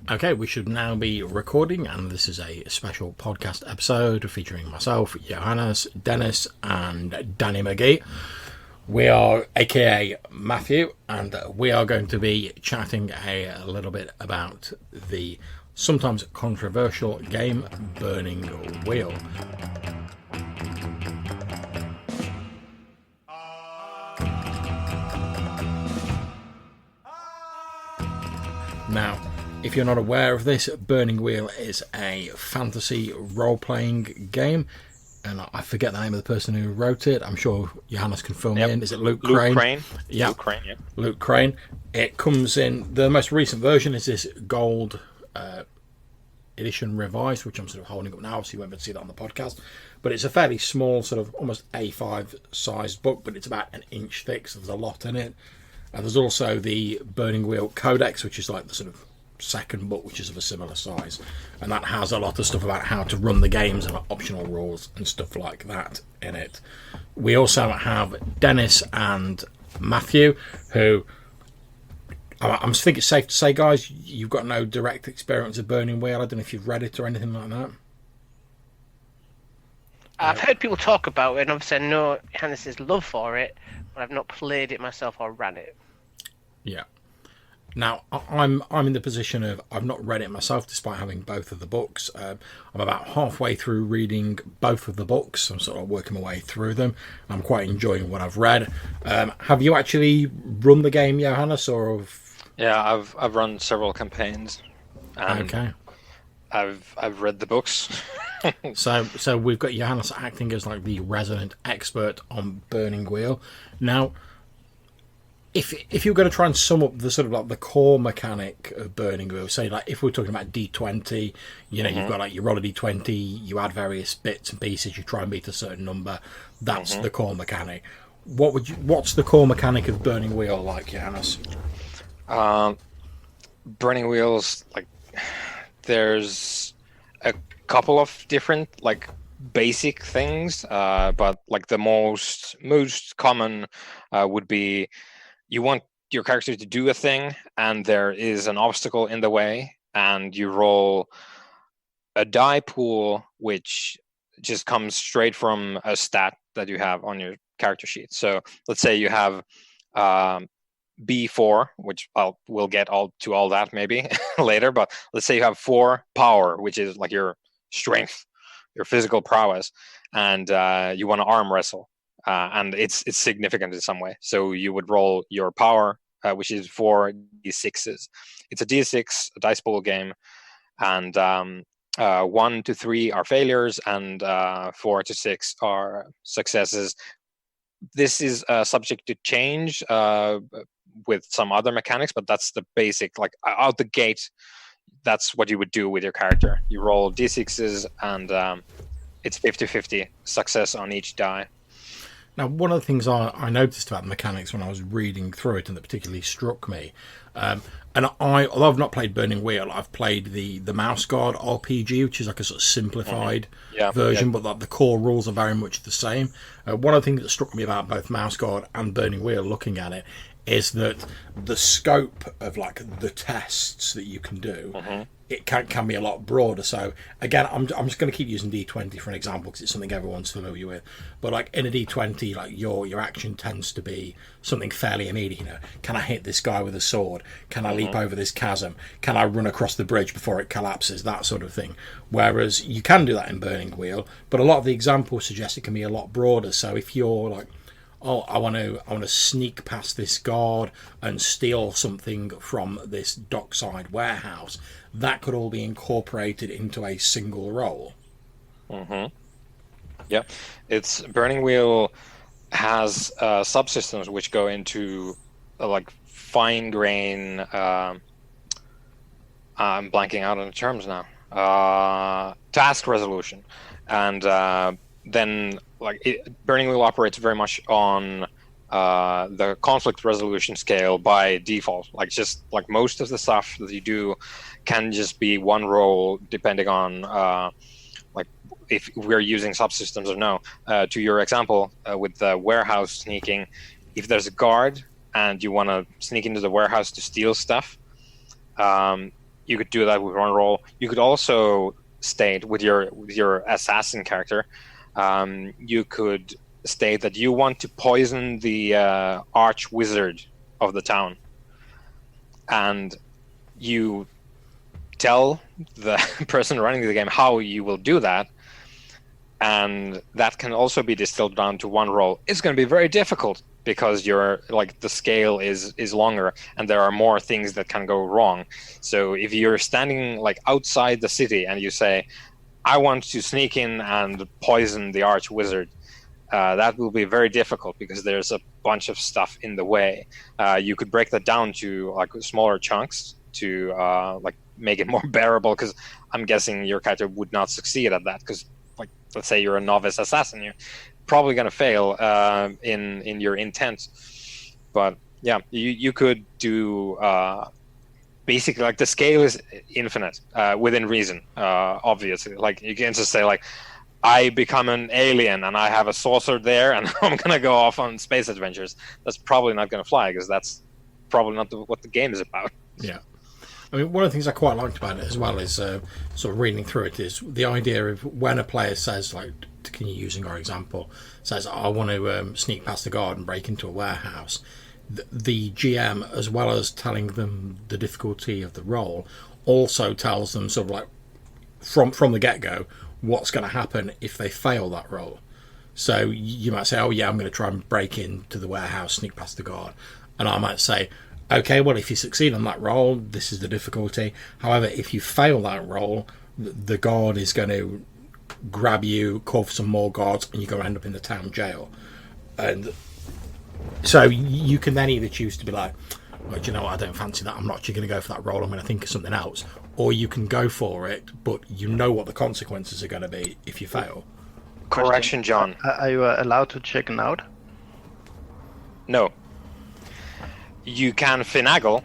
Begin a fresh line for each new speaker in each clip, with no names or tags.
Okay, we should now be recording, and this is a special podcast episode featuring myself, Johannes, Dennis, and Danny McGee. We are, aka Mathew, and we are going to be chatting a little bit about the sometimes controversial game Burning Wheel. Now, if you're not aware of this, Burning Wheel is a fantasy role-playing game, and I forget the name of the person who wrote it. I'm sure Johannes can fill me in. Is it Luke Crane? Yeah.
Luke Crane, yeah.
Luke Crane. It comes in, the most recent version is this gold edition revised, which I'm sort of holding up now, so you won't be able to see that on the podcast. But it's a fairly small, sort of almost A5 sized book, but it's about an inch thick, so there's a lot in it. And there's also the Burning Wheel Codex, which is like the sort of second book, which is of a similar size. And that has a lot of stuff about how to run the games and optional rules and stuff like that in it. We also have Dennis and Mathew, who I think it's safe to say, guys, you've got no direct experience of Burning Wheel. I don't know if you've read it or anything like that.
I've heard people talk about it, and obviously I know Johannes' love for it, but I've not played it myself or ran it.
Yeah. Now, I'm in the position of I've not read it myself, despite having both of the books. I'm about halfway through reading both of the books. I'm sort of working my way through them. I'm quite enjoying what I've read. Have you actually run the game, Johannes, or have...
Yeah, I've run several campaigns. And
Okay.
I've read the books.
So we've got Johannes acting as like the resident expert on Burning Wheel. Now, if you're going to try and sum up the sort of like the core mechanic of Burning Wheel, say like if we're talking about D20, you know, you've got like you roll a D20, you add various bits and pieces, you try and beat a certain number. That's the core mechanic. What's the core mechanic of Burning Wheel like, Johannes?
Burning Wheels, like, there's a couple of different like basic things, but like the most common would be you want your character to do a thing, and there is an obstacle in the way, and you roll a die pool, which just comes straight from a stat that you have on your character sheet. So let's say you have B4, which we'll get all that maybe later, but let's say you have 4 power, which is like your strength, your physical prowess, and you want to arm wrestle. And it's significant in some way. So you would roll your power, which is 4 d6s. It's a d6 a dice pool game, and 1 to 3 are failures, and 4 to 6 are successes. This is subject to change with some other mechanics, but that's the basic, like out the gate. That's what you would do with your character. You roll d6s, and it's 50-50 success on each die.
Now, one of the things I noticed about the mechanics when I was reading through it, and that particularly struck me, and although I've not played Burning Wheel, I've played the Mouse Guard RPG, which is like a sort of simplified version, but like the core rules are very much the same. One of the things that struck me about both Mouse Guard and Burning Wheel, looking at it, is that the scope of like the tests that you can do, it can be a lot broader. So again, I'm just going to keep using D20 for an example because it's something everyone's familiar with. But like in a D20, like your action tends to be something fairly immediate. You know, can I hit this guy with a sword? Can I leap over this chasm? Can I run across the bridge before it collapses? That sort of thing. Whereas you can do that in Burning Wheel, but a lot of the examples suggest it can be a lot broader. So if you're like, oh, I want to sneak past this guard and steal something from this dockside warehouse, that could all be incorporated into a single roll.
Yeah, it's Burning Wheel has subsystems which go into like fine grain. I'm blanking out on the terms now. Task resolution, and then Burning Wheel operates very much on the conflict resolution scale by default. Like just like most of the stuff that you do can just be one roll depending on like if we're using subsystems or no. To your example with the warehouse sneaking, if there's a guard and you want to sneak into the warehouse to steal stuff, You could do that with one roll. You could also state with your assassin character, you could state that you want to poison the arch wizard of the town, and you tell the person running the game how you will do that, and that can also be distilled down to one roll. It's going to be very difficult because the scale is longer and there are more things that can go wrong. So if you're standing like outside the city and you say, I want to sneak in and poison the arch wizard, that will be very difficult because there's a bunch of stuff in the way. You could break that down to like smaller chunks to like make it more bearable, because I'm guessing your character would not succeed at that, because like let's say you're a novice assassin, you're probably going to fail in your intent. But yeah, you could do basically like the scale is infinite within reason. Obviously, like you can just say like, I become an alien and I have a saucer there and I'm going to go off on space adventures. That's probably not going to fly, because that's probably not what the game is about.
Yeah. I mean, one of the things I quite liked about it as well is sort of reading through it is the idea of when a player says, like, can you using our example, says, I want to sneak past the guard and break into a warehouse. The GM, as well as telling them the difficulty of the role, also tells them sort of like from the get-go what's going to happen if they fail that role. So you might say, oh yeah, I'm going to try and break into the warehouse, sneak past the guard. And I might say, okay, well, if you succeed on that roll, this is the difficulty. However, if you fail that roll, the guard is going to grab you, call for some more guards, and you're going to end up in the town jail. And so you can then either choose to be like, well, do you know what, I don't fancy that, I'm not actually going to go for that role, I'm going to think of something else. Or you can go for it, but you know what the consequences are going to be if you fail.
Correction, John.
Are you allowed to chicken out?
No. You can finagle,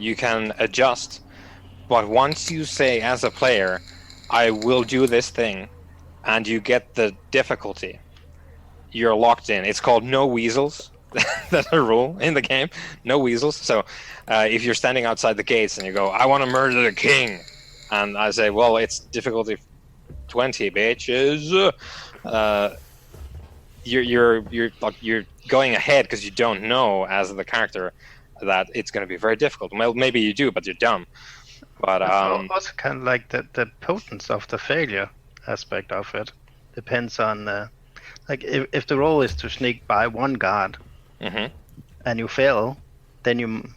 you can adjust, but once you say as a player, I will do this thing, and you get the difficulty, you're locked in. It's called no weasels. That's a rule in the game. No weasels. So if you're standing outside the gates and you go, I want to murder the king, and I say, well, it's difficulty 20, bitches. You're going ahead because you don't know as the character that it's going to be very difficult. Well, maybe you do, but you're dumb. But
also kind of like the potence of the failure aspect of it depends on like if the role is to sneak by one guard and you fail, then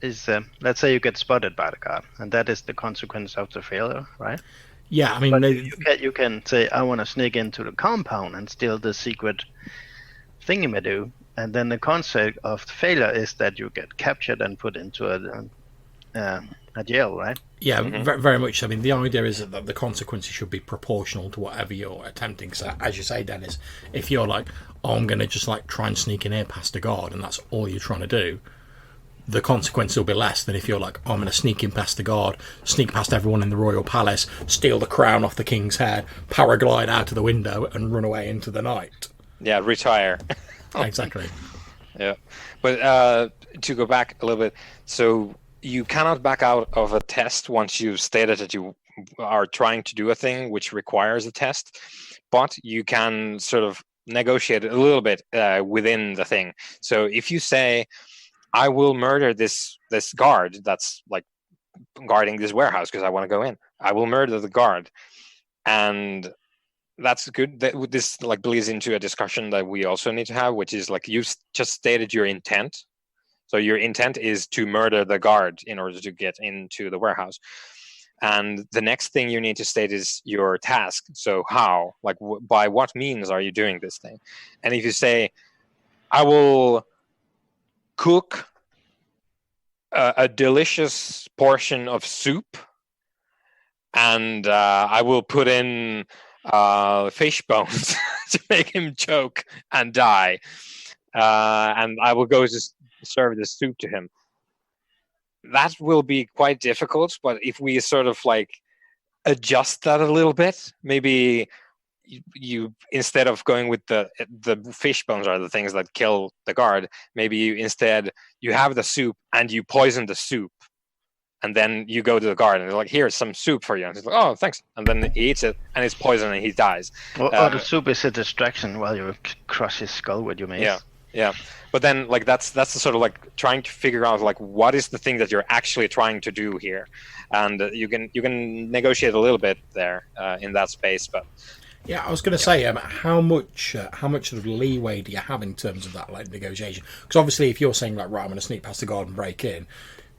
let's say you get spotted by the guard, and that is the consequence of the failure, right?
Yeah, I mean,
but you can say, I want to sneak into the compound and steal the secret thingy-ma-do, and then the concept of the failure is that you get captured and put into a jail, right?
Yeah, very much. I mean, the idea is that the consequences should be proportional to whatever you're attempting. So, as you say, Dennis, if you're like, oh, I'm going to just like try and sneak in here past a guard, and that's all you're trying to do, the consequence will be less than if you're like, oh, I'm going to sneak in past the guard, sneak past everyone in the royal palace, steal the crown off the king's head, paraglide out of the window, and run away into the night.
Yeah, retire.
Exactly.
Yeah, but to go back a little bit, so you cannot back out of a test once you've stated that you are trying to do a thing which requires a test, but you can sort of negotiate a little bit within the thing. So if you say, I will murder this guard that's like guarding this warehouse because I want to go in, I will murder the guard, and that's good. This like bleeds into a discussion that we also need to have, which is like you've just stated your intent. So your intent is to murder the guard in order to get into the warehouse. And the next thing you need to state is your task. So how, like by what means are you doing this thing? And if you say, I will cook a delicious portion of soup, and I will put in fish bones to make him choke and die. And I will go just serve the soup to him. That will be quite difficult, but if we sort of like adjust that a little bit, maybe you instead of going with the fish bones are the things that kill the guard, maybe you instead you have the soup and you poison the soup and then you go to the guard and they're like, here's some soup for you, and he's like, oh, thanks, and then he eats it and it's poison and he dies.
Or the soup is a distraction while you crush his skull with your mace.
Yeah, but then like that's the sort of like trying to figure out like what is the thing that you're actually trying to do here, and you can negotiate a little bit there in that space. But
yeah, I was going to say, how much sort of leeway do you have in terms of that like negotiation? Because obviously, if you're saying like, right, I'm going to sneak past the guard and break in,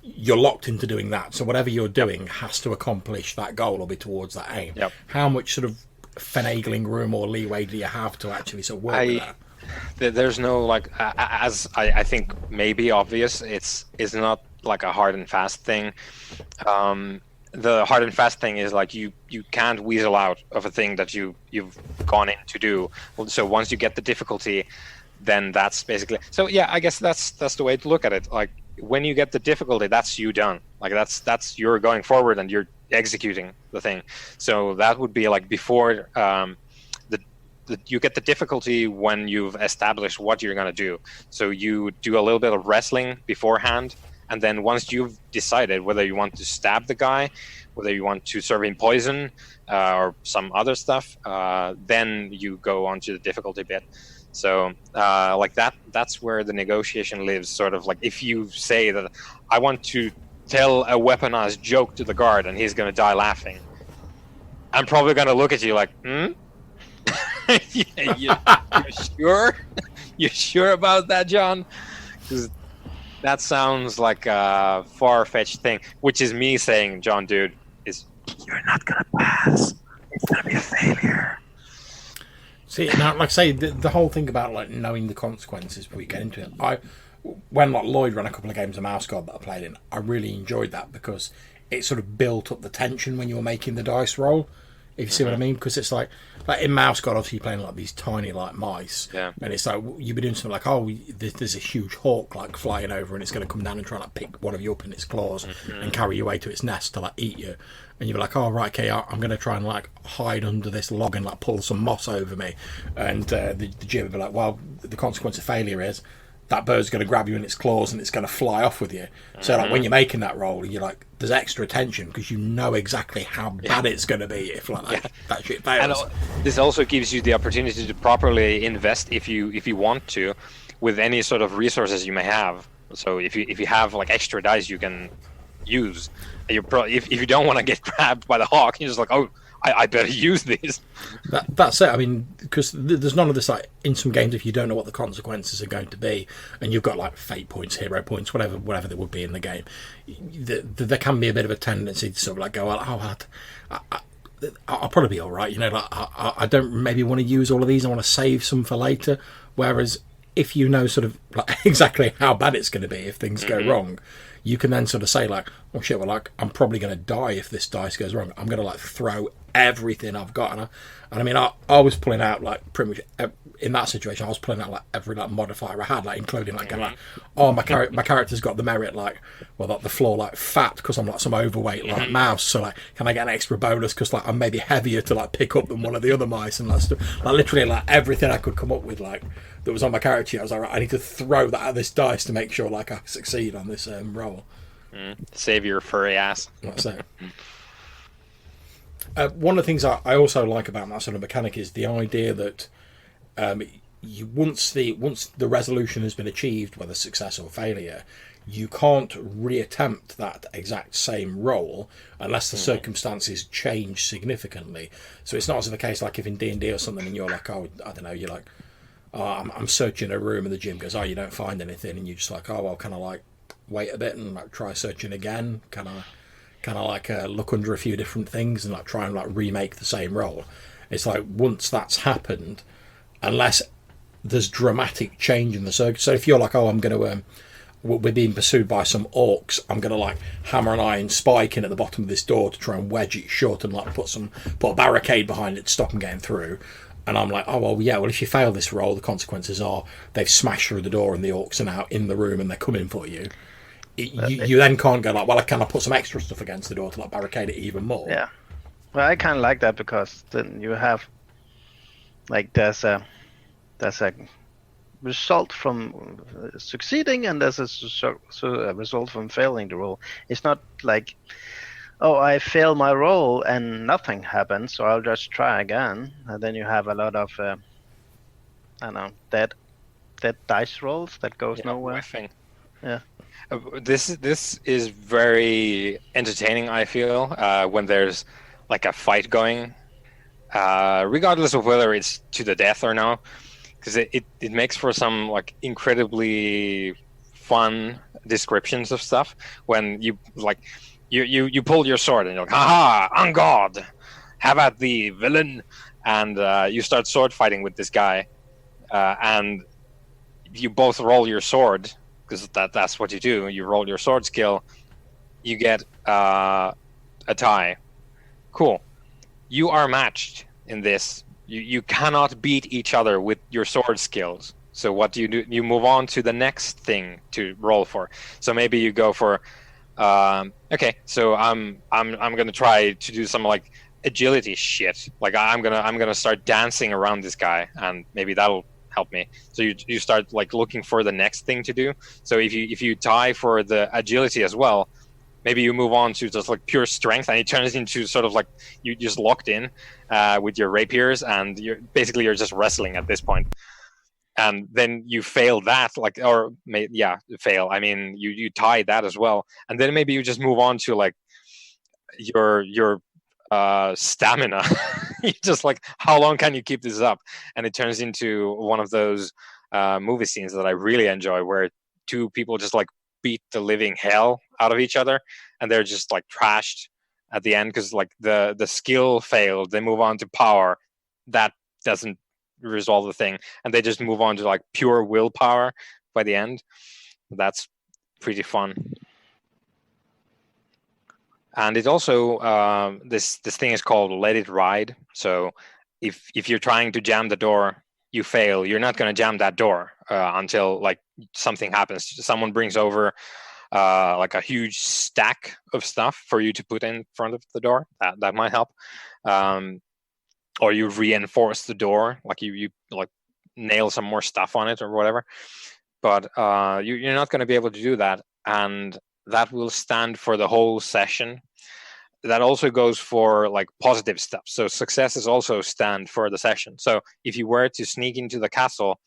you're locked into doing that. So whatever you're doing has to accomplish that goal or be towards that aim.
Yep.
How much sort of finagling room or leeway do you have to actually sort of work with that?
There's no like, as I think maybe obvious, it's not like a hard and fast thing. The hard and fast thing is like you can't weasel out of a thing that you've gone in to do. So once you get the difficulty, then that's basically. So yeah, I guess that's the way to look at it. Like when you get the difficulty, that's you done. Like that's you're going forward and you're executing the thing. So that would be like before. You get the difficulty when you've established what you're going to do. So you do a little bit of wrestling beforehand, and then once you've decided whether you want to stab the guy, whether you want to serve him poison or some other stuff, then you go on to the difficulty bit. So like that's where the negotiation lives, sort of like if you say that I want to tell a weaponized joke to the guard and he's going to die laughing, I'm probably going to look at you like, you sure? You sure about that, John? Because that sounds like a far-fetched thing. Which is me saying, John, dude, you're not gonna pass. It's gonna be a failure.
See, now, like I say, the whole thing about like knowing the consequences before you get into it. When like Lloyd ran a couple of games of Mouse Guard that I played in, I really enjoyed that because it sort of built up the tension when you were making the dice roll. If you see what I mean, because it's like in Mouse Guard, obviously you're playing like these tiny like mice, and it's like you've been doing something like, oh, there's a huge hawk like flying over, and it's going to come down and try and like pick one of you up in its claws and carry you away to its nest to like eat you, and you're like, oh right, okay, I'm going to try and like hide under this log and like pull some moss over me, and the GM would be like, well, the consequence of failure is that bird's going to grab you in its claws and it's going to fly off with you. So like when you're making that roll, you're like, there's extra tension because you know exactly how bad it's going to be if like that shit fails.
And this also gives you the opportunity to properly invest if you want to, with any sort of resources you may have. So if you have like extra dice you can use, and if you don't want to get grabbed by the hawk, you're just like, oh, I better use these.
That's it. I mean, because there's none of this like in some games if you don't know what the consequences are going to be, and you've got like fate points, hero points, whatever there would be in the game. There can be a bit of a tendency to sort of like go, I'll probably be all right. You know, like I don't maybe want to use all of these. I want to save some for later. Whereas if you know sort of like exactly how bad it's going to be if things go wrong, you can then sort of say like, oh shit, well, like I'm probably going to die if this dice goes wrong. I'm going to like throw everything I've got, and I mean I was pulling out like pretty much in that situation. I was pulling out like every like modifier I had, like including like going like, oh my character's got the merit like, well, like the floor like fat because I'm like some overweight like mouse, so like can I get an extra bonus because like I'm maybe heavier to like pick up than one of the other mice, and like stuff. Like literally like everything I could come up with like that was on my character. I was like, right, I need to throw that at this dice to make sure like I succeed on this roll.
Save your furry ass.
That's it. One of the things I also like about that sort of mechanic is the idea that once the resolution has been achieved, whether success or failure, you can't reattempt that exact same roll unless the circumstances change significantly. So it's not as in the case like if in D&D or something and you're like, oh, I don't know, you're like, oh, I'm searching a room and the gym goes, oh, you don't find anything, and you're just like, oh, well, can I like wait a bit and like try searching again? Can I like look under a few different things and like try and like remake the same roll? It's like once that's happened, unless there's dramatic change in the circuit. So if you're like, oh, I'm going to we're being pursued by some orcs, I'm going to like hammer an iron spike in at the bottom of this door to try and wedge it shut and like put a barricade behind it to stop them getting through. And I'm like, oh, well, yeah, well, if you fail this roll, the consequences are they've smashed through the door and the orcs are now in the room and they're coming for you. You then can't go like, well, can I put some extra stuff against the door to like barricade it even more?
Yeah. Well, I kind of like that because then you have like there's a result from succeeding, and there's a result from failing the roll. It's not like, oh, I fail my roll and nothing happens, so I'll just try again. And then you have a lot of, I don't know, dead dice rolls that goes nowhere.
Whiffing.
Yeah.
This is very entertaining, I feel, when there's like a fight going, regardless of whether it's to the death or no, because it makes for some like incredibly fun descriptions of stuff when you like you pull your sword and you're like, haha, on God, have at thee, villain, and you start sword fighting with this guy, and you both roll your sword, because that's what you do. You roll your sword skill, you get a tie. Cool. You are matched in this. You cannot beat each other with your sword skills. So what do? You move on to the next thing to roll for. So maybe you go for okay, so I'm gonna try to do some like agility shit. Like I'm gonna start dancing around this guy, and maybe that'll help me. So you start like looking for the next thing to do. So if you tie for the agility as well, maybe you move on to just like pure strength, and it turns into sort of like you just locked in with your rapiers, and you're just wrestling at this point. And then you fail that, fail. I mean, you tie that as well, and then maybe you just move on to like your stamina. You just like, how long can you keep this up? And it turns into one of those movie scenes that I really enjoy, where two people just like beat the living hell out of each other, and they're just like trashed at the end because like the skill failed. They move on to power. That doesn't resolve the thing, and they just move on to like pure willpower by the end. That's pretty fun. And it also this thing is called Let It Ride. So if you're trying to jam the door, you fail. You're not going to jam that door until like something happens. Someone brings over like a huge stack of stuff for you to put in front of the door. That might help. Or you reinforce the door, like you like nail some more stuff on it or whatever. But you're not going to be able to do that, and that will stand for the whole session. That also goes for like positive stuff. So successes also stand for the session. So if you were to sneak into the castle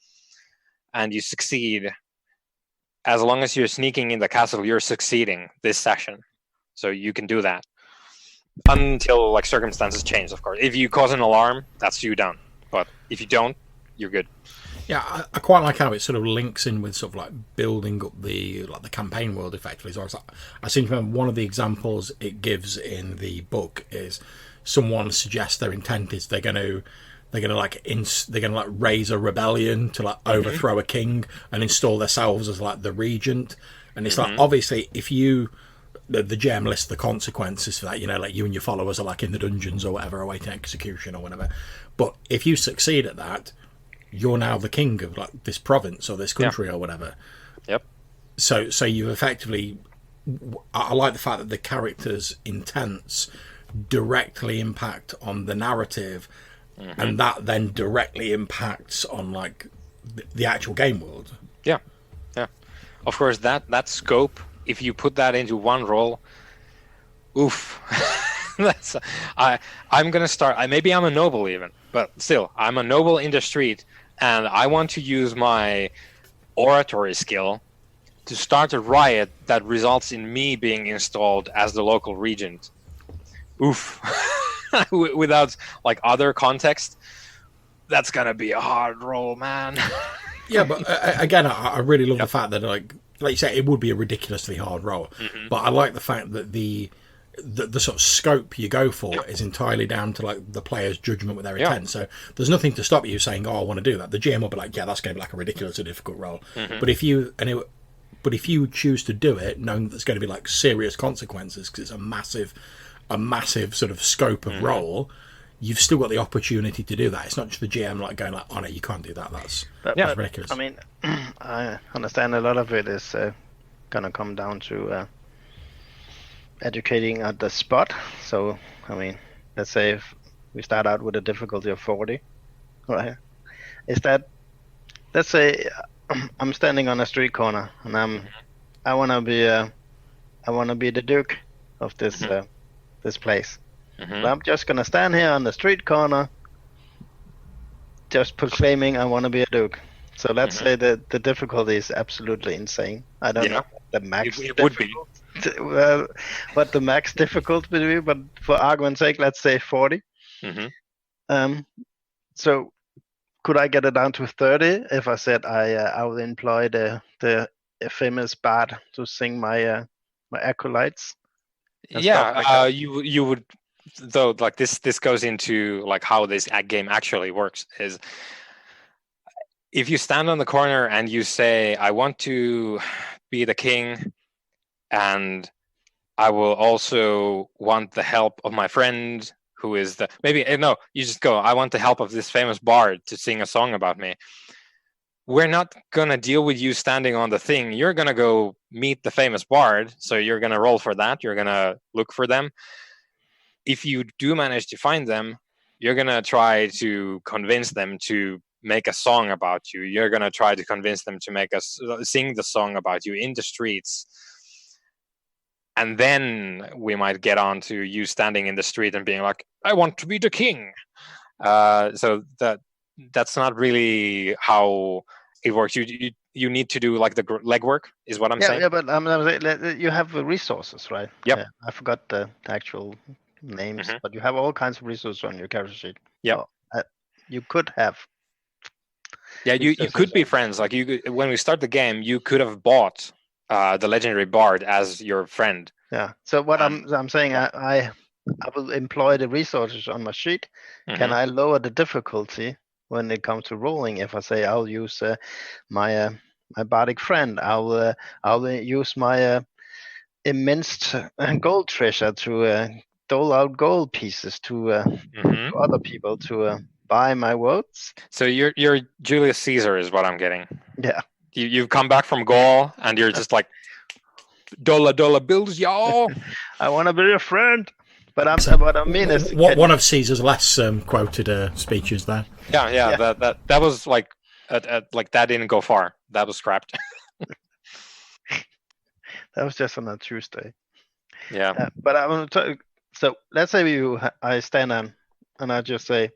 and you succeed, as long as you're sneaking in the castle, you're succeeding this session. So you can do that until like circumstances change, of course. If you cause an alarm, that's you done. But if you don't, you're good.
Yeah, I quite like how it sort of links in with sort of like building up the campaign world effectively. So I seem to remember one of the examples it gives in the book is someone suggests their intent is they're gonna raise a rebellion to like overthrow a king and install themselves as like the regent. And it's like, obviously if you the GM lists the consequences for that, you know, like you and your followers are like in the dungeons or whatever awaiting execution or whatever. But if you succeed at that, you're now the king of like this province or this country or whatever.
Yep.
So you effectively, I like the fact that the characters' intents directly impact on the narrative, and that then directly impacts on like the actual game world.
Yeah. Of course, that scope, if you put that into one roll, oof. That's I'm gonna start. Maybe I'm a noble even, but still, I'm a noble in the street. And I want to use my oratory skill to start a riot that results in me being installed as the local regent. Oof. Without like other context, that's gonna be a hard roll, man.
Yeah, but again, I really love the fact that like you say, it would be a ridiculously hard roll. But I like the fact that the sort of scope you go for is entirely down to like the player's judgment with their intent. So there's nothing to stop you saying, "Oh, I want to do that." The GM will be like, "Yeah, that's going to be like a ridiculously difficult role." But if you choose to do it, knowing that there's going to be like serious consequences because it's a massive sort of scope of role, you've still got the opportunity to do that. It's not just the GM like going like, "Oh no, you can't do that. That's ridiculous."
I mean, I understand a lot of it is gonna come down to educating at the spot. So, I mean, let's say if we start out with a difficulty of 40, right? Is that, let's say I'm standing on a street corner, and I wanna be the Duke of this place.
Mhm.
So I'm just gonna stand here on the street corner, just proclaiming I want to be a Duke. So let's
Mhm.
say that the difficulty is absolutely insane. I don't know
Yeah,
what the max
it would be.
well, what the max difficult would be, but for argument's sake, let's say 40.
Mhm.
Um, so could I get it down to 30 if I said I would employ the famous bard to sing my acolytes and stuff
Yeah,
like that?
you would, though, like this goes into like how this game actually works is if you stand on the corner and you say, I want to be the king, and I will also want the help of my friend who is the maybe no, you just go, I want the help of this famous bard to sing a song about me. We're not gonna deal with you standing on the thing. You're gonna go meet the famous bard, so you're gonna roll for that. You're gonna look for them. If you do manage to find them, you're gonna try to convince them to make a song about you. You're gonna try to convince them to make us sing the song about you in the streets. And then we might get on to you standing in the street and being like, I want to be the king. So that's not really how it works. You need to do like the legwork, is what I'm saying.
Yeah, but you have resources, right?
Yep.
Yeah, I forgot the actual names,
Mhm.
but you have all kinds of resources on your character sheet.
Yep.
So, you could have.
Yeah, you
resources
could be
on-
friends. Like when we start the game, you could have bought the legendary bard as your friend.
Yeah. So what
Um,
I'm saying, I will employ the resources on my sheet. Can
mhm.
I lower the difficulty when it comes to rolling? If I say I'll use my bardic friend, I'll use my immense gold treasure to dole out gold pieces to
Mhm.
other people to buy my votes.
So you're Julius Caesar, is what I'm getting.
Yeah.
You've come back from Gaul, and you're just like dollar bills, y'all.
I want to be a friend. But
So,
what I mean is,
one of Caesar's less quoted speeches there.
Yeah.
Yeah.
That was like like that didn't go far. That was scrapped.
that was just on a Tuesday.
Yeah.
But I want to. So let's say I stand on, and I just say,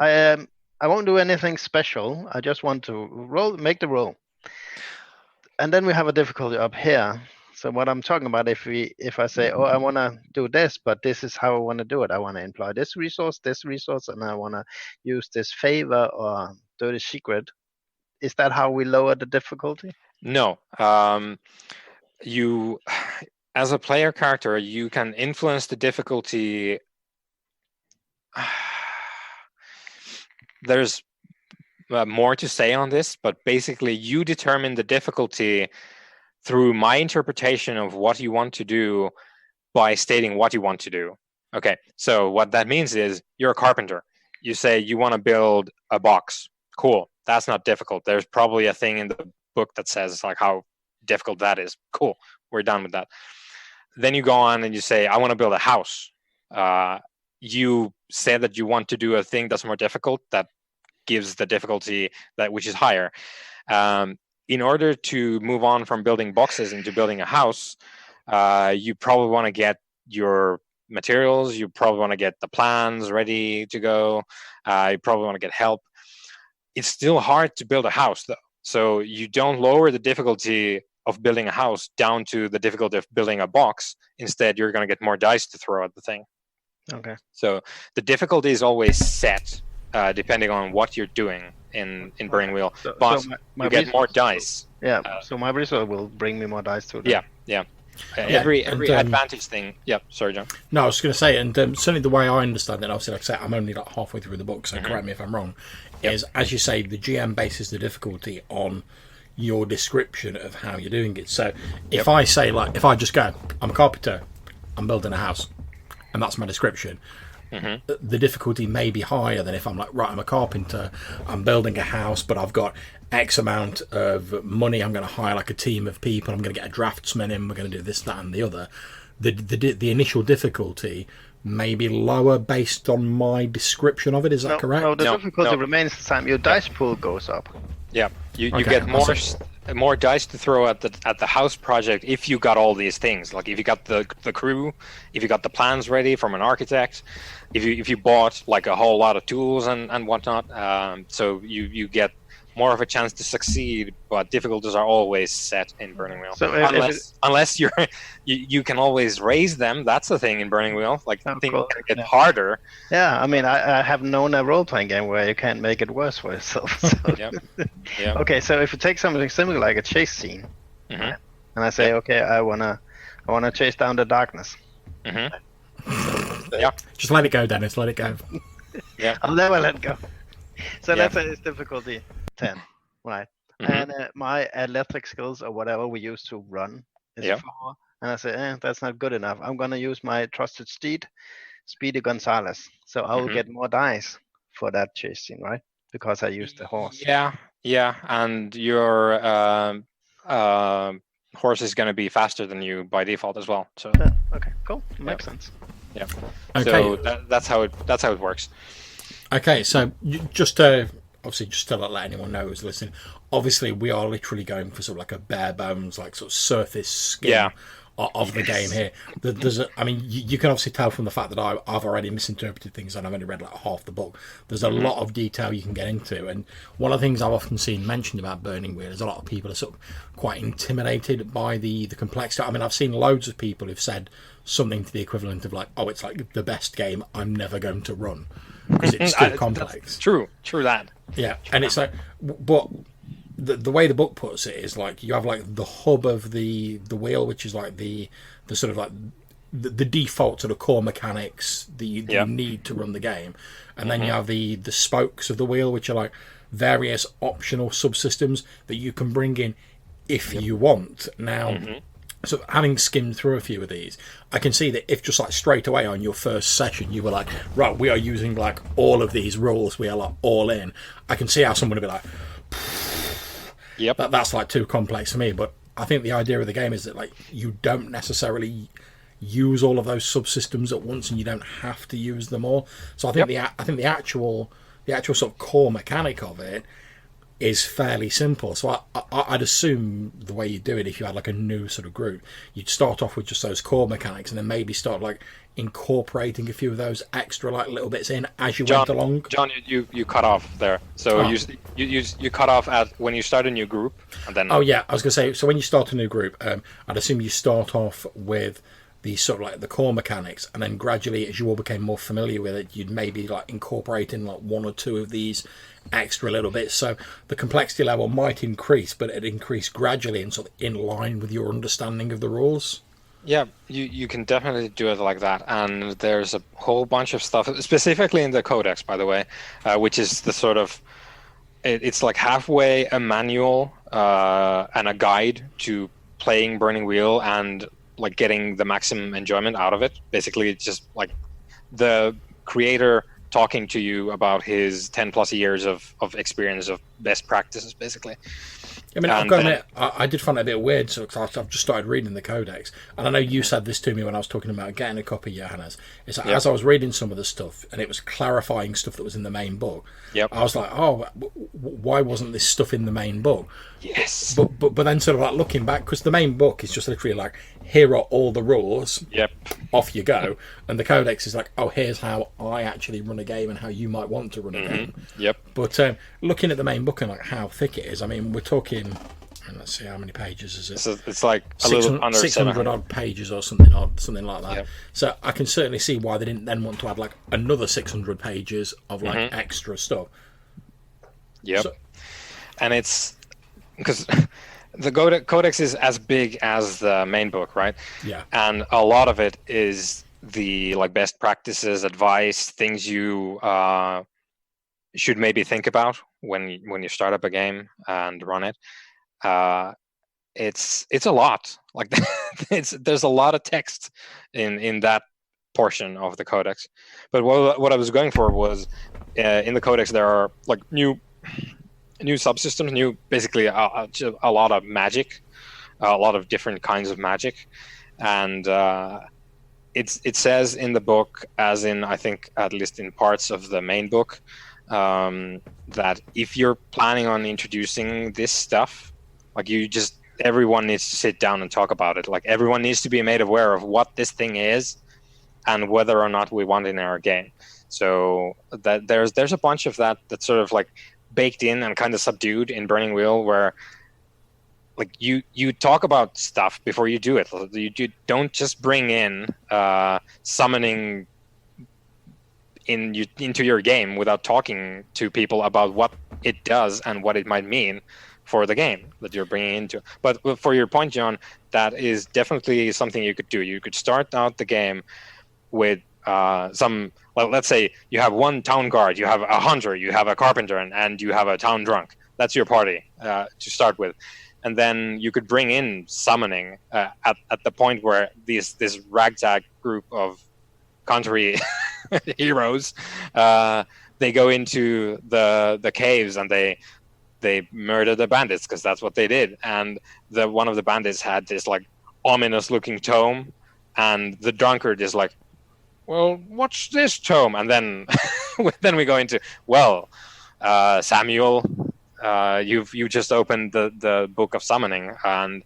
I won't do anything special. I just want to make the roll, and then we have a difficulty up here. So what I'm talking about, if I say, oh, I want to do this, but this is how I want to do it. I want to employ this resource, and I want to use this favor or dirty secret. Is that how we lower the difficulty?
No. You, as a player character, you can influence the difficulty. There's more to say on this, but basically, you determine the difficulty through my interpretation of what you want to do by stating what you want to do. Okay, so what that means is you're a carpenter. You say you want to build a box. Cool, that's not difficult. There's probably a thing in the book that says like how difficult that is. Cool, we're done with that. Then you go on and you say, I want to build a house. You say that you want to do a thing that's more difficult, that gives the difficulty that which is higher. In order to move on from building boxes into building a house, you probably want to get your materials. You probably want to get the plans ready to go. You probably want to get help. It's still hard to build a house, though. So you don't lower the difficulty of building a house down to the difficulty of building a box. Instead, you're going to get more dice to throw at the thing.
Okay.
So the difficulty is always set depending on what you're doing in Burning Wheel. But
my
you get more
resource
dice.
Yeah. So my resource will bring me more dice to
Yeah. Every advantage thing. Yeah, sorry, John.
No, I was going to say, and certainly the way I understand it, obviously, like I say, I'm only like halfway through the book, so correct me if I'm wrong, is, as you say, the GM bases the difficulty on your description of how you're doing it. So if I say, like, if I just go, I'm a carpenter, I'm building a house, and that's my description, the difficulty may be higher than if I'm like, right, I'm a carpenter, I'm building a house, but I've got X amount of money, I'm going to hire like a team of people, I'm going to get a draftsman in, we're going to do this, that and the other. the initial difficulty may be lower based on my description of it. Is that correct?
No, the
No,
difficulty
no.
remains the same. Your dice pool goes up.
Yeah, you
Okay,
get
I see.
more dice to throw at the house project if you got all these things. Like if you got the crew, if you got the plans ready from an architect, if you bought like a whole lot of tools and whatnot. So you get more of a chance to succeed, but difficulties are always set in Burning Wheel.
So
unless you can always raise them. That's the thing in Burning Wheel. Like
Oh,
things
cool.
can get
Yeah.
harder.
Yeah, I mean, I have known a role-playing game where you can't make it worse for yourself. So.
Yeah. Yeah.
Okay, so if you take something similar like a chase scene,
Mhm.
right, and I say, okay, I wanna chase down the darkness.
Mhm. Yeah.
Just let it go, Dennis. Let it go.
I'll never let go. So
Yeah.
let's say it's difficulty 10, right?
Mhm.
And my athletic skills or whatever we use to run is
Yeah.
4, and I say, that's not good enough. I'm gonna use my trusted steed, Speedy Gonzales. So I will
Mhm.
get more dice for that chase scene, right? Because I used the horse.
Yeah, and your horse is going to be faster than you by default as well. So,
Yeah, okay, cool. Makes sense.
Okay.
so that's how it works.
Okay, so just to let anyone know who's listening, obviously we are literally going for sort of like a bare bones, like sort of surface skin
Yeah.
of the game here. You can obviously tell from the fact that I've already misinterpreted things and I've only read like half the book. There's a lot of detail you can get into, and one of the things I've often seen mentioned about Burning Wheel is a lot of people are sort of quite intimidated by the complexity. I mean, I've seen loads of people who've said something to the equivalent of like, "Oh, it's like the best game I'm never going to run because it's too complex."
True that.
Yeah, and it's like, but the way the book puts it is like you have like the hub of the wheel, which is like the sort of like the default sort of core mechanics that you need to run the game, and then you have the spokes of the wheel, which are like various optional subsystems that you can bring in if you want. Now, so having skimmed through a few of these, I can see that if just like straight away on your first session you were like, right, we are using like all of these rules, we are like all in, I can see how someone would be like,
Yep.
that's like too complex for me. But I think the idea of the game is that like you don't necessarily use all of those subsystems at once, and you don't have to use them all. So I think the actual sort of core mechanic of it is fairly simple. So I'd assume the way you do it, if you had like a new sort of group, you'd start off with just those core mechanics and then maybe start like incorporating a few of those extra like little bits in as you went along.
John, you cut off there. So you cut off at when you start a new group, and then.
Oh yeah, I was gonna say. So when you start a new group, I'd assume you start off with the sort of like the core mechanics, and then gradually, as you all became more familiar with it, you'd maybe like incorporate in like one or two of these extra little bits. So the complexity level might increase, but it increased gradually and sort of in line with your understanding of the rules.
Yeah, you can definitely do it like that, and there's a whole bunch of stuff, specifically in the Codex, by the way, which is the sort of it's like halfway a manual and a guide to playing Burning Wheel and like getting the maximum enjoyment out of it. Basically, it's just like the creator talking to you about his 10 plus years of experience of best practices, basically.
I mean, I've got to admit, I did find it a bit weird, so I've just started reading the Codex, and I know you said this to me when I was talking about getting a copy, Johannes. It's like, as I was reading some of the stuff, and it was clarifying stuff that was in the main book, I was like, oh, why wasn't this stuff in the main book?
Yes.
But then sort of like looking back, because the main book is just literally like, here are all the rules,
Yep.
off you go, and the Codex is like, oh, here's how I actually run a game and how you might want to run a game.
Yep.
But looking at the main book and like how thick it is, I mean, we're talking, and let's see how many pages is it.
So it's like a little under
600 odd pages or something like that.
Yep.
So I can certainly see why they didn't then want to add like another 600 pages of like extra stuff.
Yep.
So,
and it's because the Codex is as big as the main book, right?
Yeah.
And a lot of it is the like best practices, advice, things you should maybe think about when you start up a game and run it. It's a lot. Like there's a lot of text in that portion of the Codex. But what I was going for was in the Codex there are like new subsystems, basically a lot of magic, a lot of different kinds of magic, and it says in the book, as in I think at least in parts of the main book, that if you're planning on introducing this stuff, like everyone needs to sit down and talk about it. Like everyone needs to be made aware of what this thing is and whether or not we want it in our game. So that there's a bunch of that's sort of like baked in and kind of subdued in Burning Wheel, where like you talk about stuff before you do it. You don't just bring in summoning into your game without talking to people about what it does and what it might mean for the game that you're bringing into. But for your point, John, that is definitely something you could do. You could start out the game with let's say you have one town guard, you have a hunter, you have a carpenter, and you have a town drunk. That's your party to start with. And then you could bring in summoning at the point where this ragtag group of country heroes, they go into the caves and they murder the bandits, because that's what they did. And one of the bandits had this like ominous looking tome, and the drunkard is like, well, what's this tome? And then then we go into, well, Samuel, you just opened the book of summoning, and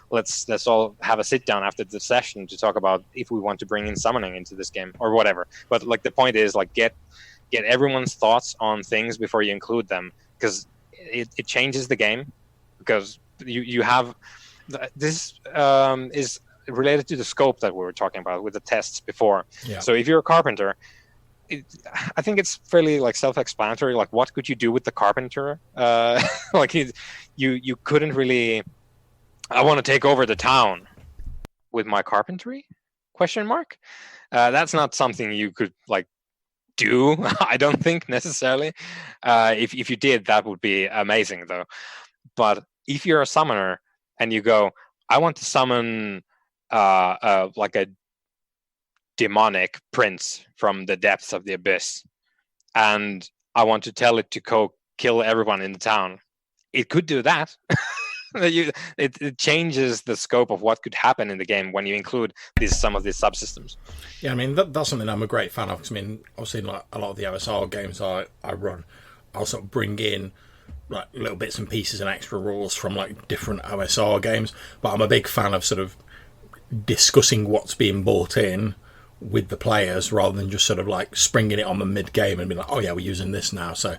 let's all have a sit down after the session to talk about if we want to bring in summoning into this game or whatever. But like the point is, like, get everyone's thoughts on things before you include them, because it changes the game. Because you have this is related to the scope that we were talking about with the tests before. Yeah. So if you're a carpenter, I think it's fairly like self-explanatory. Like, what could you do with the carpenter? Like you couldn't really. I want to take over the town with my carpentry? ? That's not something you could like do. I don't think necessarily. If you did, that would be amazing though. But if you're a summoner and you go, I want to summon like a demonic prince from the depths of the abyss, and I want to tell it to go kill everyone in the town, it could do that. It changes the scope of what could happen in the game when you include some of these subsystems.
Yeah, I mean that's something I'm a great fan of, because I mean, obviously, like a lot of the OSR games I run, I'll sort of bring in like little bits and pieces and extra rules from like different OSR games. But I'm a big fan of sort of discussing what's being brought in with the players, rather than just sort of like springing it on the mid game and being like, oh yeah, we're using this now. So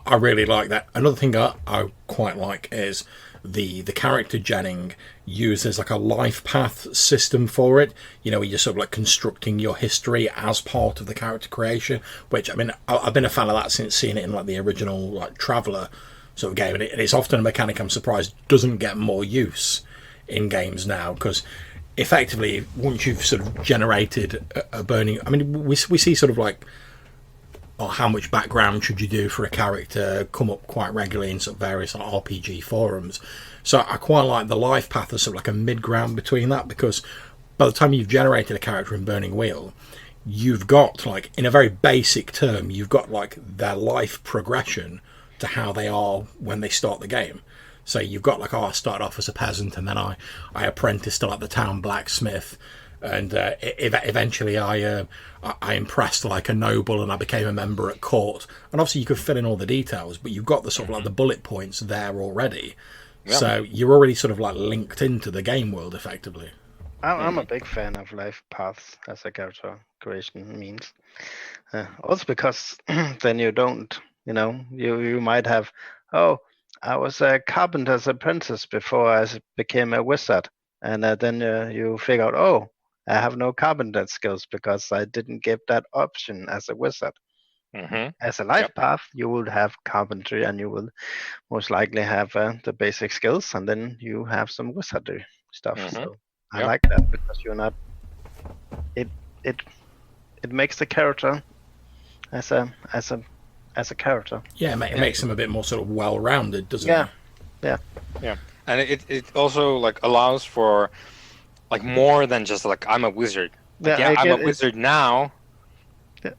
I really like that. Another thing I quite like is the character genning uses like a life path system for it. You know, you're sort of like constructing your history as part of the character creation, which I mean, I've been a fan of that since seeing it in like the original like Traveller sort of game, and it's often a mechanic I'm surprised doesn't get more use in games now, because effectively once you've sort of generated a burning, I mean, we see sort of like, or how much background should you do for a character come up quite regularly in sort of various like RPG forums. So I quite like the life path as sort of like a mid-ground between that, because by the time you've generated a character in Burning Wheel, you've got like, in a very basic term, you've got like their life progression to how they are when they start the game. So you've got like, I started off as a peasant, and then I apprenticed to like the town blacksmith, and eventually I impressed like a noble, and I became a member at court. And obviously you could fill in all the details, but you've got the sort of like the bullet points there already. Yep. So you're already sort of like linked into the game world effectively.
I'm a big fan of life paths as a character creation means. Also because then you don't, you might have, I was a carpenter's apprentice before I became a wizard. And then you figure out, I have no carpenter skills because I didn't give that option as a wizard. Mm-hmm. As a life path, you will have carpentry, and you will most likely have the basic skills, and then you have some wizardry stuff. Mm-hmm. So I like that, because you're not. It makes the character as a character.
Yeah, it makes them a bit more sort of well-rounded, doesn't it?
Yeah, and it also like allows for like more than just like, I'm a wizard. Like, I'm a wizard now,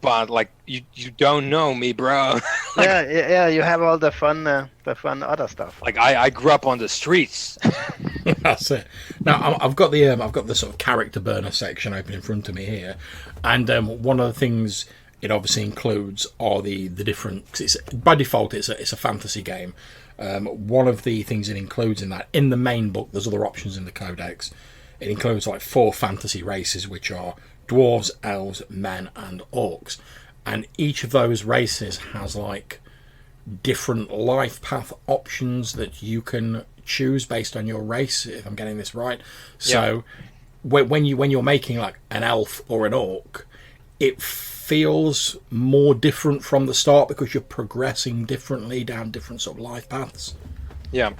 but like you don't know me, bro.
Yeah. You have all the fun other stuff.
Like I grew up on the streets.
That's it. Now I've got the sort of character burner section open in front of me here, and one of the things it obviously includes are the different. 'Cause it's, by default, it's a fantasy game. One of the things it includes in that, in the main book, there's other options in the codex. It includes like 4 fantasy races, which are dwarves, elves, men, and orcs, and each of those races has like different life path options that you can choose based on your race, if I'm getting this right. So when you're making like an elf or an orc, it feels more different from the start because you're progressing differently down different sort of life paths.
Yeah,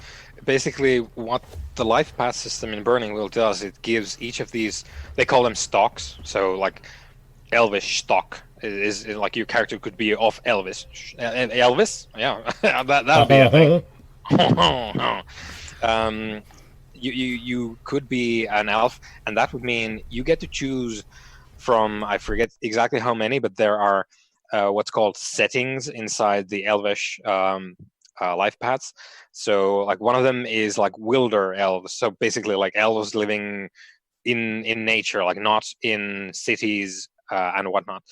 basically what the life path system in Burning Wheel does, it gives each of these, they call them stocks, so like elvish stock is like your character could be of Elvis. Elvis? Yeah, that'll be a thing. You could be an elf, and that would mean you get to choose from, I forget exactly how many, but there are what's called settings inside the elvish life paths. So like one of them is like wilder elves, so basically like elves living in nature, like not in cities and whatnot.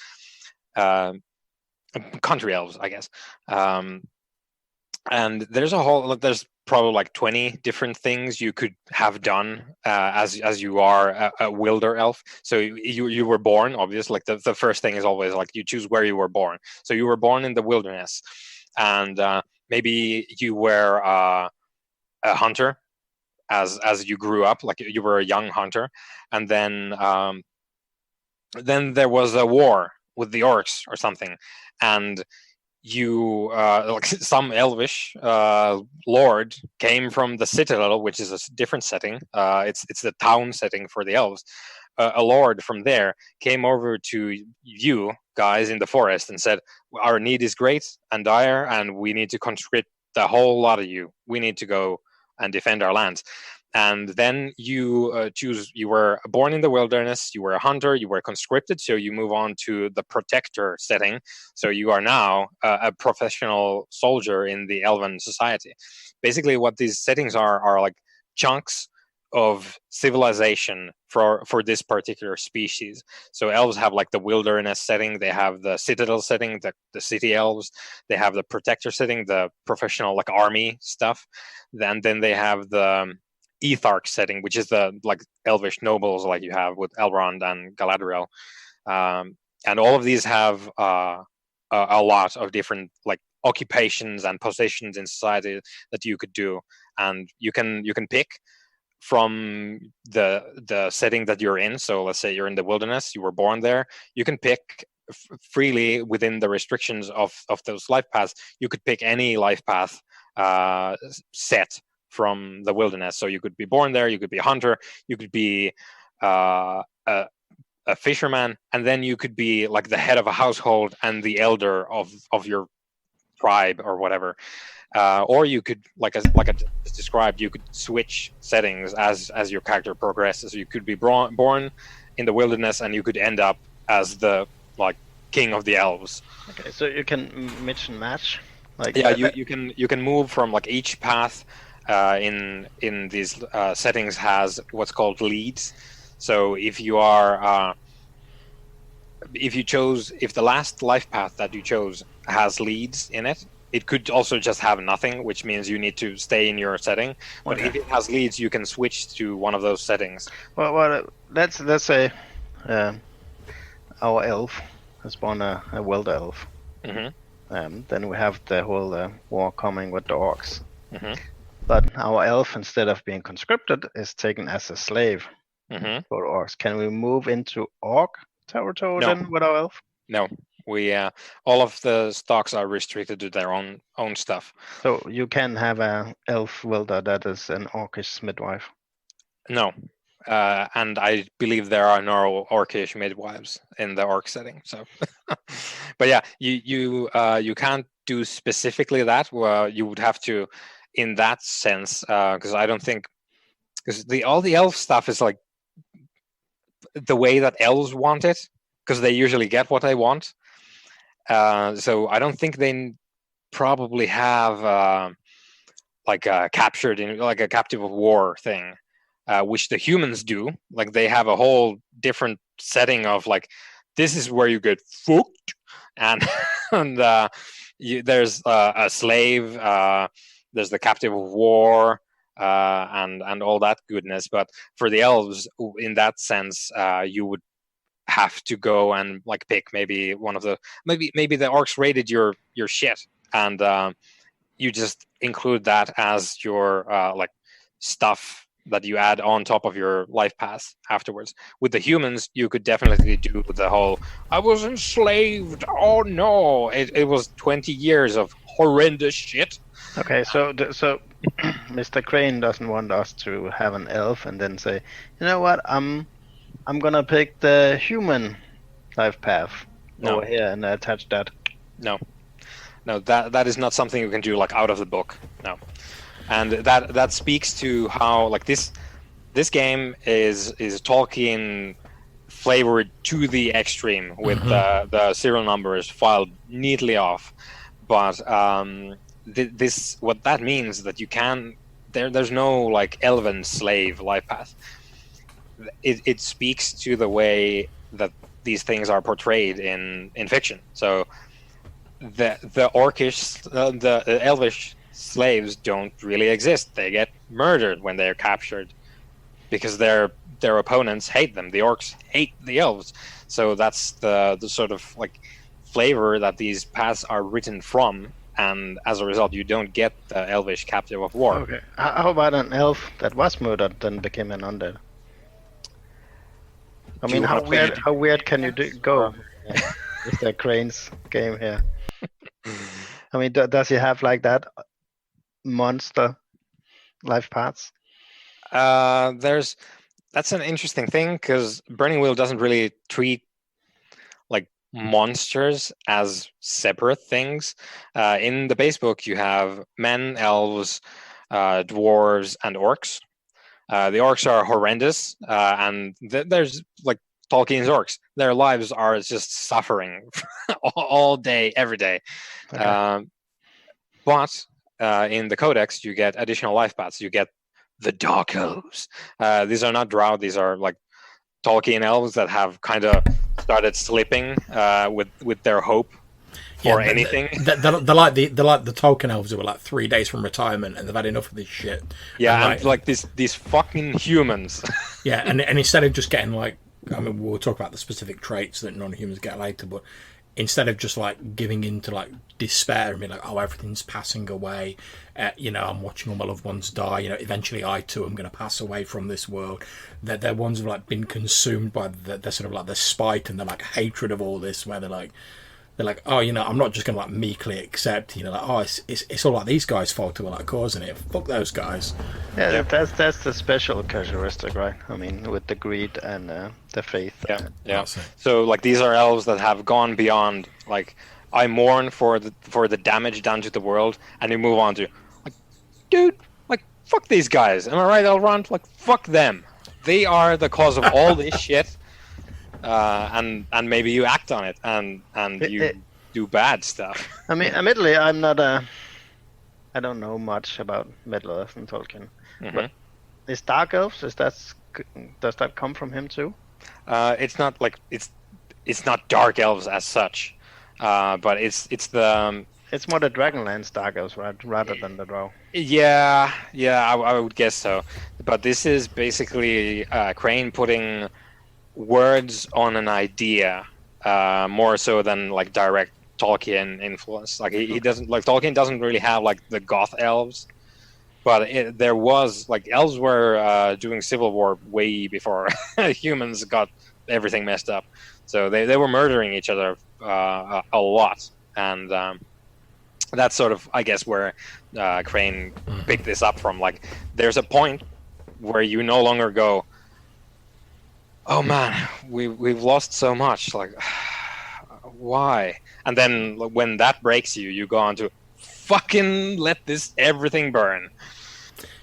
Country elves, I guess. And there's probably like 20 different things you could have done as you are a wilder elf. So you were born, obviously, like the first thing is always like you choose where you were born. So you were born in the wilderness, and maybe you were a hunter as you grew up, like you were a young hunter, and then there was a war with the orcs or something, and you like some elvish lord came from the citadel, which is a different setting. It's the town setting for the elves. A lord from there came over to you guys in the forest and said, our need is great and dire, and we need to conscript the whole lot of you. We need to go and defend our lands. And then you choose, you were born in the wilderness, you were a hunter, you were conscripted, so you move on to the protector setting. So you are now a professional soldier in the elven society. Basically what these settings are like chunks of civilization for this particular species. So elves have like the wilderness setting, they have the citadel setting, the city elves, they have the protector setting, the professional like army stuff. Then they have the Ethark setting, which is the like elvish nobles like you have with Elrond and Galadriel, and all of these have a lot of different like occupations and positions in society that you could do, and you can pick from the setting that you're in. So let's say you're in the wilderness, you were born there, you can pick freely within the restrictions of those life paths. You could pick any life path set from the wilderness. So you could be born there, you could be a hunter, you could be a fisherman, and then you could be like the head of a household and the elder of your tribe or whatever. Or you could, like I just described, you could switch settings as your character progresses. You could be born in the wilderness, and you could end up as the like king of the elves.
Okay, so you can mix and match. Like
yeah, you can move from like each path. In these settings has what's called leads. So if you are if the last life path that you chose has leads in it, it could also just have nothing, which means you need to stay in your setting. But if it has leads, you can switch to one of those settings.
Well, let's say our elf has born a wild elf.
Mm-hmm.
Then we have the whole war coming with the orcs.
Mm-hmm.
But our elf, instead of being conscripted, is taken as a slave for orcs. Can we move into orc territory then with our elf?
No, we all of the stocks are restricted to their own stuff.
So you can have an elf welder that is an orcish midwife.
No, and I believe there are no orcish midwives in the orc setting. So, but yeah, you can't do specifically that. Well, you would have to. In that sense, because I don't think, because all the elf stuff is like the way that elves want it, because they usually get what they want. So I don't think probably have like a captured in like a captive of war thing, which the humans do. Like they have a whole different setting of like, this is where you get fucked, and and there's a slave, there's the captive of war, and all that goodness. But for the elves, in that sense, you would have to go and like pick maybe one of the maybe the orcs raided your shit, and you just include that as your like stuff that you add on top of your life path afterwards. With the humans, you could definitely do the whole I was enslaved, oh no, it was 20 years of horrendous shit.
Okay, so Mr. Crane doesn't want us to have an elf and then say, you know what, I'm gonna pick the human life path over here and attach that.
No, that is not something you can do like out of the book. No, and that speaks to how like this game is Tolkien flavored to the extreme with the serial numbers filed neatly off. But this what that means that you can there's no like elven slave life path. It speaks to the way that these things are portrayed in fiction. So the orcish, the elvish slaves don't really exist. They get murdered when they're captured because their opponents hate them. The orcs hate the elves. So that's the sort of like flavor that these paths are written from, and as a result, you don't get the elvish captive of war.
Okay. How about an elf that was murdered then became an undead? I mean, how weird can you go with the Crane's game here? I mean, does he have like that monster life paths?
That's an interesting thing because Burning Wheel doesn't really treat like monsters as separate things. In the base book, you have men, elves, dwarves, and orcs. The orcs are horrendous, and there's like Tolkien's orcs. Their lives are just suffering all day, every day.
Okay.
But in the Codex, you get additional life paths. You get the Dark Elves. These are not Drow. These are like Tolkien elves that have kind of started slipping with their hope for anything.
They're like the Tolkien elves who were like 3 days from retirement and they've had enough of this shit.
Yeah, and like these fucking humans.
Yeah, and instead of just getting like, I mean, we'll talk about the specific traits that non-humans get later, but instead of just like giving into like despair and being like, oh, everything's passing away, I'm watching all my loved ones die, eventually I too am going to pass away from this world. They're ones who've like been consumed by the sort of like the spite and the like hatred of all this, where they're like, oh, I'm not just going to like meekly accept, like, oh, it's all like these guys' fault who are like causing it. Fuck those guys.
Yeah, that's the special characteristic, right? I mean, with the greed and the faith.
Yeah. So like these are elves that have gone beyond like I mourn for the damage done to the world, and you move on to like, dude, like fuck these guys. Am I right, Elrond? Like fuck them. They are the cause of all this shit. And maybe you act on it and you do bad stuff.
I mean, admittedly, I'm not I don't know much about Middle Earth and Tolkien. But is Dark Elves? Does that come from him too?
It's not like it's not Dark Elves as such, but it's
more the Dragonlance Dark Elves, right, rather than the Drow.
Yeah, I would guess so. But this is basically Crane putting words on an idea, more so than like direct Tolkien influence. Like he doesn't like Tolkien doesn't really have like the goth elves, but there was like elves were doing civil war way before humans got everything messed up. So they were murdering each other a lot, and that's sort of I guess where Crane picked this up from. Like there's a point where you no longer go, oh man, we've lost so much. Like, why? And then when that breaks you, you go on to fucking let everything burn.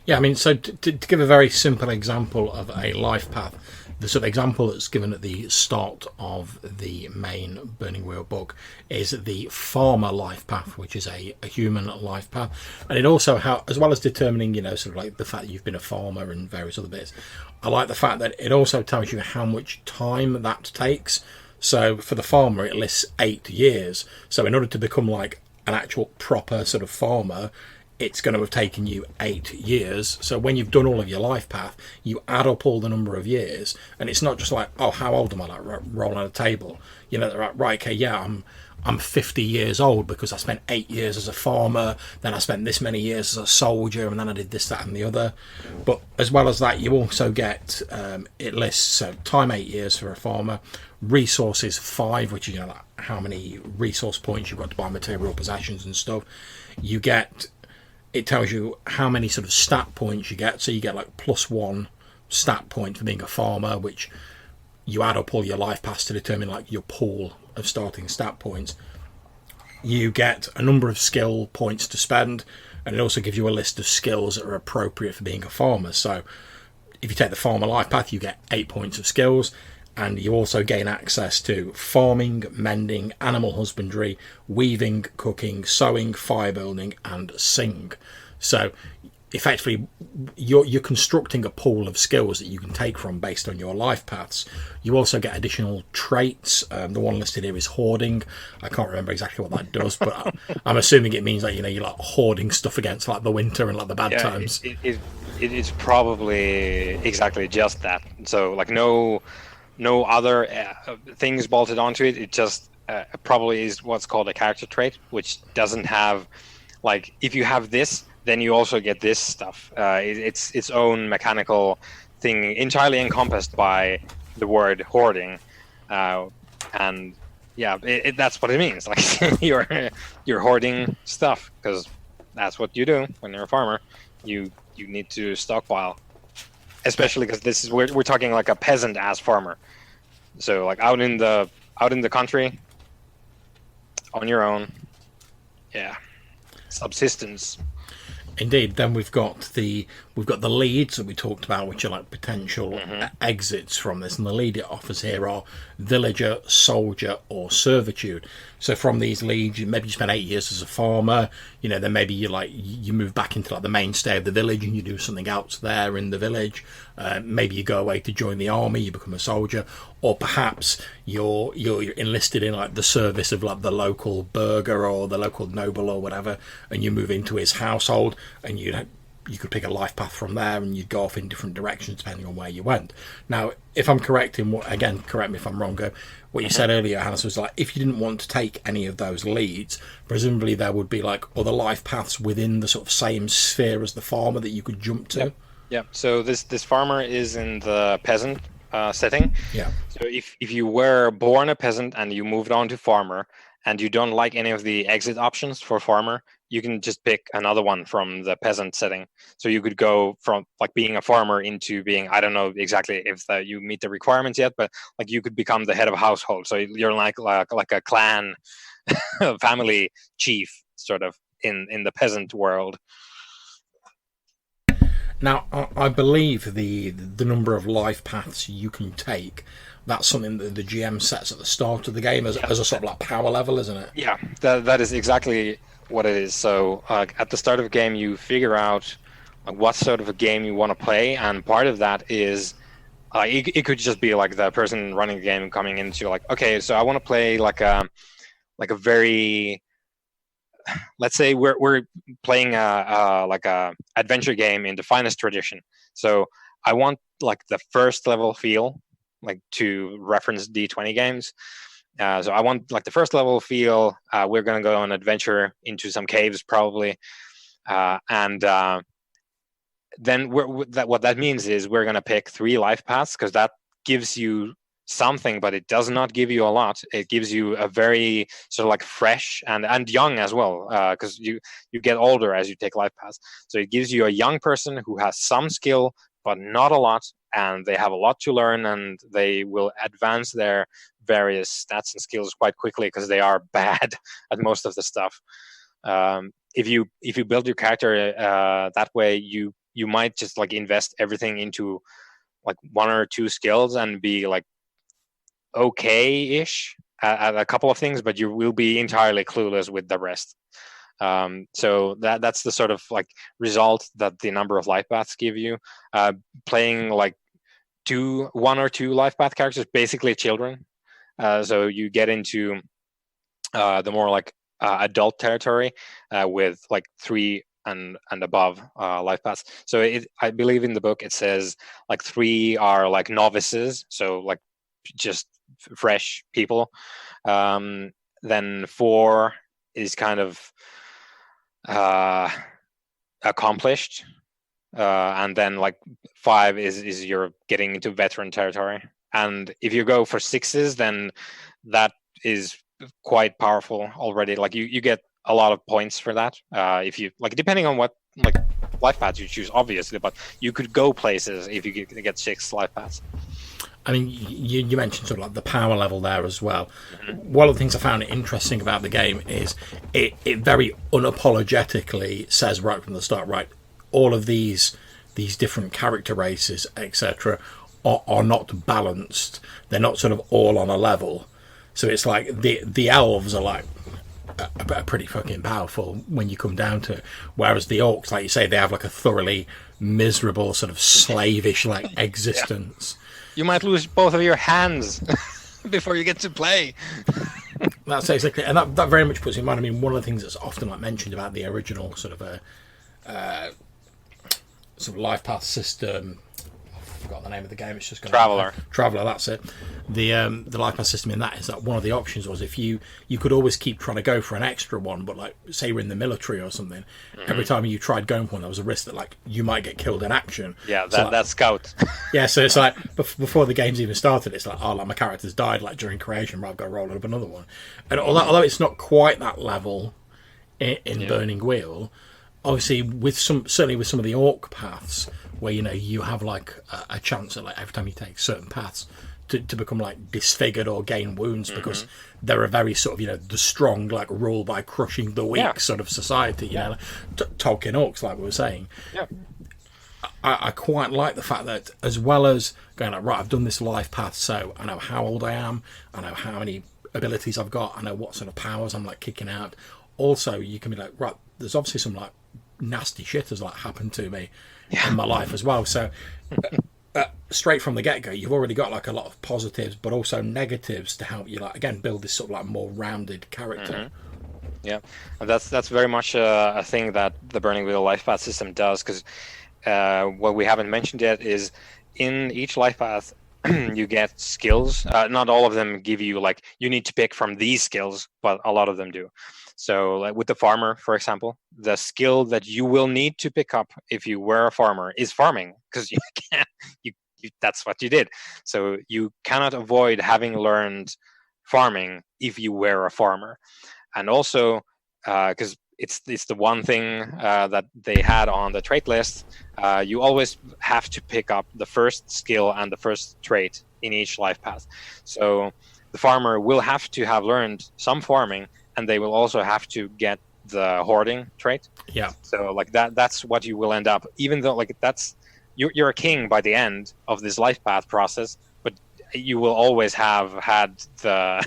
Yeah, I mean, so to give a very simple example of a life path, the sort of example that's given at the start of the main Burning Wheel book is the farmer life path, which is a human life path. And it also, as well as determining, sort of like the fact that you've been a farmer and various other bits, I like the fact that it also tells you how much time that takes. So for the farmer, it lists 8 years. So in order to become like an actual proper sort of farmer, it's going to have taken you 8 years. So when you've done all of your life path, you add up all the number of years, and it's not just like, oh, how old am I? Like rolling on a table, right? Okay, yeah, I'm 50 years old because I spent 8 years as a farmer, then I spent this many years as a soldier, and then I did this, that, and the other. But as well as that, you also get it lists time 8 years for a farmer, resources 5, which is like how many resource points you've got to buy material possessions and stuff. It tells you how many sort of stat points you get. So you get like +1 stat point for being a farmer, which you add up all your life paths to determine like your pool of starting stat points. You get a number of skill points to spend, and it also gives you a list of skills that are appropriate for being a farmer. So if you take the farmer life path, you get 8 points of skills, and you also gain access to farming, mending, animal husbandry, weaving, cooking, sewing, fire building, and sing. So effectively, you're constructing a pool of skills that you can take from based on your life paths. You also get additional traits. The one listed here is hoarding. I can't remember exactly what that does, but I'm assuming it means that you're like hoarding stuff against like the winter and like the bad times.
It's probably exactly just that. So like no other things bolted onto it. It just probably is what's called a character trait, which doesn't have like, if you have this, then you also get this stuff. It's its own mechanical thing, entirely encompassed by the word hoarding, and yeah, that's what it means. Like you're hoarding stuff because that's what you do when you're a farmer. You need to stockpile. Especially because we're talking like a peasant ass farmer, so like out in the country, on your own, yeah, subsistence.
Indeed. Then we've got the leads that we talked about, which are like potential exits from this, and the lead it offers here are villager, soldier, or servitude. So from these leads, maybe you spend 8 years as a farmer, then maybe you move back into like the mainstay of the village and you do something else there in the village. Maybe you go away to join the army, you become a soldier, or perhaps you're enlisted in like the service of like the local burgher or the local noble or whatever, and you move into his household, and you could pick a life path from there, and you'd go off in different directions depending on where you went. Now, if I'm correct in again, correct me if I'm wrong, what you said earlier, Johannes, was like, if you didn't want to take any of those leads, presumably there would be like other life paths within the sort of same sphere as the farmer that you could jump to.
Yeah. So this farmer is in the peasant setting.
Yeah.
So if you were born a peasant and you moved on to farmer, and you don't like any of the exit options for farmer, you can just pick another one from the peasant setting. So you could go from like being a farmer into being, I don't know exactly if you meet the requirements yet, but like you could become the head of a household. So you're like a clan family chief sort of in the peasant world.
Now, I believe the number of life paths you can take, that's something that the GM sets at the start of the game as a sort of like power level, isn't it?
Yeah, that is exactly what it is. So at the start of the game, you figure out what sort of a game you want to play, and part of that is it could just be like the person running the game coming into like, okay, so I want to play like a very, let's say we're playing a adventure game in the finest tradition. So I want like the first level feel, like to reference D20 games. So I want like the first level feel. We're going to go on an adventure into some caves probably. And then what that means is we're going to pick 3 life paths, because that gives you something, but it does not give you a lot. It gives you a very sort of like fresh and young as well, because you get older as you take life paths. So it gives you a young person who has some skill, but not a lot, and they have a lot to learn, and they will advance their various stats and skills quite quickly because they are bad at most of the stuff. If you build your character that way, you might just like invest everything into like 1 or 2 skills and be like okay-ish at a couple of things, but you will be entirely clueless with the rest. So that's the sort of like result that the number of life paths give you. Playing like 1 or 2 life path characters, basically children. So you get into the more like adult territory with like 3 and above life paths. So I believe in the book it says like 3 are like novices, so like just fresh people. Then 4 is kind of accomplished, and then like 5 is you're getting into veteran territory. And if you go for 6s, then that is quite powerful already. Like you get a lot of points for that, if you like, depending on what like life paths you choose, obviously, but you could go places if you get 6 life paths.
I mean, you mentioned sort of like the power level there as well. One of the things I found interesting about the game is it very unapologetically says right from the start, right, all of these different character races, etc., are not balanced. They're not sort of all on a level. So it's like the elves are like are pretty fucking powerful when you come down to it. Whereas the orcs, like you say, they have like a thoroughly miserable sort of slavish like existence.
You might lose both of your hands before you get to play.
That's exactly, and that very much puts in mind. I mean, one of the things that's often like mentioned about the original sort of life path system. I forgot the name of the game. It's just
Traveller.
That's it. The life path system in that is that one of the options was if you could always keep trying to go for an extra one, but like say you're in the military or something, every time you tried going for one, there was a risk that like you might get killed in action.
Yeah,
so,
that's scout.
Yeah, so it's like before the game's even started, it's like, oh, like my character's died like during creation, but I've got to roll up another one. And although it's not quite that level in Burning Wheel, obviously certainly with some of the orc paths, where you have like a chance at like every time you take certain paths to become like disfigured or gain wounds, because they're a very sort of the strong like rule by crushing the weak sort of society. Like, Tolkien orcs, like we were saying.
Yeah.
I quite like the fact that as well as going like, right, I've done this life path, so I know how old I am, I know how many abilities I've got, I know what sort of powers I'm like kicking out. Also, you can be like, right, there's obviously some like nasty shit has like happened to me in my life as well. So straight from the get-go, you've already got like a lot of positives, but also negatives to help you like again build this sort of like more rounded character.
Yeah, and that's very much a thing that the Burning Wheel life path system does, because what we haven't mentioned yet is in each life path you get skills. Not all of them give you like you need to pick from these skills, but a lot of them do. So like with the farmer, for example, the skill that you will need to pick up if you were a farmer is farming, because you can't that's what you did. So you cannot avoid having learned farming if you were a farmer. And also because it's the one thing that they had on the trait list, you always have to pick up the first skill and the first trait in each life path. So the farmer will have to have learned some farming, and they will also have to get the hoarding trait.
Yeah.
So like that's what you will end up, even though like that's you're a king by the end of this life path process, but you will always have had the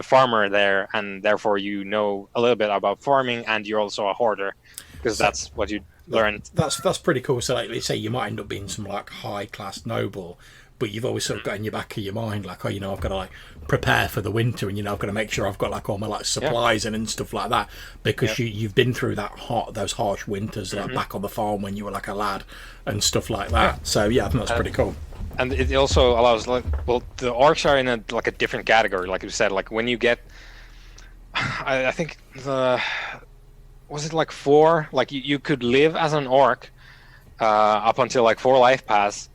farmer there, and therefore you know a little bit about farming, and you're also a hoarder because that's what you learned.
That's pretty cool. So like let's say you might end up being some like high class noble, but you've always sort of got in your back of your mind like, oh, I've got to like prepare for the winter, and I've got to make sure I've got like all my like supplies and stuff like that, because you've been through those harsh winters like back on the farm when you were like a lad and stuff like that. So I think that's pretty cool.
And it also allows the orcs are in a different category, like you said. Like when you get, I think was it like 4? Like you could live as an orc up until like 4 life paths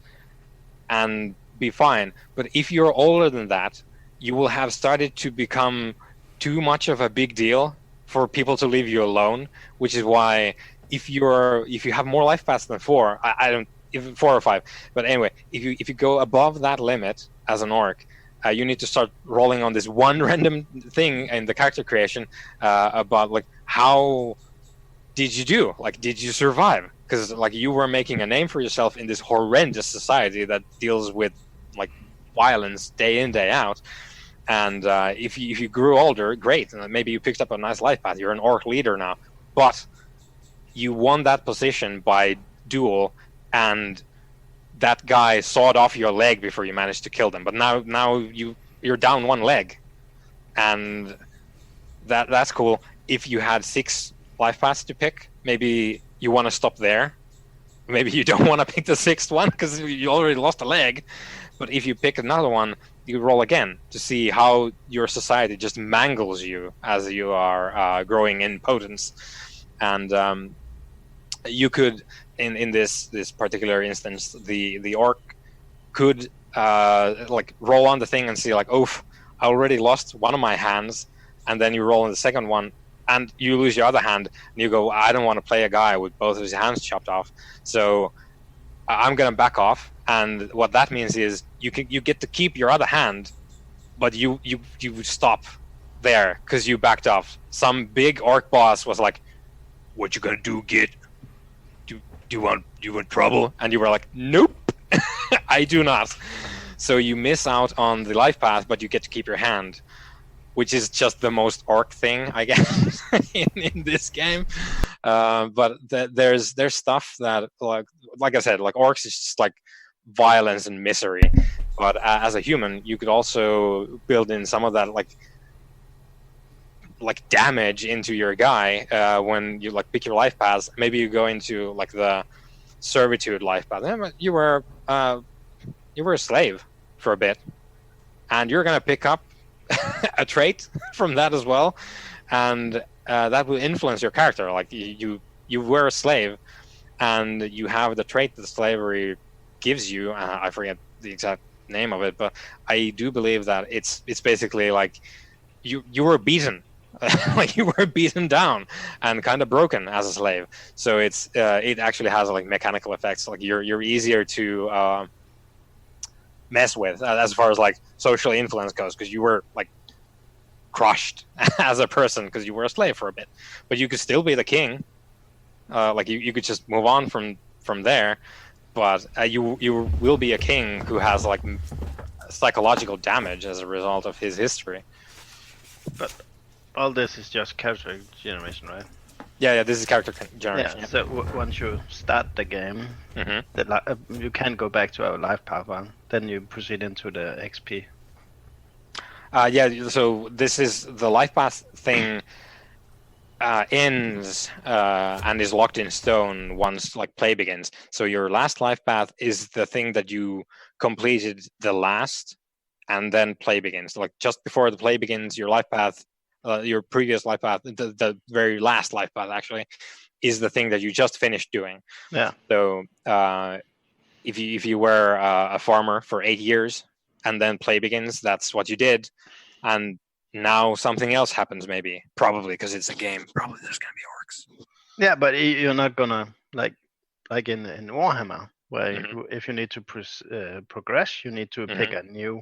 and be fine. But if you're older than that, you will have started to become too much of a big deal for people to leave you alone. Which is why if you have more life paths than 4, I don't. If 4 or 5, but anyway, if you go above that limit as an orc, you need to start rolling on this one random thing in the character creation about like how did you do? Like, did you survive? Because like you were making a name for yourself in this horrendous society that deals with like violence day in, day out. And if you grew older, great, and maybe you picked up a nice life path. You're an orc leader now, but you won that position by duel, and that guy sawed off your leg before you managed to kill them. But now you're down one leg, and that's cool. If you had 6 life paths to pick, maybe you want to stop there. Maybe you don't want to pick the 6th one because you already lost a leg. But if you pick another one, you roll again to see how your society just mangles you as you are growing in potence. And you could, in this particular instance, the orc could like roll on the thing and see like, oof, I already lost one of my hands, and then you roll on the second one and you lose your other hand, and you go, I don't want to play a guy with both of his hands chopped off, so I'm gonna back off. And what that means is you get to keep your other hand, but you stop there because you backed off. Some big orc boss was like, what you gonna do, Git? Do you want trouble? And you were like, nope. I do not. So you miss out on the life path, but you get to keep your hand, which is just the most orc thing, I guess, in this game. But there's stuff that, like I said, like orcs is just like violence and misery. But as a human, you could also build in some of that like damage into your guy when you like pick your life paths. Maybe you go into like the servitude life path. You were a slave for a bit, and you're gonna pick up a trait from that as well, and that will influence your character. Like you were a slave, and you have the trait that slavery gives you. I forget the exact name of it, but I do believe that it's basically like you were beaten. Like you were beaten down and kind of broken as a slave. So it actually has like mechanical effects. Like you're easier to mess with as far as like social influence goes, because you were like crushed as a person because you were a slave for a bit. But you could still be the king. Like you could just move on from there. But you will be a king who has like psychological damage as a result of his history.
But all this is just character generation, right?
Yeah, this is character generation.
Yeah, so once you start the game, you can go back to our life path one. Then you proceed into the XP.
Yeah, so this is the life path thing ends and is locked in stone once like play begins. So your last life path is the thing that you completed the last, and then play begins. Like just before the play begins, your life path. Your previous life path, the very last life path actually, is the thing that you just finished doing.
Yeah.
So if you were a farmer for 8 years and then play begins, that's what you did, and now something else happens. Maybe, probably because it's a game. Probably there's gonna be orcs.
Yeah, but you're not gonna like in Warhammer, where if you need to progress, you need to pick a new.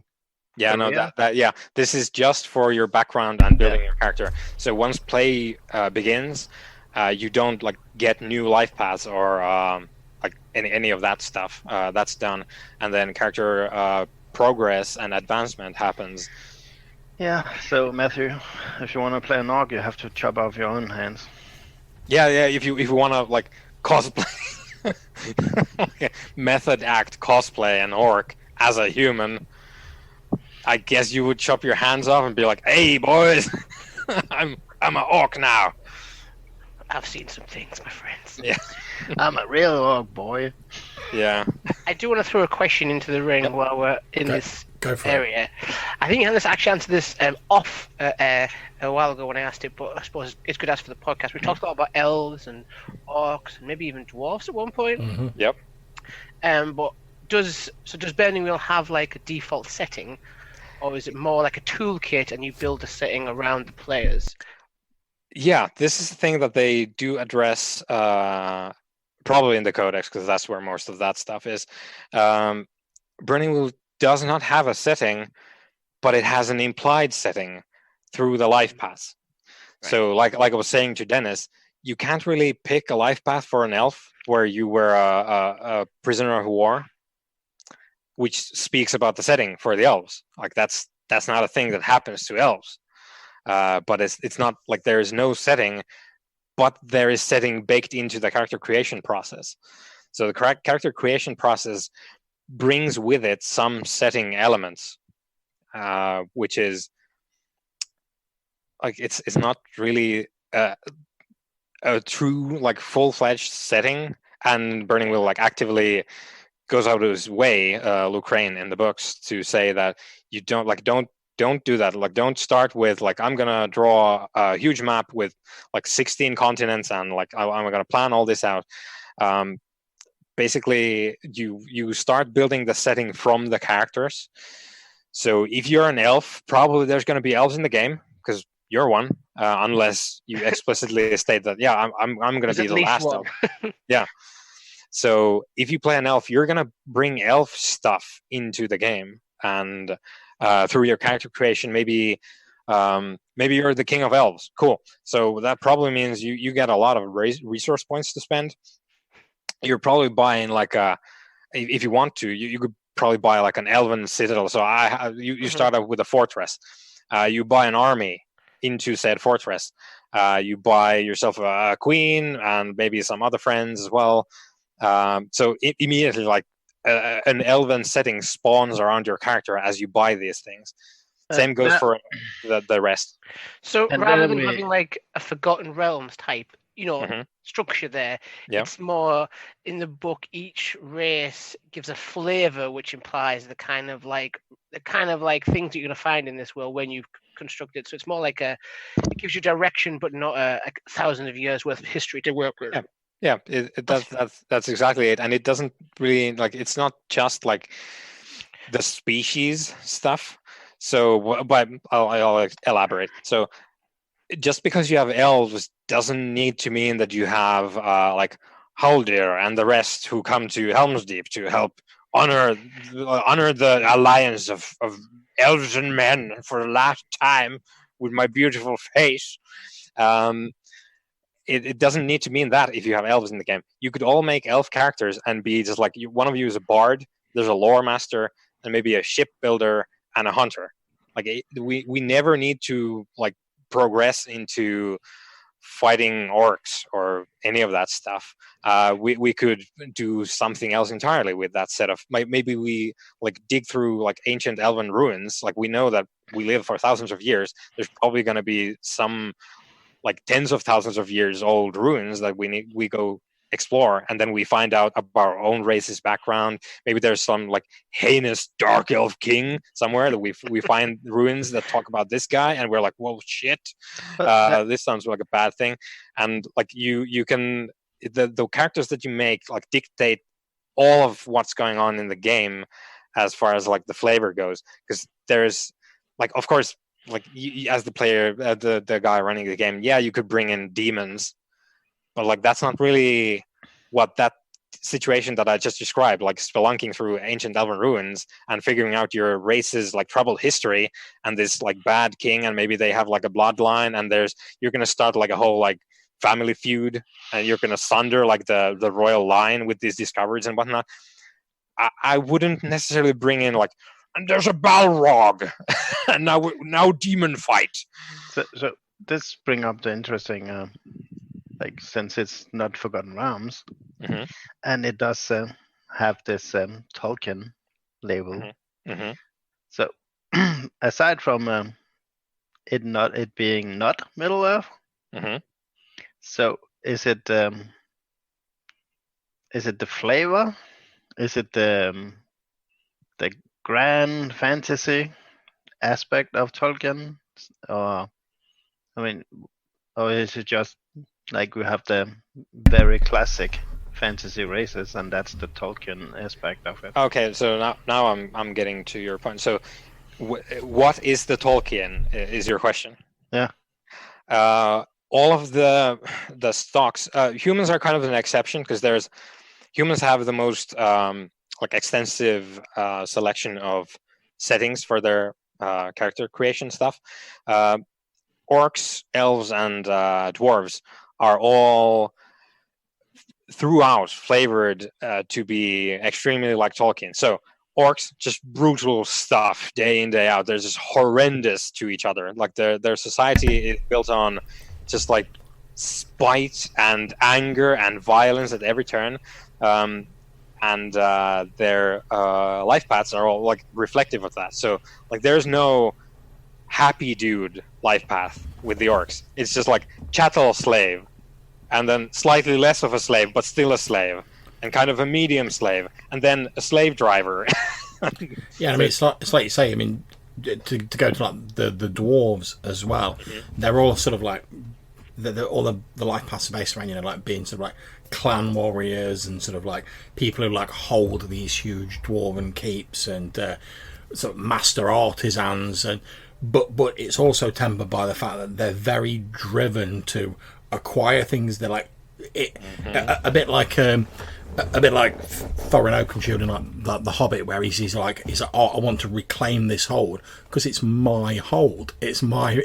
Yeah, no, that this is just for your background and building your character. So once play begins, you don't like get new life paths or like any of that stuff. That's done, and then character progress and advancement happens.
Yeah. So Mathew, if you want to play an orc, you have to chop off your own hands.
Yeah. If you want to like cosplay, method act cosplay an orc as a human. I guess you would chop your hands off and be like, "Hey, boys, I'm an orc now."
I've seen some things, my friends.
Yeah,
I'm a real orc boy.
Yeah.
I do want to throw a question into the ring while we're in this area. I think Johannes actually answered this off a while ago when I asked it, but I suppose it's good to ask for the podcast. We talked a lot about elves and orcs and maybe even dwarves at one point.
Mm-hmm.
Yep.
But does Burning Wheel have like a default setting? Or is it more like a toolkit and you build a setting around the players?
Yeah, this is the thing that they do address probably in the codex, because that's where most of that stuff is. Burning Wheel does not have a setting, but it has an implied setting through the life paths. Right. So like I was saying to Dennis, you can't really pick a life path for an elf where you were a prisoner of war, which speaks about the setting for the elves. Like that's not a thing that happens to elves. But it's not like there is no setting, but there is setting baked into the character creation process. So the character creation process brings with it some setting elements, which is like it's not really a true like full-fledged setting. And Burning Wheel like actively goes out of his way, Luke Crane in the books, to say that you don't do that. Like, don't start with like, I'm gonna draw a huge map with like 16 continents and like I'm gonna plan all this out. Basically, you start building the setting from the characters. So if you're an elf, probably there's going to be elves in the game because you're one, unless you explicitly state that, yeah, I'm going to be the last elf. Yeah. So if you play an elf, you're going to bring elf stuff into the game, and through your character creation, maybe you're the king of elves. Cool. So that probably means you get a lot of resource points to spend. You're probably buying like if you want to, you could probably buy like an elven citadel. So you start out with a fortress. You buy an army into said fortress. You buy yourself a queen and maybe some other friends as well. So immediately, like an elven setting spawns around your character as you buy these things. Same goes for the rest.
So rather than having like a Forgotten Realms type, structure there, it's more in the book. Each race gives a flavor, which implies the kind of like things that you're going to find in this world when you've constructed. So it's more like it gives you direction, but not a thousand of years worth of history to work with.
Yeah, that's exactly it. And it doesn't really like, it's not just like the species stuff. So, but I'll elaborate. So just because you have elves doesn't need to mean that you have like Haldir and the rest who come to Helm's Deep to help honor the alliance of elves and men for the last time with my beautiful face. It doesn't need to mean that if you have elves in the game. You could all make elf characters and be just like, one of you is a bard, there's a lore master, and maybe a shipbuilder and a hunter. Like we never need to like progress into fighting orcs or any of that stuff. We could do something else entirely with that set of, maybe we like dig through like ancient elven ruins. Like, we know that we live for thousands of years. There's probably going to be some like tens of thousands of years old ruins that we go explore, and then we find out about our own race's background. Maybe there's some like heinous dark elf king somewhere that we find ruins that talk about this guy, and we're like, whoa, shit, this sounds like a bad thing. And like you can, the characters that you make like dictate all of what's going on in the game as far as like the flavor goes, because there's like, of course, like as the player, the guy running the game, you could bring in demons, but like that's not really what that situation that I just described, like spelunking through ancient elven ruins and figuring out your race's like troubled history and this like bad king, and maybe they have like a bloodline, and you're gonna start like a whole like family feud, and you're gonna sunder like the royal line with these discoveries and whatnot. I wouldn't necessarily bring in like, and there's a Balrog, and now demon fight.
So this bring up the interesting, like, since it's not Forgotten Realms, and it does have this Tolkien label. So aside from it being not Middle Earth, so is it the flavor? Is it the grand fantasy aspect of Tolkien, or or is it just like we have the very classic fantasy races, and that's the Tolkien aspect of it?
Okay, so now I'm getting to your point. So, what is the Tolkien? Is your question?
Yeah.
All of the stocks. Humans are kind of an exception because humans have the most like extensive selection of settings for their character creation stuff. Orcs, elves, and dwarves are all throughout flavored to be extremely like Tolkien. So orcs, just brutal stuff day in, day out. They're just horrendous to each other. Like their society is built on just like spite and anger and violence at every turn. And their life paths are all like reflective of that. So like there's no happy dude life path with the orcs. It's just like chattel slave, and then slightly less of a slave but still a slave, and kind of a medium slave, and then a slave driver.
Yeah, I mean it's like you say. I mean, to go to like the dwarves as well, they're all sort of like all the life paths are based around, you know, like being sort of like clan warriors and sort of like people who like hold these huge dwarven keeps and sort of master artisans, and but it's also tempered by the fact that they're very driven to acquire things. They're like a bit like Thorin Oakenshield in like the Hobbit, where he's like, oh, I want to reclaim this hold because it's my hold, it's my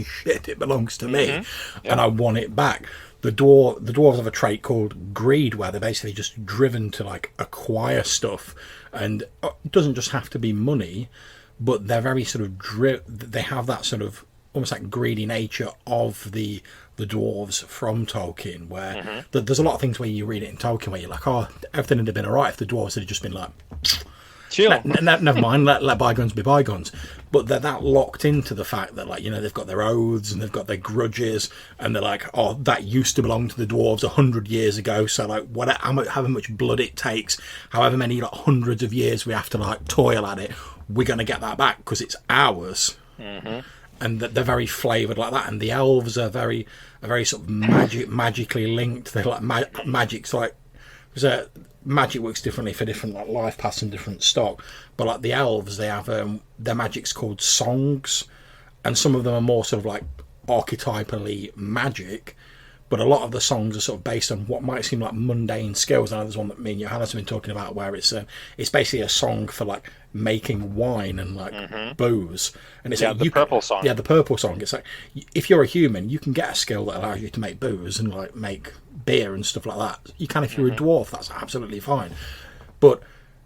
shit, it belongs to me, and I want it back. The dwarves have a trait called greed, where they're basically just driven to like acquire stuff, and it doesn't just have to be money, but they're very sort of they have that sort of almost like greedy nature of the dwarves from Tolkien, where there's a lot of things where you read it in Tolkien where you're like, oh, everything would have been alright if the dwarves had just been like,
chill,
never mind, let bygones be bygones. But they're that locked into the fact that, like, you know, they've got their oaths and they've got their grudges, and they're like, oh, that used to belong to the dwarves 100 years ago, so like however much blood it takes, however many like hundreds of years we have to like toil at it, we're going to get that back because it's ours. And that they're very flavoured like that. And the elves are very sort of magically linked. They're like magic's like, because magic works differently for different like life paths and different stock. But like the elves, they have their magic's called songs, and some of them are more sort of like archetypally magic. But a lot of the songs are sort of based on what might seem like mundane skills. I know there's one that me and Johannes have been talking about where it's basically a song for like making wine and like booze. And it's like,
the purple song.
Yeah, the purple song. It's like, if you're a human, you can get a skill that allows you to make booze and like make beer and stuff like that. You can if you're a dwarf, that's absolutely fine. But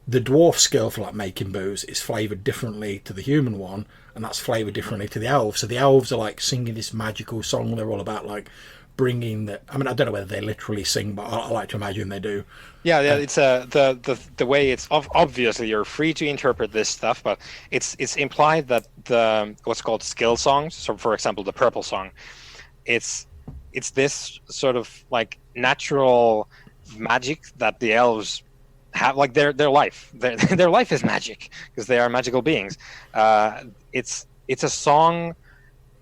the dwarf skill for like making booze is flavoured differently to the human one, and that's flavoured differently to the elves. So the elves are like singing this magical song. They're all about like bringing the, I mean, I don't know whether they literally sing, but I like to imagine they do.
Yeah, it's the way it's obviously you're free to interpret this stuff, but it's implied that the what's called skill songs. So, for example, the purple song, it's this sort of like natural magic that the elves have, like their life. Their life is magic because they are magical beings. It's a song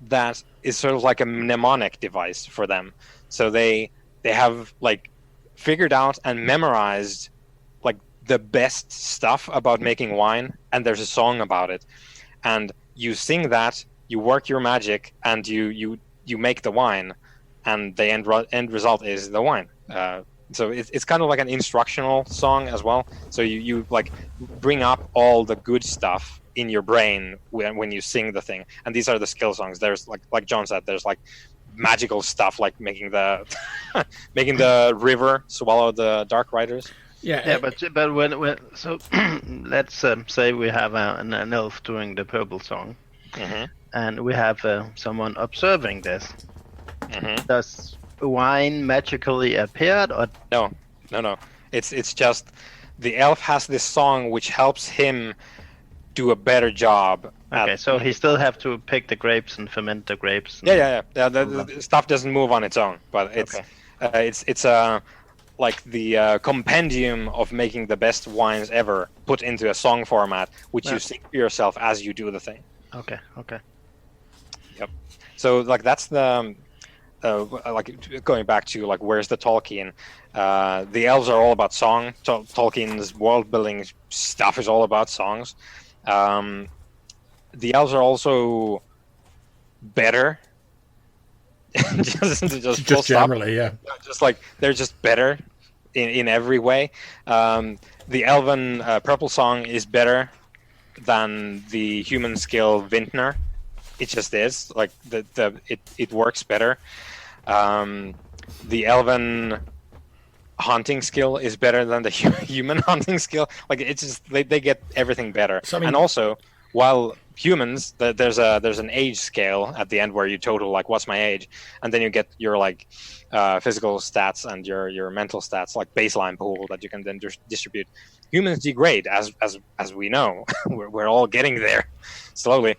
that is sort of like a mnemonic device for them. So they have like figured out and memorized like the best stuff about making wine, and there's a song about it, and you sing that, you work your magic, and you make the wine, and the end result is the wine. So it's kind of like an instructional song as well. So you like bring up all the good stuff in your brain when you sing the thing, and these are the skill songs. There's like John said, there's like magical stuff like making the making the river swallow the dark riders.
But when so let's say we have an elf doing the purple song, and we have someone observing this. Does wine magically appear, or
no? It's just the elf has this song which helps him do a better job.
Okay, so he still have to pick the grapes and ferment the grapes.
Yeah. The stuff doesn't move on its own, but it's like the compendium of making the best wines ever put into a song format, which you sing to yourself as you do the thing.
Okay.
Yep. So like that's the like going back to like where's the Tolkien? The elves are all about song. Tolkien's world building stuff is all about songs. The elves are also better. just
generally, yeah.
Just like they're just better in every way. The elven purple song is better than the human skill vintner. It just is like it works better. The elven hunting skill is better than the human hunting skill. Like it's just they get everything better.
So, I mean,
and also, while humans, there's an age scale at the end where you total like what's my age, and then you get your like physical stats and your mental stats, like baseline pool that you can then distribute. Humans degrade as we know. we're all getting there slowly.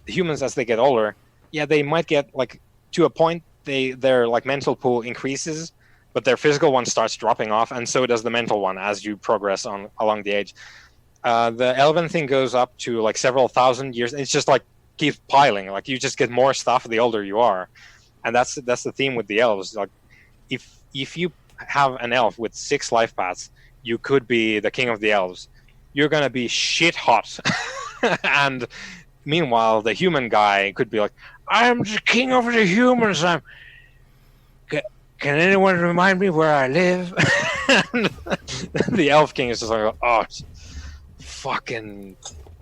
Humans, as they get older, yeah, they might get like to a point their like mental pool increases, but their physical one starts dropping off, and so does the mental one as you progress along the age. The elven thing goes up to like several thousand years. It's just like keeps piling. Like you just get more stuff the older you are, and that's the theme with the elves. Like if you have an elf with 6 life paths, you could be the king of the elves. You're gonna be shit hot, and meanwhile the human guy could be like, I'm the king of the humans. Can anyone remind me where I live? The elf king is just like, oh, fucking,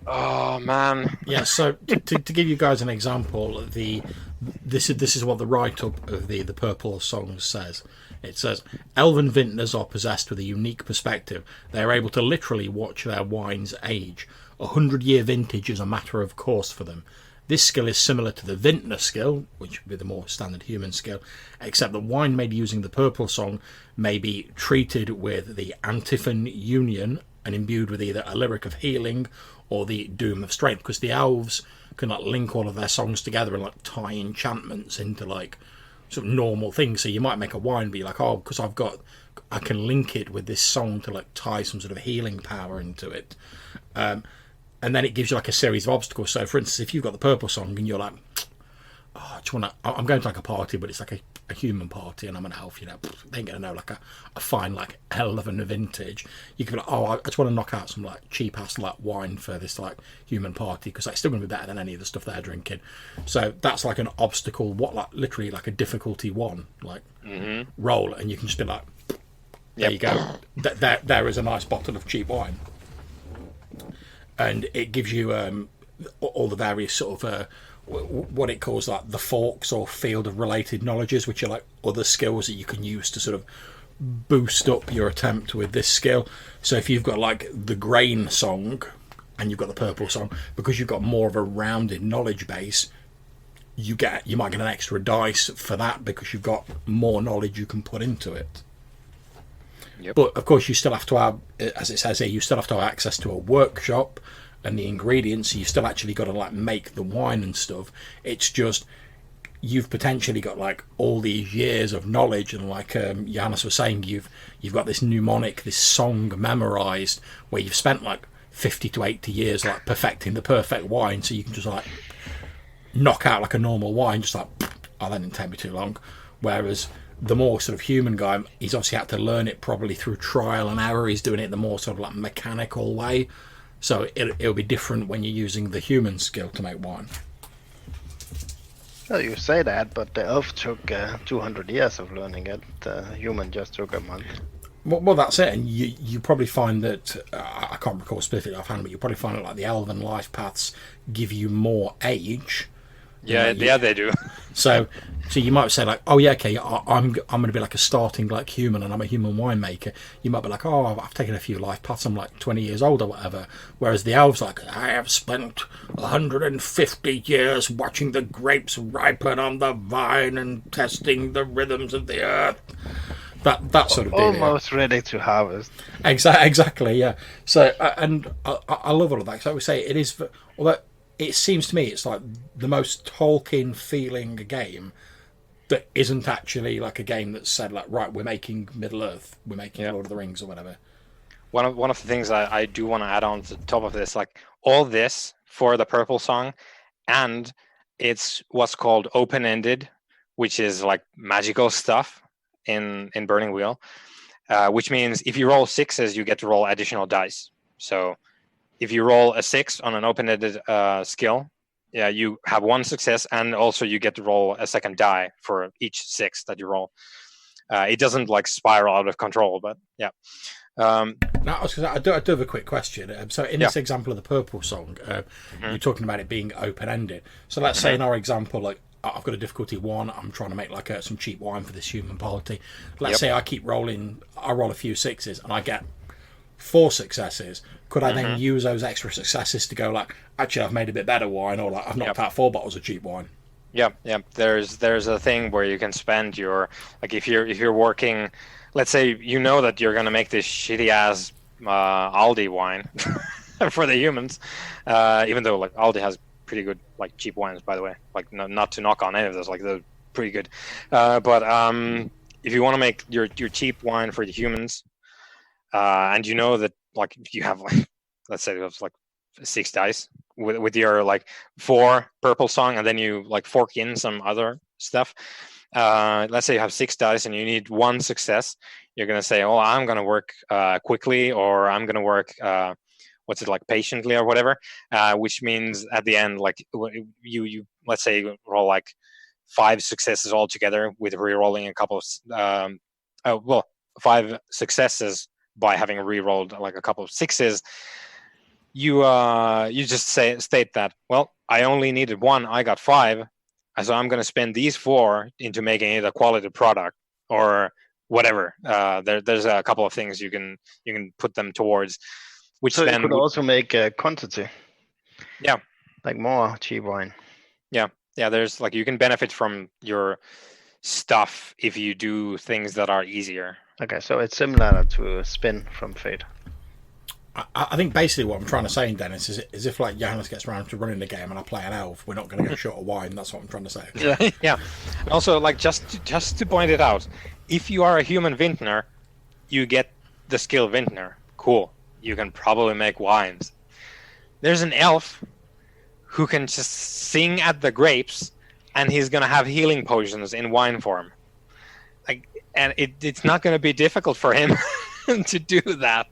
oh man.
Yeah. So to give you guys an example, this is what the write-up of the Purple Song says. It says, elven vintners are possessed with a unique perspective. They are able to literally watch their wines age. 100-year vintage is a matter of course for them. This skill is similar to the vintner skill, which would be the more standard human skill, except that wine made using the Purple Song may be treated with the antiphon union and imbued with either a lyric of healing or the doom of strength, because the elves can like link all of their songs together and like tie enchantments into like sort of normal things. So you might make a wine be like, oh, because I can link it with this song to like tie some sort of healing power into it. And then it gives you like a series of obstacles. So for instance, if you've got the Purple Song and you're like, oh, I'm going to like a party, but it's like a human party and I'm an elf, you know, they ain't going to know like a fine like elven vintage. You can be like, oh, I just want to knock out some like cheap ass like wine for this like human party, because that's still going to be better than any of the stuff they're drinking. So that's like an obstacle, literally like a difficulty 1, like roll, and you can just be like, there you go. There is a nice bottle of cheap wine. And it gives you all the various sort of what it calls like the forks or field of related knowledges, which are like other skills that you can use to sort of boost up your attempt with this skill. So if you've got like the grain song and you've got the Purple Song, because you've got more of a rounded knowledge base, you might get an extra dice for that because you've got more knowledge you can put into it.
Yep.
But of course you still have to have, as it says here, you still have to have access to a workshop and the ingredients, so you've still actually got to like make the wine and stuff. It's just you've potentially got like all these years of knowledge, and like Johannes was saying, you've got this mnemonic, this song memorized, where you've spent like 50 to 80 years like perfecting the perfect wine, so you can just like knock out like a normal wine, just like, oh, that didn't take me too long. Whereas the more sort of human guy, he's obviously had to learn it probably through trial and error. He's doing it the more sort of like mechanical way. So it'll be different when you're using the human skill to make wine.
Well, you say that, but the elf took 200 years of learning it. The human just took a month.
Well, that's it. And you probably find that, I can't recall specifically offhand, but you probably find that like the elven life paths give you more age.
Yeah, they do.
So you might say like, oh yeah, okay, I'm going to be like a starting like human, and I'm a human winemaker. You might be like, oh, I've taken a few life paths, I'm like 20 years old or whatever. Whereas the elves like, I have spent 150 years watching the grapes ripen on the vine and testing the rhythms of the earth. That sort of deal.
Almost ready to harvest.
Exactly, yeah. So and I love all of that. So I would say it is, although it seems to me it's like the most Tolkien feeling game that isn't actually like a game that's said like, right, we're making Middle Earth, we're making Lord of the Rings or whatever.
One of the things I do want to add on to the top of this, like all this for the Purple Song, and it's what's called open-ended, which is like magical stuff in Burning Wheel, which means if you roll 6s, you get to roll additional dice. So if you roll a 6 on an open-ended skill, yeah, you have 1 success, and also you get to roll a second die for each 6 that you roll. It doesn't like spiral out of control, but yeah.
Now, I do have a quick question. So in this example of the Purple Song, you're talking about it being open-ended. So let's say in our example, like I've got a difficulty 1. I'm trying to make like some cheap wine for this human party. Let's say I keep rolling. I roll a few 6s and I get 4 successes. Could I then use those extra successes to go like, actually, I've made a bit better wine, or like I've knocked out 4 bottles of cheap wine?
Yeah. There's a thing where you can spend your, like, if you're working, let's say you know that you're gonna make this shitty ass Aldi wine for the humans, even though like Aldi has pretty good like cheap wines, by the way. Like not to knock on any of those, like they're pretty good. But if you want to make your cheap wine for the humans, and you know that like you have like, let's say it was like 6 dice with your like 4 purple song, and then you like fork in some other stuff. Let's say you have 6 dice and you need 1 success. You're gonna say, "Oh, I'm gonna work quickly," or "I'm gonna work patiently," or whatever. Which means at the end, like you let's say you roll like 5 successes altogether with re-rolling a couple of 5 successes by having re-rolled like a couple of 6s. You just state that, well, I only needed 1, I got 5, so I'm going to spend these 4 into making it a quality product or whatever. There's a couple of things you can put them towards, which
so
then
you could also make quantity.
Yeah,
like more cheap wine.
Yeah. There's like you can benefit from your stuff if you do things that are easier.
Okay, so it's similar to a spin from Fate.
I think basically what I'm trying to say, Dennis, is if like Johannes gets around to running the game and I play an elf, we're not going to get short of wine. That's what I'm trying to say.
Yeah. Also, like just to point it out, if you are a human vintner, you get the skill vintner. Cool. You can probably make wines. There's an elf who can just sing at the grapes, and he's going to have healing potions in wine form. Like, and it's not going to be difficult for him to do that.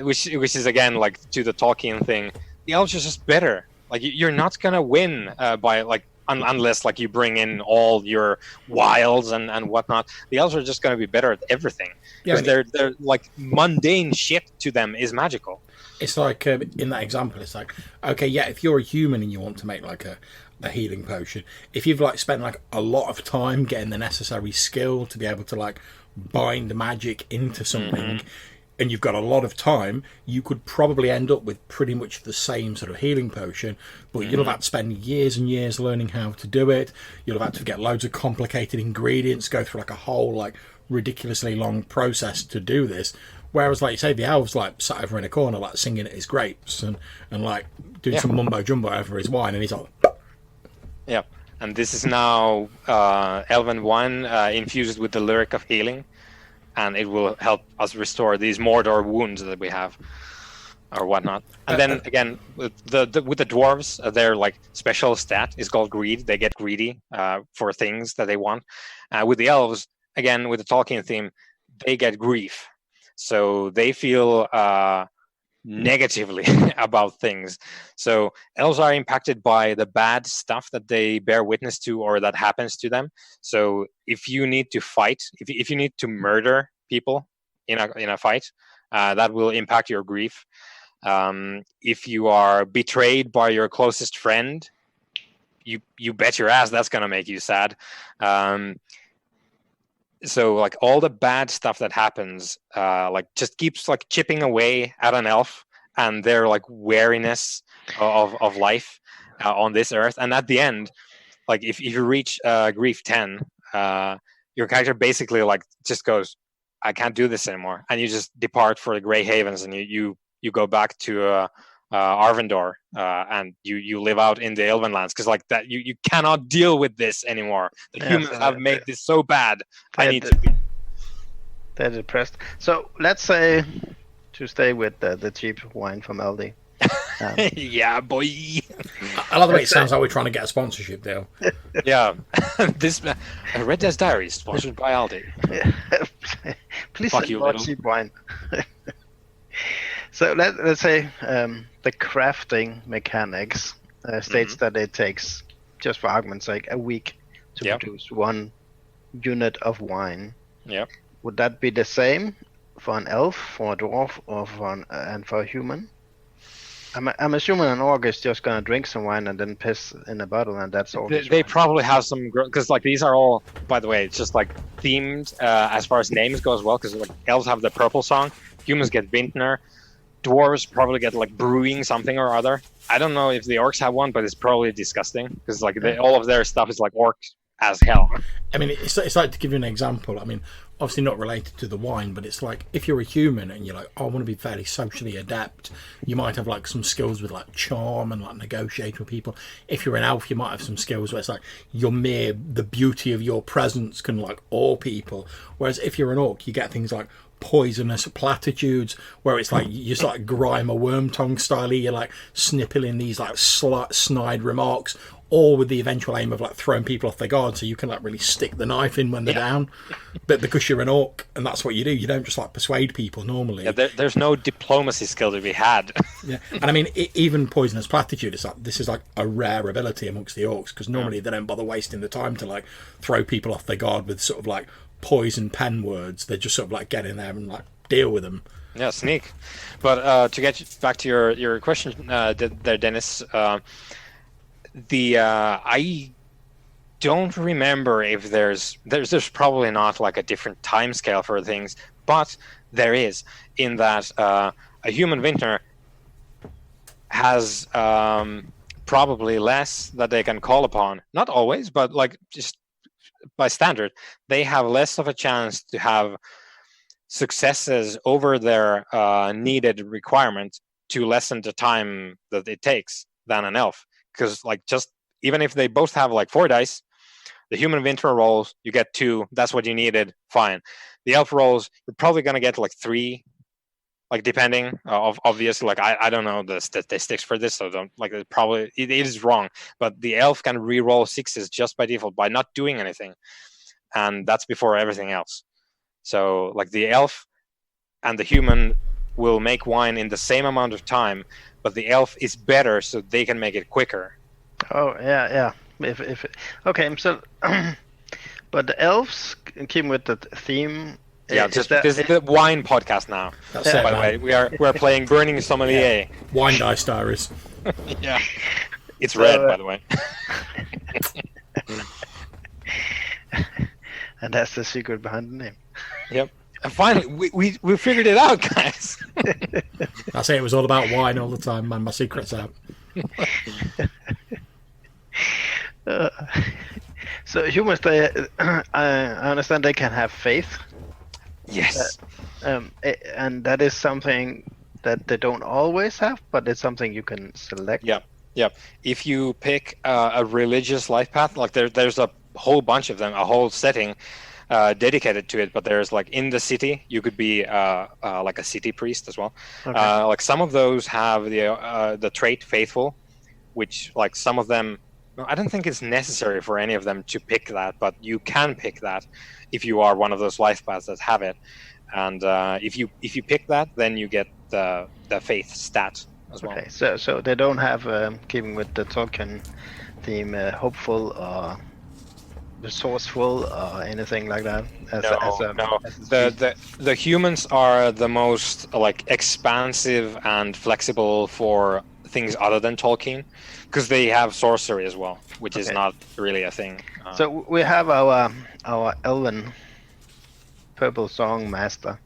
Which is again like to the Tolkien thing. The elves are just better. Like you're not gonna win by like unless like you bring in all your wilds and whatnot. The elves are just gonna be better at everything because they're like mundane shit to them is magical.
It's like in that example, it's like, okay, yeah, if you're a human and you want to make like a healing potion, if you've like spent like a lot of time getting the necessary skill to be able to like bind magic into something. And you've got a lot of time, you could probably end up with pretty much the same sort of healing potion, but you'll have had to spend years and years learning how to do it. You'll have had to get loads of complicated ingredients, go through like a whole like ridiculously long process to do this. Whereas, like you say, the elf's like sat over in a corner, like singing at his grapes and like doing some mumbo jumbo over his wine, and he's like,
yeah. And this is now elven wine infused with the lyric of healing. And it will help us restore these Mordor wounds that we have, or whatnot. And then again, with the dwarves, their like special stat is called greed. They get greedy for things that they want. With the elves, again with the Tolkien theme, they get grief. So they feel negatively about things. So elves are impacted by the bad stuff that they bear witness to or that happens to them. So if you need to fight, if you need to murder people in a fight, that will impact your grief. If you are betrayed by your closest friend, you bet your ass that's gonna make you sad. So like all the bad stuff that happens like just keeps like chipping away at an elf and their like wariness of life on this earth. And at the end, like if you reach grief 10, your character basically like just goes, I can't do this anymore, and you just depart for the Grey Havens, and you go back to Arvindor, and you live out in the Elven lands, because like that you cannot deal with this anymore. The humans have made this so bad. I need to be.
They're depressed. So let's say, to stay with the cheap wine from Aldi.
Yeah, boy.
I love the way it sounds like we're trying to get a sponsorship deal.
Yeah. This Red Dead Diaries, sponsored by Aldi.
Please send more cheap wine. So let's say the crafting mechanics states that it takes, just for argument's sake, a week to produce 1 unit of wine.
Yep.
Would that be the same for an elf, for a dwarf, or for a human? I'm assuming an orc is just gonna drink some wine and then piss in a bottle, and that's all.
They probably have some, because like these are all, by the way, it's just like themed as far as names go as well. Because like elves have the purple song, humans get vintner, dwarves probably get like brewing something or other. I don't know if the orcs have one, but it's probably disgusting because like all of their stuff is like orc as hell.
I mean, it's like, to give you an example. I mean, obviously not related to the wine, but it's like if you're a human and you're like, oh, I want to be fairly socially adept, you might have like some skills with like charm and like negotiating with people. If you're an elf, you might have some skills where it's like the beauty of your presence can like awe people. Whereas if you're an orc, you get things like poisonous platitudes, where it's like you start like Grimer Wormtongue style, you're like snipping these like snide remarks, all with the eventual aim of like throwing people off their guard, so you can like really stick the knife in when they're down. But because you're an orc and that's what you do, you don't just like persuade people normally.
Yeah, there's no diplomacy skill to be had.
Yeah, and I mean even poisonous platitude is like, this is like a rare ability amongst the orcs, because normally they don't bother wasting the time to like throw people off their guard with sort of like poison pen words. They just sort of like get in there and like deal with them.
Yeah, sneak. But to get back to your question there, Dennis, I don't remember if there's probably not like a different time scale for things, but there is, in that a human vintner has probably less that they can call upon. Not always, but like just by standard, they have less of a chance to have successes over their needed requirement to lessen the time that it takes than an elf. Because like just even if they both have like 4 dice, the human vintner rolls, you get 2. That's what you needed. Fine. The elf rolls, you're probably gonna get like 3, like depending. Obviously, like I don't know the statistics for this, so don't like it is wrong. But the elf can re-roll 6s just by default by not doing anything, and that's before everything else. So like the elf and the human will make wine in the same amount of time, but the elf is better, so they can make it quicker.
Oh yeah. Okay, so but the elves came with the theme.
Yeah, this is the wine podcast now.
That's
by the way, we're playing Burning Sommelier.
Wine Dice Diaries.
Yeah, it's red, by the way.
And that's the secret behind the name.
Yep. And finally, we figured it out, guys.
I say it was all about wine all the time, man. My secret's out.
So humans, I understand they can have faith.
Yes.
And that is something that they don't always have, but it's something you can select.
Yeah. If you pick a religious life path, like there's a whole bunch of them, a whole setting dedicated to it. But there's like in the city, you could be like a city priest as well. Okay. Like some of those have the trait faithful, which like some of them. I don't think it's necessary for any of them to pick that, but you can pick that if you are one of those life paths that have it. And if you pick that, then you get the faith stat as well. Okay,
so they don't have keeping with the Tolkien theme, hopeful or resourceful or anything like that.
No. The humans are the most like expansive and flexible for things other than Tolkien, because they have sorcery as well, which is not really a thing.
So we have our elven purple song master,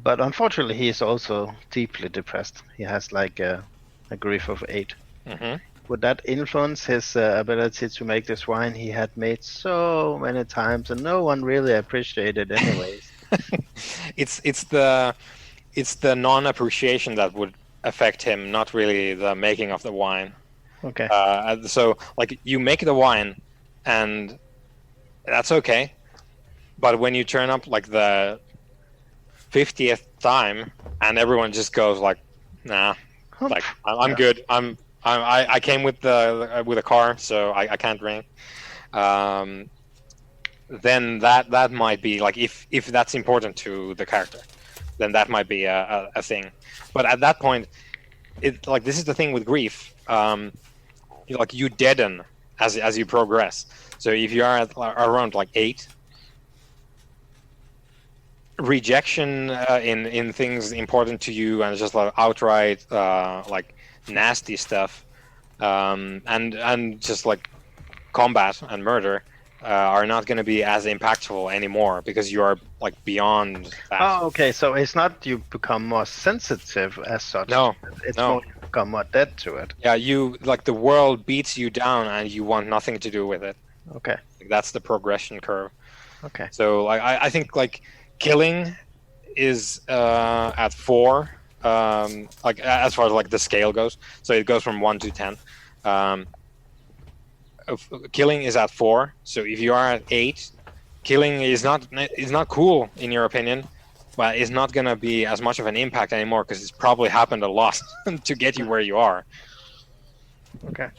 but unfortunately he is also deeply depressed. He has like a grief of 8. Would that influence his ability to make this wine he had made so many times and no one really appreciated anyways?
It's the non-appreciation that would affect him, not really the making of the wine.
Okay.
So like you make the wine and that's okay, but when you turn up like the 50th time and everyone just goes like, nah, like I'm good, I came with a car, so I can't drink, then that might be like, if that's important to the character, then that might be a thing. But at that point, it like this is the thing with grief. Like you deaden as you progress. So if you are at around like 8, rejection in things important to you and just like outright like nasty stuff, and just like combat and murder are not going to be as impactful anymore because you are like beyond that.
Oh, okay. So it's not you become more sensitive as such.
No,
it's
no.
more you become more dead to it.
Yeah, you like the world beats you down and you want nothing to do with it.
Okay.
Like, that's the progression curve.
Okay.
So like I think like killing is at 4, like as far as like the scale goes. So it goes from 1 to 10. Killing is at 4. So if you are at 8, killing is not cool in your opinion, but it's not gonna be as much of an impact anymore because it's probably happened a lot to get you where you are.
Okay.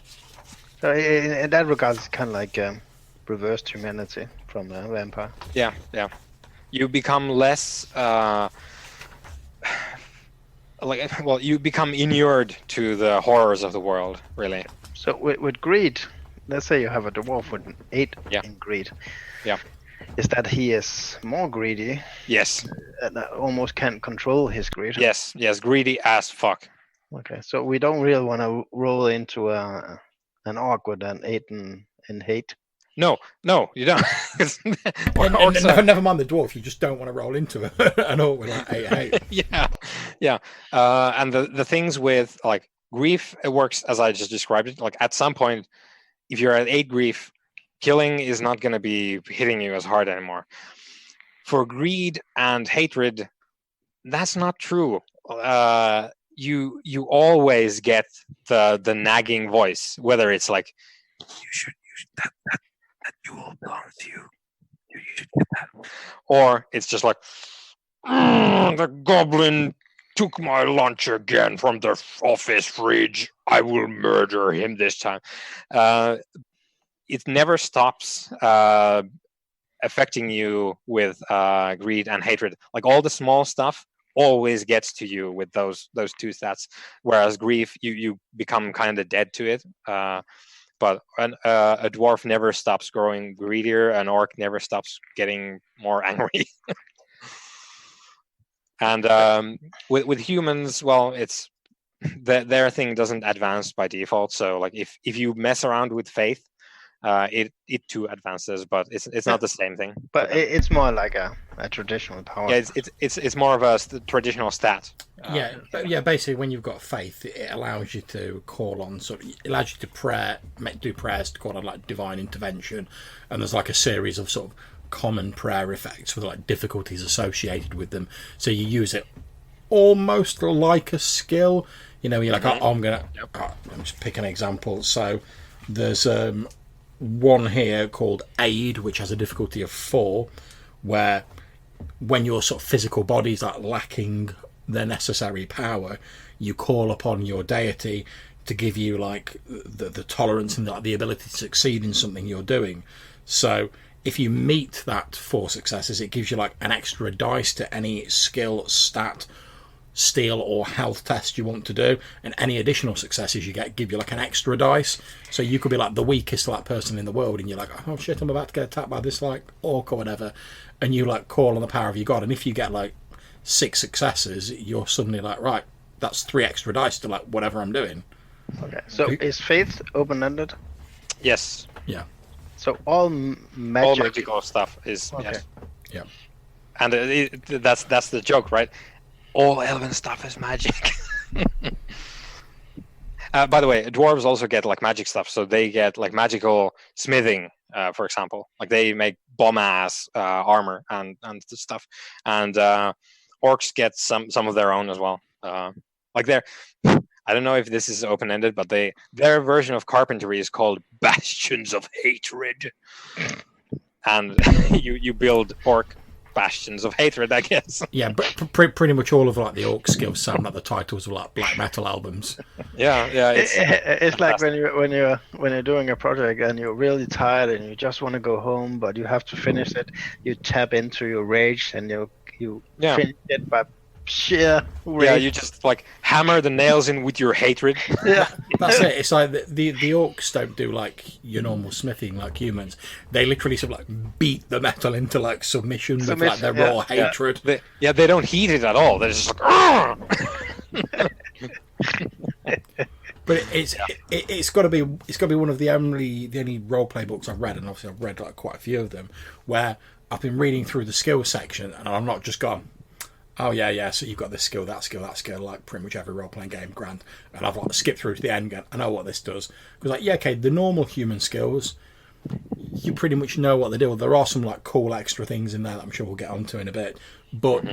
So in that regard, it's kind of like reversed humanity from a vampire.
Yeah. You become less you become inured to the horrors of the world, really.
So with greed, let's say you have a dwarf with an 8 in greed.
Yeah.
Is that he is more greedy?
Yes.
And almost can't control his greed.
Yes. Greedy as fuck.
Okay, so we don't really want to roll into an orc with an 8 in hate.
No, you don't.
Never mind the dwarf. You just don't want to roll into an orc with like 8.
Yeah. And the things with like grief, it works as I just described it. Like at some point, if you're at 8 grief, killing is not going to be hitting you as hard anymore. For greed and hatred, that's not true. You always get the nagging voice, whether it's like you should use that jewel belongs to you. You should get that, or it's just like the goblin took my lunch again from the office fridge. I will murder him this time. It never stops affecting you with greed and hatred. Like all the small stuff always gets to you with those 2 stats, whereas grief you become kind of dead to it. But a dwarf never stops growing greedier. An orc never stops getting more angry. And with humans, well, it's their thing doesn't advance by default. So like if you mess around with faith, it too advances, but it's not the same thing.
But it's more like a traditional power.
Yeah, it's more of a traditional stat.
Basically, when you've got faith, it allows you to call on it allows you to do prayers to call on like divine intervention, and there's like a series of sort of common prayer effects with like difficulties associated with them. So you use it almost like a skill. You're like, I'm just pick an example. So there's one here called Aid, which has a difficulty of 4, where when your sort of physical body's like lacking the necessary power, you call upon your deity to give you like the tolerance and the ability to succeed in something you're doing. So if you meet that 4 successes, it gives you like an extra dice to any skill, stat, steal or health test you want to do, and any additional successes you get give you like an extra dice. So you could be like the weakest like person in the world, and you're like, oh shit, I'm about to get attacked by this like orc or whatever, and you like call on the power of your god, and if you get like 6 successes, you're suddenly like, right, that's 3 extra dice to like whatever I'm doing.
Okay, so is faith open-ended?
Yes.
Yeah.
So all
magical stuff is
okay.
Yes.
Yeah.
And that's the joke, right? All elven stuff is magic. By the way, dwarves also get like magic stuff, so they get like magical smithing, for example. Like they make bomb-ass armor and stuff, and orcs get some of their own as well. Like I don't know if this is open-ended, but their version of carpentry is called Bastions of Hatred, and you build orc bastions of hatred, I guess.
Yeah, but pretty much all of like the orc skills sound like the titles of like black metal albums.
Yeah.
It's like when you're doing a project and you're really tired and you just want to go home, but you have to finish it. You tap into your rage and you finish it by sheer rage.
Yeah, you just like hammer the nails in with your hatred.
Yeah,
that's it. It's like the orcs don't do like your normal smithing like humans. They literally sort of like beat the metal into like submission with like their raw hatred.
They don't heat it at all. They're just like
But it's got to be one of the only role play books I've read, and obviously I've read like quite a few of them, where I've been reading through the skills section and I'm not just gone, oh yeah, so you've got this skill, that skill, like pretty much every role playing game, grand, and I've like skipped through to the end, going, I know what this does, because like okay, the normal human skills, you pretty much know what they do. There are some like cool extra things in there that I'm sure we'll get onto in a bit, but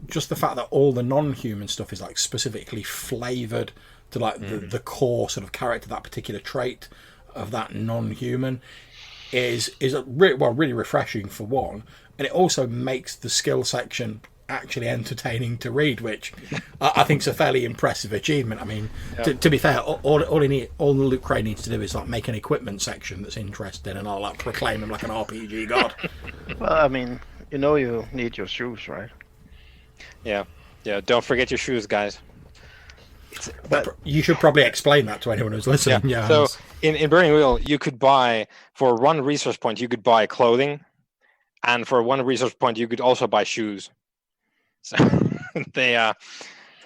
just the fact that all the non-human stuff is like specifically flavored to like the core sort of character, that particular trait of that non-human is really refreshing for one, and it also makes the skill section actually entertaining to read, which I think is a fairly impressive achievement. I mean, to be fair, all Luke Cray needs to do is like make an equipment section that's interesting, and I'll like proclaim him like an RPG god.
Well, I mean, you need your shoes, right?
Yeah. Don't forget your shoes, guys.
But you should probably explain that to anyone who's listening. Yeah.
So in Burning Wheel, you could buy, for 1 resource point, you could buy clothing, and for 1 resource point, you could also buy shoes. So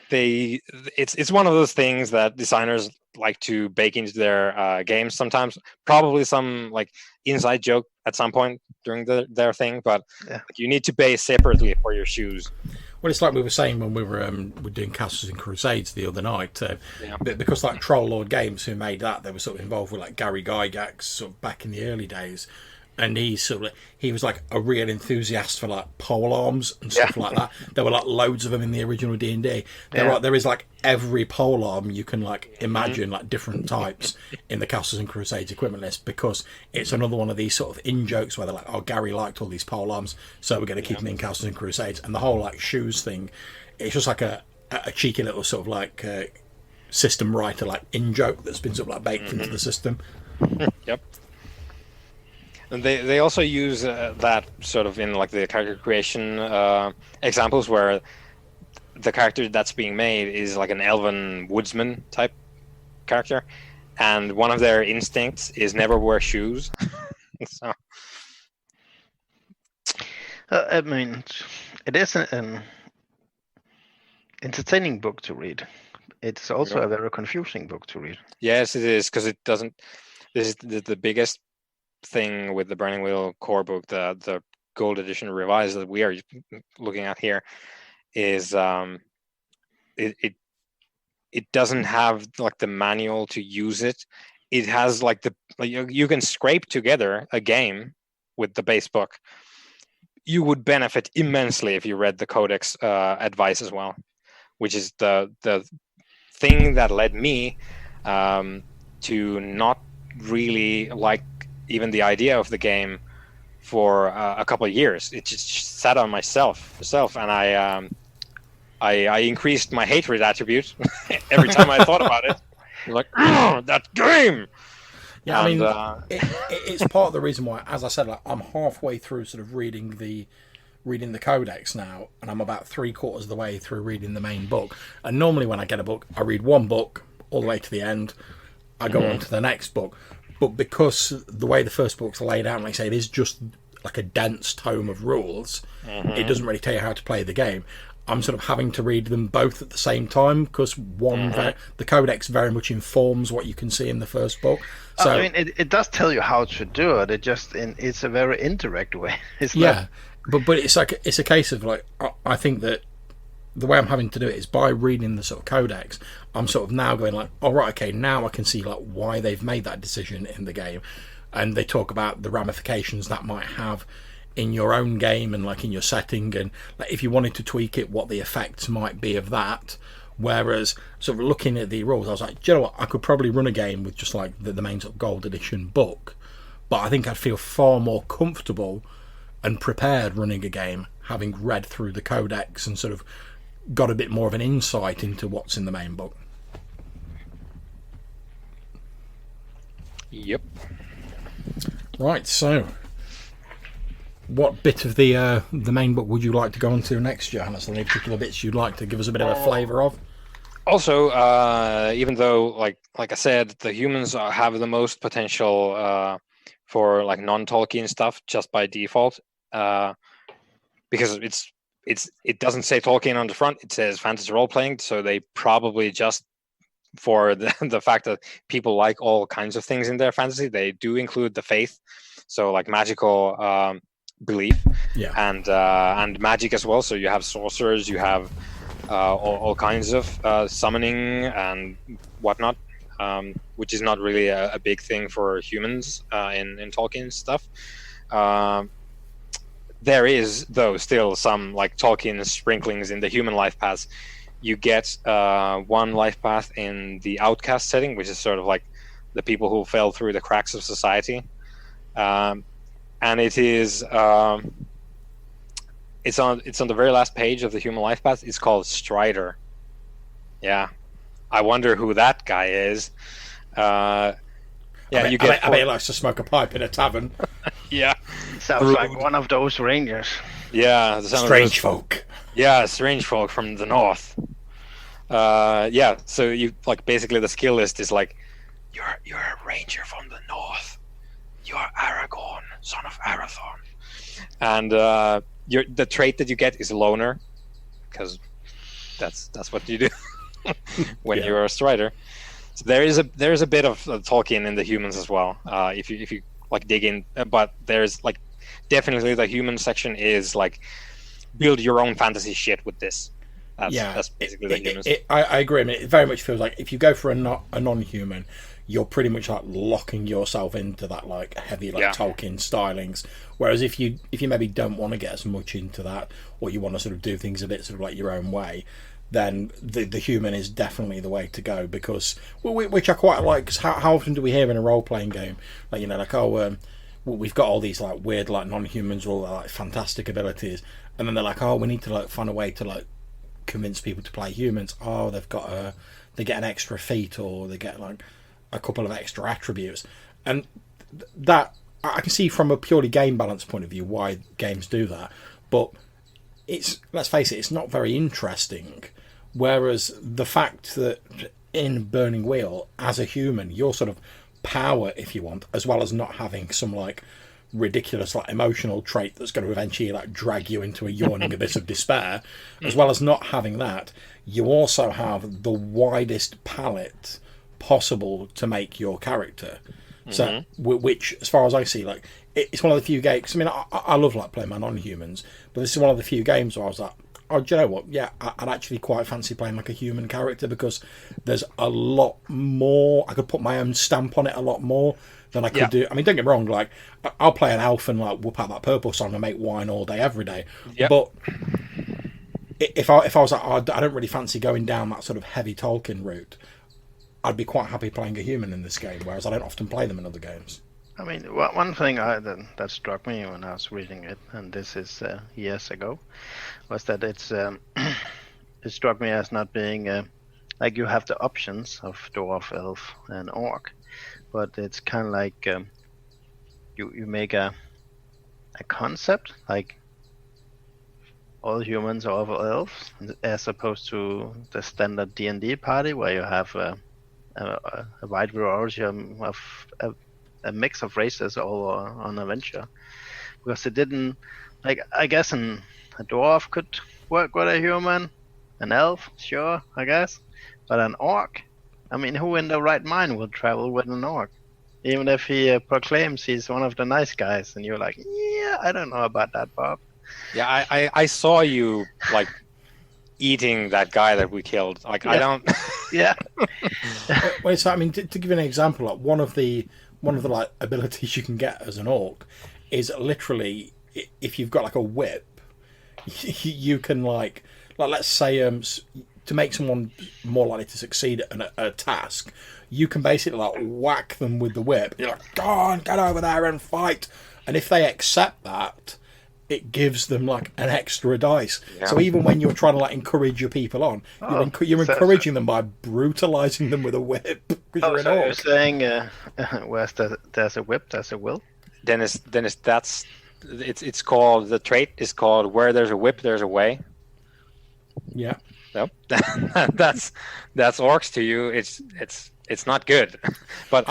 it's one of those things that designers like to bake into their games sometimes. Probably some like inside joke at some point during their thing, but you need to pay separately for your shoes.
Well, it's like we were saying when we were doing Castles and Crusades the other night, because like Troll Lord Games, who made that, they were sort of involved with like Gary Gygax sort of back in the early days, and he was like a real enthusiast for like pole arms and stuff like that. There were like loads of them in the original D&D. There is like every pole arm you can like imagine, like different types in the Castles and Crusades equipment list, because it's another one of these sort of in jokes where they're like, oh, Gary liked all these pole arms, so we're going to keep them in Castles and Crusades. And the whole like shoes thing, it's just like a cheeky little sort of like system writer like in joke that's been sort of like baked into the system.
Yep. And they also use that sort of in like the character creation examples, where the character that's being made is like an elven woodsman type character, and one of their instincts is never wear shoes. So.
I mean, it is an entertaining book to read. It's also a very confusing book to read.
Yes, it is, because it doesn't. This is the biggest thing with the Burning Wheel core book, the Gold Edition Revised that we are looking at here, is it doesn't have like the manual to use it. It has like you can scrape together a game with the base book. You would benefit immensely if you read the Codex advice as well, which is the thing that led me to not really like even the idea of the game for a couple of years. It just sat on myself, and I increased my hatred attribute every time I thought about it. Like, that game.
Yeah, and, I mean, it's part of the reason why, as I said, like, I'm halfway through sort of reading the Codex now, and I'm about 3/4 of the way through reading the main book. And normally when I get a book, I read one book all the way to the end. I go on to the next book. But because the way the first book's laid out, like I say, it is just like a dense tome of rules, it doesn't really tell you how to play the game. I'm sort of having to read them both at the same time, because the Codex very much informs what you can see in the first book. So
I mean, it does tell you how to do it. It's a very indirect way.
But it's like it's a case of like, I think that the way I'm having to do it is by reading the sort of Codex. I'm sort of now going like, all right, okay, now I can see like why they've made that decision in the game, and they talk about the ramifications that might have in your own game and like in your setting, and like if you wanted to tweak it, what the effects might be of that. Whereas sort of looking at the rules, I was like, do you know what, I could probably run a game with just like the main sort of Gold Edition book, but I think I'd feel far more comfortable and prepared running a game having read through the Codex and sort of got a bit more of an insight into what's in the main book.
Yep.
Right, so what bit of the main book would you like to go on to next, Johannes? Any particular bits you'd like to give us a bit of a flavour of?
Also, even though, like I said, the humans have the most potential for like non-Tolkien stuff just by default, because it doesn't say Tolkien on the front; it says fantasy role-playing. So they probably just for the fact that people like all kinds of things in their fantasy, they do include the faith, so like magical belief, and magic as well. So you have sorcerers, you have all kinds of summoning and whatnot, which is not really a big thing for humans in Tolkien stuff. There is, though, still some like Tolkien sprinklings in the human life paths. You get one life path in the outcast setting, which is sort of like the people who fell through the cracks of society, and it is it's on the very last page of the human life path. It's called Strider. Yeah, I wonder who that guy is.
Yeah, I bet he likes to smoke a pipe in a tavern.
Yeah,
sounds like one of those rangers.
Yeah,
strange folk.
Yeah, strange folk from the north. Yeah, so you like basically the skill list is like you're a ranger from the north. You are Aragorn, son of Arathorn, and the trait that you get is loner, because that's what you do when you're a strider. So there is a bit of Tolkien in the humans as well, if you like dig in, but there's like definitely the human section is like build your own fantasy shit with this. That's basically the humans.
I agree. I mean, it very much feels like if you go for a non-human, you're pretty much like locking yourself into that like heavy Tolkien stylings. Whereas if you maybe don't want to get as much into that, or you want to sort of do things a bit sort of like your own way, then the human is definitely the way to go, because which I quite like. Because how often do we hear in a role-playing game, like, you know, like, oh, we've got all these like weird like non-humans with all like fantastic abilities, and then they're like, oh, we need to like find a way to like convince people to play humans. Oh, they get an extra feat, or they get like a couple of extra attributes, and that I can see from a purely game balance point of view why games do that, but let's face it, it's not very interesting. Whereas the fact that in Burning Wheel, as a human, your sort of power, if you want, as well as not having some like ridiculous like emotional trait that's going to eventually like drag you into a yawning abyss of despair, as well as not having that, you also have the widest palette possible to make your character. So, which, as far as I see, like, it's one of the few games. I mean, I love like playing my non-humans, but this is one of the few games where I was like, oh, do you know what? Yeah, I'd actually quite fancy playing like a human character, because there's a lot more. I could put my own stamp on it a lot more than I could do. I mean, don't get me wrong. Like, I'll play an elf and like whoop out that purple song and make wine all day, every day. Yep. But if I was like, oh, I don't really fancy going down that sort of heavy Tolkien route, I'd be quite happy playing a human in this game, whereas I don't often play them in other games.
I mean, one thing that struck me when I was reading it, and this is years ago, was that it struck me as not being like you have the options of dwarf, elf, and orc, but it's kind of like you make a concept like all humans are all elves, as opposed to the standard D&D party where you have a wide variety of a mix of races all on adventure, because it didn't, like, I guess a dwarf could work with a human, an elf, sure, I guess, but an orc, I mean, who in their right mind would travel with an orc, even if he proclaims he's one of the nice guys, and you're like, yeah, I don't know about that, Bob.
Yeah, I saw you like eating that guy that we killed. Like, yeah. I don't.
Yeah.
Wait, so I mean, to give you an example, like one of the like abilities you can get as an orc is literally, if you've got like a whip, you can like let's say to make someone more likely to succeed at a task, you can basically like whack them with the whip. You're like, go on, get over there and fight. And if they accept that, it gives them like an extra dice. Yeah. So even when you're trying to like encourage your people on, you're encouraging them by brutalizing them with a whip.
So you're saying where's there's a whip, there's a will?
Dennis, it's called, the trait is called where there's a whip, there's a way.
Yeah.
Nope. that's orcs to you. It's not good, but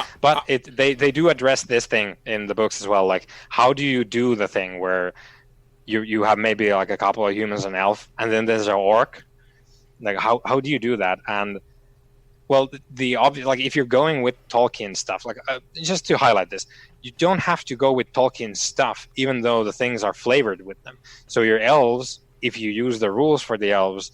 they do address this thing in the books as well. Like, how do you do the thing where you have maybe like a couple of humans and elf, and then there's an orc? Like, how do you do that? And Well, the obvious, like if you're going with Tolkien stuff, like just to highlight this, you don't have to go with Tolkien stuff, even though the things are flavored with them. So your elves, if you use the rules for the elves,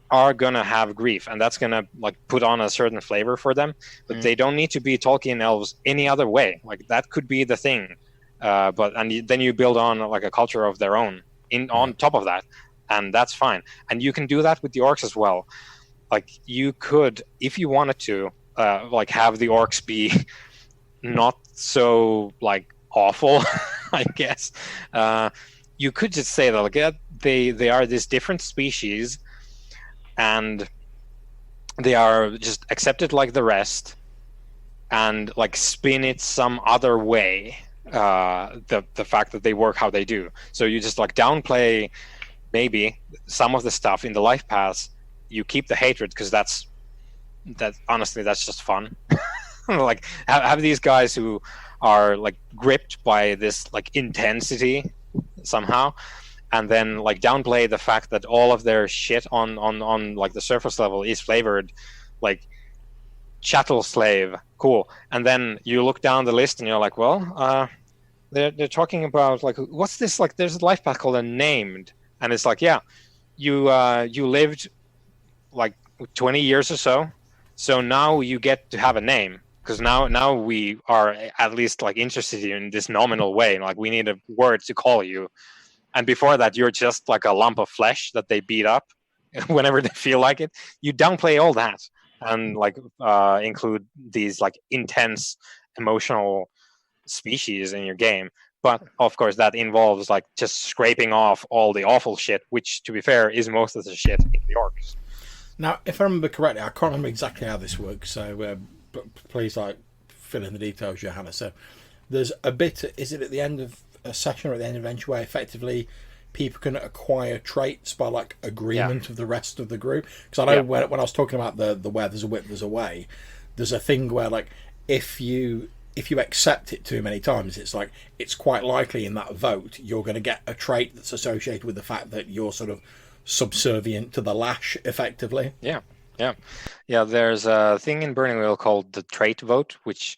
are gonna have grief, and that's gonna like put on a certain flavor for them. But they don't need to be Tolkien elves any other way. Like that could be the thing, then you build on like a culture of their own on top of that, and that's fine. And you can do that with the orcs as well. Like you could, if you wanted to, like have the orcs be not so like awful, I guess. You could just say that like they are this different species, and they are just accepted like the rest, and like spin it some other way. The fact that they work how they do, so you just like downplay maybe some of the stuff in the life paths. You keep the hatred because that honestly that's just fun. Like have these guys who are like gripped by this like intensity somehow, and then like downplay the fact that all of their shit on like the surface level is flavored like chattel slave, cool. And then you look down the list and you're like, well, they're talking about like what's this, like there's a life path called Unnamed, and it's like, yeah, you lived like 20 years or so now you get to have a name, because now we are at least like interested in this nominal way, like we need a word to call you. And before that you're just like a lump of flesh that they beat up whenever they feel like it. You downplay all that and like include these like intense emotional species in your game. But of course that involves like just scraping off all the awful shit, which to be fair is most of the shit in the orcs.
Now, if I remember correctly, I can't remember exactly how this works, so please like fill in the details, Johannes. So there's a bit, is it at the end of a session or at the end of an adventure where effectively people can acquire traits by like agreement of the rest of the group? Because I know when I was talking about the where there's a whip, there's a way, there's a thing where like if you accept it too many times, it's like it's quite likely in that vote you're going to get a trait that's associated with the fact that you're sort of subservient to the lash, effectively.
Yeah. There's a thing in Burning Wheel called the trait vote, which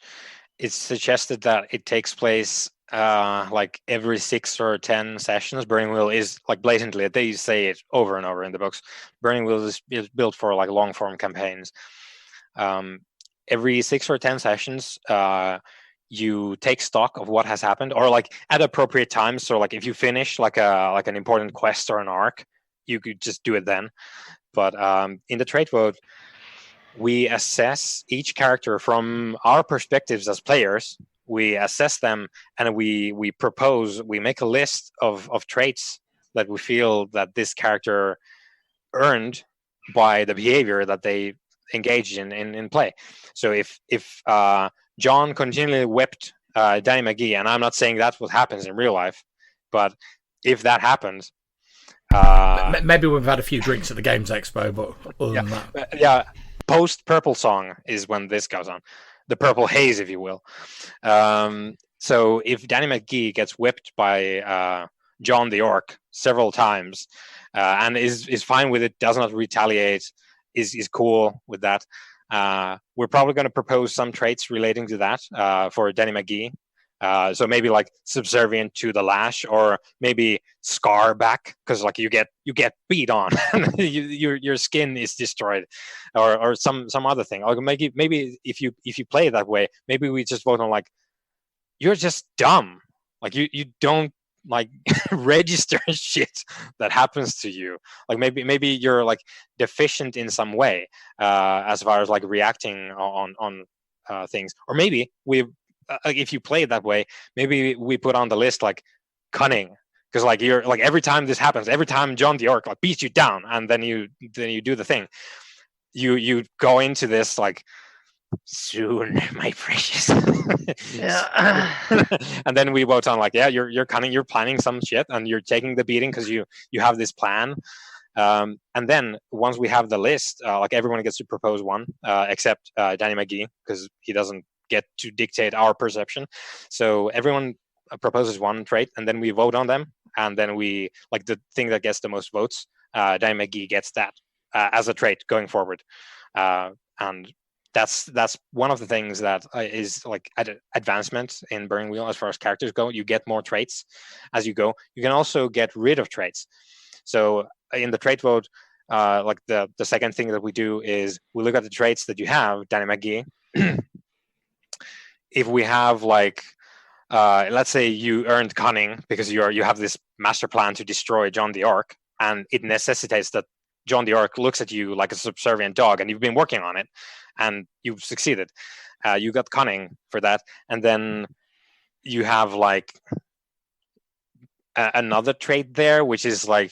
is suggested that it takes place like every 6 or 10 sessions. Burning Wheel is like blatantly, they say it over and over in the books, Burning Wheel is built for like long form campaigns. Every 6 or 10 sessions you take stock of what has happened, or like at appropriate times. So like if you finish like an important quest or an arc, you could just do it then. But in the trait vote, we assess each character from our perspectives as players. We assess them, and we propose, we make a list of traits that we feel that this character earned by the behavior that they engaged in play. So if John continually whipped Danny McGee, and I'm not saying that's what happens in real life, but if that happens,
maybe we've had a few drinks at the Games Expo, but other than
that, post Purple Song is when this goes on, the Purple Haze, if you will. So if Danny McGee gets whipped by John the Orc several times, and is fine with it, does not retaliate, is cool with that, we're probably going to propose some traits relating to that for Danny McGee. So maybe like subservient to the lash, or maybe scar back, because like you get beat on, your skin is destroyed, or some other thing. Like maybe if you play it that way, maybe we just vote on like you're just dumb, like you don't like register shit that happens to you. Like maybe you're like deficient in some way as far as like reacting on things, or maybe if you play it that way, maybe we put on the list like cunning, because like you're like every time this happens, every time John the Orc like beats you down, and then you do the thing, you go into this like, soon, my precious. And then we vote on like, yeah, you're cunning, you're planning some shit, and you're taking the beating because you have this plan. And then once we have the list, like everyone gets to propose one, except Danny McGee, because he doesn't get to dictate our perception. So everyone proposes one trait, and then we vote on them, and then we like the thing that gets the most votes. Danny McGee gets that as a trait going forward, and that's one of the things that is like advancement in Burning Wheel as far as characters go. You get more traits as you go. You can also get rid of traits. So in the trait vote, like the second thing that we do is we look at the traits that you have, Danny McGee. If we have like, let's say you earned cunning because you have this master plan to destroy John the Ark, and it necessitates that John the Ark looks at you like a subservient dog, and you've been working on it, and you've succeeded. You got cunning for that, and then you have like another trait there, which is like,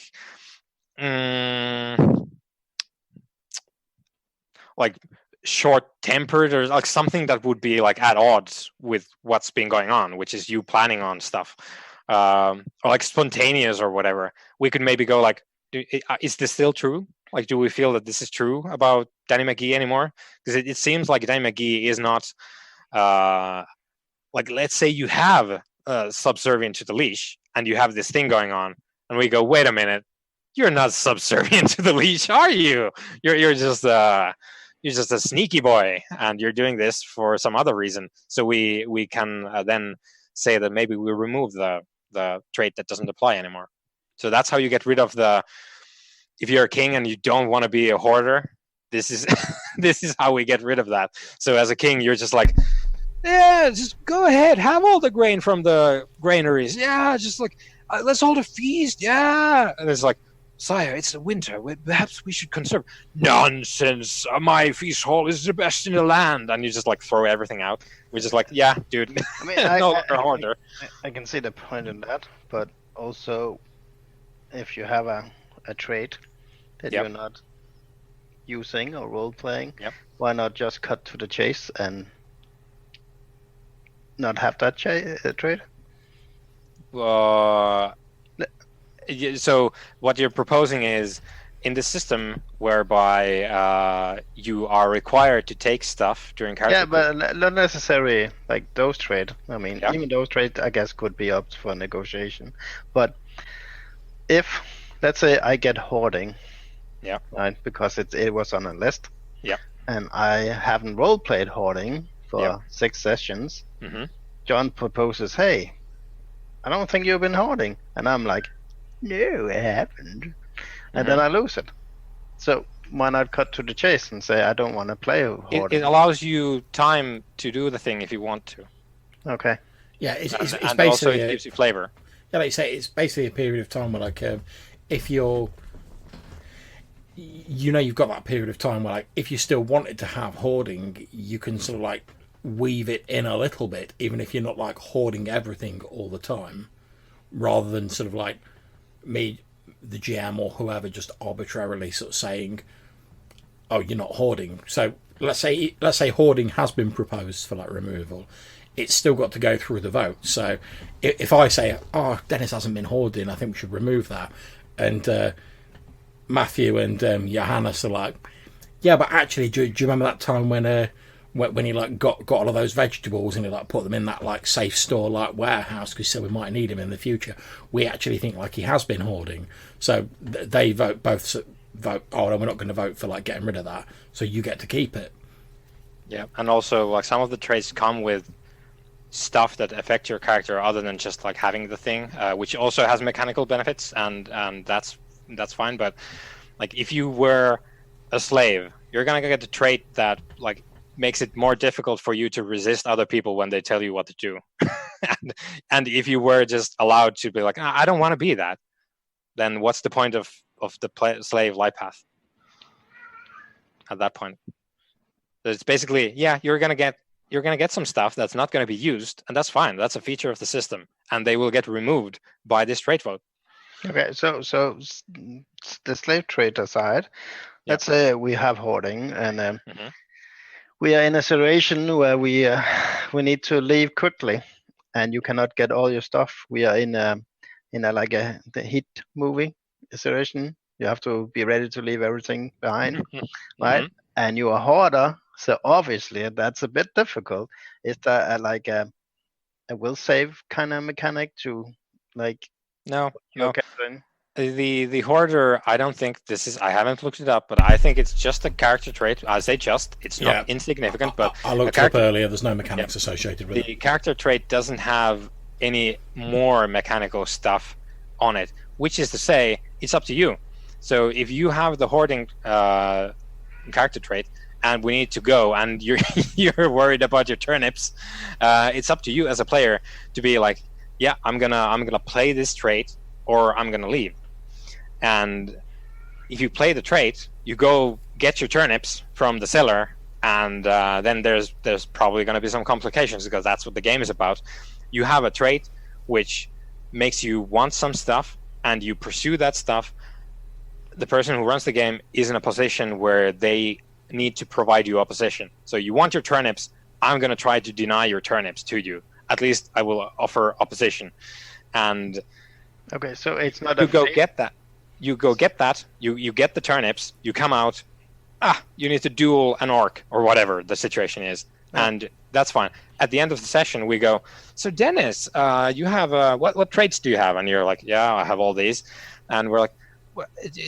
like short-tempered, or like something that would be like at odds with what's been going on, which is you planning on stuff, or like spontaneous or whatever. We could maybe go like, is this still true? Like, do we feel that this is true about Danny McGee anymore? Because it seems like Danny McGee is not, like, let's say you have subservient to the leash and you have this thing going on, and we go, wait a minute, you're not subservient to the leash, are you? You're just a sneaky boy, and you're doing this for some other reason. So we can then say that maybe we remove the trait that doesn't apply anymore. So that's how you get rid of the. If you're a king and you don't want to be a hoarder, this is this is how we get rid of that. So as a king, you're just like, yeah, just go ahead, have all the grain from the granaries. Yeah, just like let's hold a feast. Yeah, and it's like, sire, it's the winter. Perhaps we should conserve. Nonsense! My feast hall is the best in the land, and you just like throw everything out. We're just like, yeah, dude.
I mean,
no longer hoarder.
I can see the point in that, but also, if you have a trait that you're not using or role playing, why not just cut to the chase and not have that trait?
So what you're proposing is, in the system whereby you are required to take stuff during character.
Yeah, but not necessarily like those traits. I mean, even those traits, I guess, could be up for negotiation. But if, let's say, I get hoarding, right, because it was on a list, and I haven't role played hoarding for 6 sessions, John proposes, "Hey, I don't think you've been hoarding," and I'm like, "No, I haven't," and then I lose it. So why not cut to the chase and say, "I don't want to play hoarding"?
It allows you time to do the thing if you want to.
Okay.
Yeah, it's
and
basically
also it gives you flavor.
Yeah, like you say, it's basically a period of time where, like, if you're, you've got that period of time where, like, if you still wanted to have hoarding, you can sort of like weave it in a little bit, even if you're not like hoarding everything all the time, rather than sort of like me, the GM or whoever, just arbitrarily sort of saying, "Oh, you're not hoarding." So let's say hoarding has been proposed for like removal. It's still got to go through the vote. So if I say, "Oh, Dennis hasn't been hoarding, I think we should remove that," and Mathew and Johannes are like, "Yeah, but actually, do you remember that time when he like got all of those vegetables and he like put them in that like safe store like warehouse because he said we might need him in the future? We actually think like he has been hoarding." So they vote. "Oh no, we're not going to vote for like getting rid of that. So you get to keep it."
Yeah, and also like some of the traits come with stuff that affect your character other than just like having the thing, which also has mechanical benefits, and that's fine. But like if you were a slave, you're gonna get a trait that like makes it more difficult for you to resist other people when they tell you what to do. and if you were just allowed to be like, "I don't want to be that," then what's the point of the slave life path at that point? It's basically, you're gonna get some stuff that's not going to be used, and that's fine. That's a feature of the system, and they will get removed by this trait vote.
Okay, so the slave trait aside, let's say we have hoarding, and we are in a situation where we need to leave quickly, and you cannot get all your stuff. We are in the hit movie situation. You have to be ready to leave everything behind, right? And you're a hoarder. So obviously that's a bit difficult. Is there a will save kind of mechanic to like?
No. The hoarder, I don't think this is. I haven't looked it up, but I think it's just a character trait. I say just. It's not insignificant, but
I looked it up earlier. There's no mechanics associated with it.
The character trait doesn't have any more mechanical stuff on it, which is to say, it's up to you. So if you have the hoarding character trait, and we need to go, and you're you're worried about your turnips, it's up to you as a player to be like, yeah, I'm gonna play this trait, or I'm gonna leave. And if you play the trait, you go get your turnips from the seller, and then there's probably going to be some complications, because that's what the game is about. You have a trait which makes you want some stuff, and you pursue that stuff. The person who runs the game is in a position where they need to provide you opposition. So you want your turnips, I'm going to try to deny your turnips to you. At least I will offer opposition. And
okay, so it's not
you go get that. You go get that, you get the turnips, you come out, you need to duel an orc, or whatever the situation is, and that's fine. At the end of the session, we go, so Dennis, you have, what traits do you have? And you're like, yeah, I have all these. And we're like,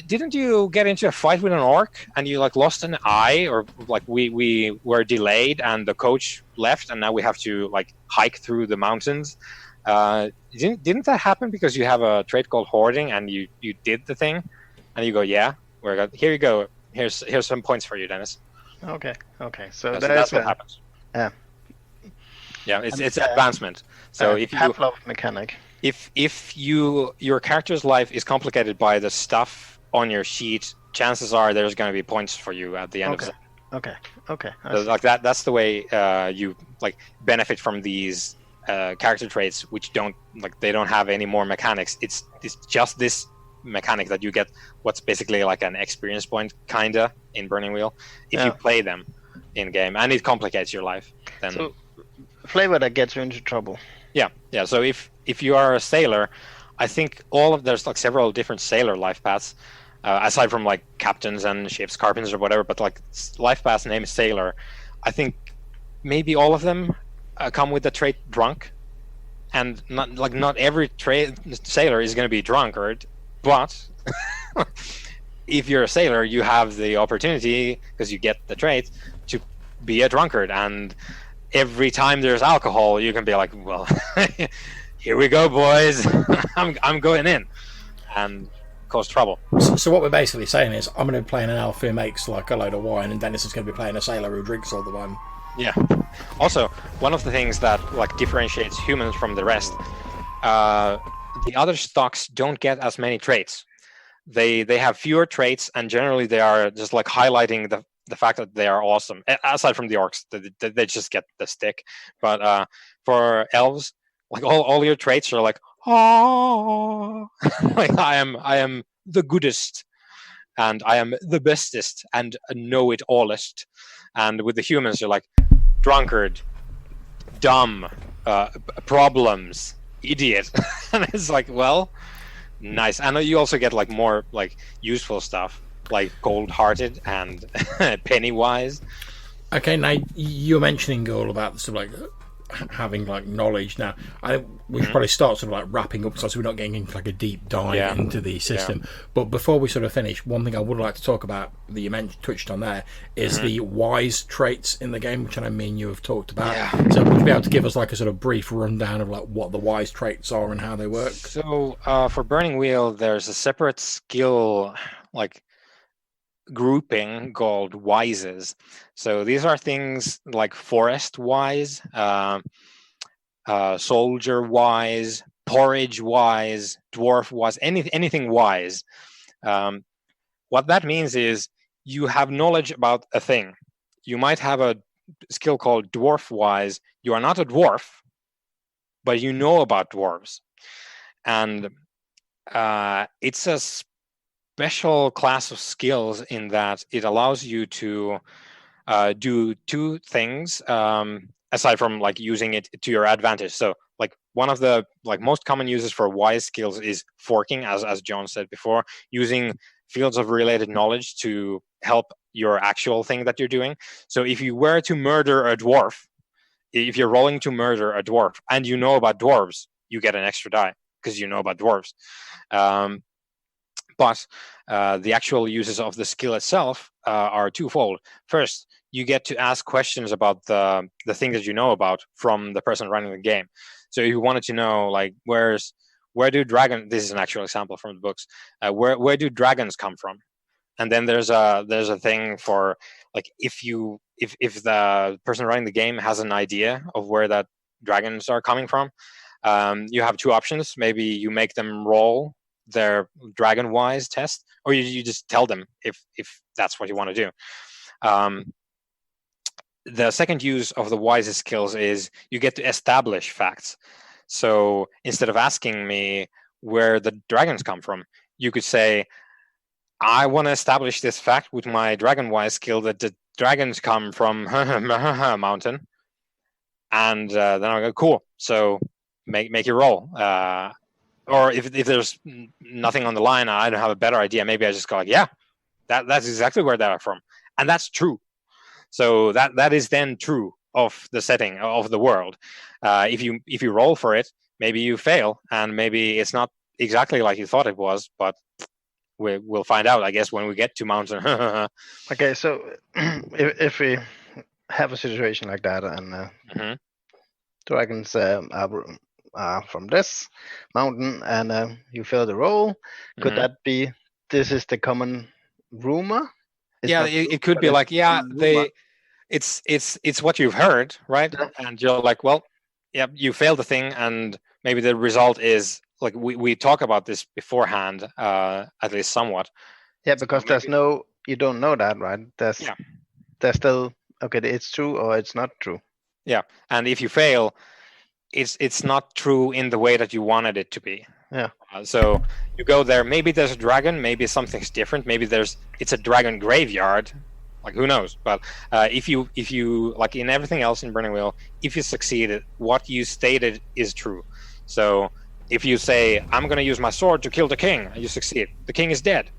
didn't you get into a fight with an orc, and you like lost an eye, or like we were delayed, and the coach left, and now we have to like hike through the mountains? Didn't that happen because you have a trait called hoarding, and you did the thing? And you go, yeah, here you go. Here's some points for you, Dennis.
Okay. So
that's what happens.
Yeah.
Yeah, it's advancement. So if you
Pavlov mechanic.
If your character's life is complicated by the stuff on your sheet, chances are there's going to be points for you at the end of it.
Okay.
So like that's the way you like benefit from these character traits, which don't have any more mechanics. It's just this mechanic that you get, what's basically like an experience point kinda in Burning Wheel if you play them in game, and it complicates your life. Then
so flavor that gets you into trouble.
Yeah. So if you are a sailor, I think there's like several different sailor life paths, aside from like captains and ship's carpenters or whatever, but like life paths named sailor, I think maybe all of them come with the trait drunk, and not every sailor is going to be drunkard, but if you're a sailor, you have the opportunity, because you get the trait, to be a drunkard, and every time there's alcohol, you can be like, well, here we go, boys. I'm going in, and cause trouble.
So what we're basically saying is, I'm going to be playing an elf who makes like a load of wine, and Dennis is going to be playing a sailor who drinks all the wine.
Yeah. Also, one of the things that like differentiates humans from the rest, the other stocks don't get as many traits. They have fewer traits, and generally they are just like highlighting the fact that they are awesome. Aside from the orcs, they just get the stick. But for elves, like all your traits are like, oh, like I am the goodest, and I am the bestest, and know it allest. And with the humans, you're like drunkard, dumb, problems, idiot. And it's like, well, nice. And you also get like more like useful stuff, like cold-hearted and penny-wise.
Okay, now you're mentioning all about the sort of like having like knowledge. Now we should probably start sort of like wrapping up, so we're not getting into like a deep dive into the system. But before we sort of finish, one thing I would like to talk about that you touched on there is the wise traits in the game, which I mean you have talked about. So would you be able to give us like a sort of brief rundown of like what the wise traits are and how they work?
So for Burning Wheel, there's a separate skill like grouping called wises. So these are things like forest wise, soldier wise, porridge wise, dwarf wise, anything wise. What that means is you have knowledge about a thing. You might have a skill called dwarf wise. You are not a dwarf, but you know about dwarves, and it's a special class of skills in that it allows you to do two things aside from like using it to your advantage. So like one of the like most common uses for wise skills is forking, as John said before, using fields of related knowledge to help your actual thing that you're doing. So if you were to murder a dwarf, if you're rolling to murder a dwarf and you know about dwarves, you get an extra die because you know about dwarves. But the actual uses of the skill itself are twofold. First, you get to ask questions about the thing that you know about from the person running the game. So if you wanted to know, like, where do dragons? This is an actual example from the books. Where do dragons come from? And then there's a thing for, like, if the person running the game has an idea of where that dragons are coming from, you have two options. Maybe you make them roll their dragon wise test, or you just tell them if that's what you want to do. The second use of the wisest skills is you get to establish facts. So instead of asking me where the dragons come from, you could say, I want to establish this fact with my dragon wise skill that the dragons come from mountain. And then I go, cool. So make your roll. Or if there's nothing on the line, I don't have a better idea. Maybe I just go like, yeah, that's exactly where they're from, and that's true. So that is then true of the setting of the world. If you roll for it, maybe you fail, and maybe it's not exactly like you thought it was, but we'll find out, I guess, when we get to mountain.
Okay, so if we have a situation like that, and dragons are from this mountain, and you fail the roll, could that be this is the common rumor?
It could be like, it's what you've heard, right? Yeah. And you're like, well, yeah, you failed the thing, and maybe the result is like we talk about this beforehand, at least somewhat.
Yeah, because you don't know that, right? There's still, okay, it's true or it's not true.
Yeah, and if you fail, it's not true in the way that you wanted it to be.
Yeah.
So you go there. Maybe there's a dragon. Maybe something's different. Maybe it's a dragon graveyard. Like, who knows? But if you like in everything else in Burning Wheel, if you succeeded, what you stated is true. So if you say, I'm going to use my sword to kill the king, you succeed. The king is dead.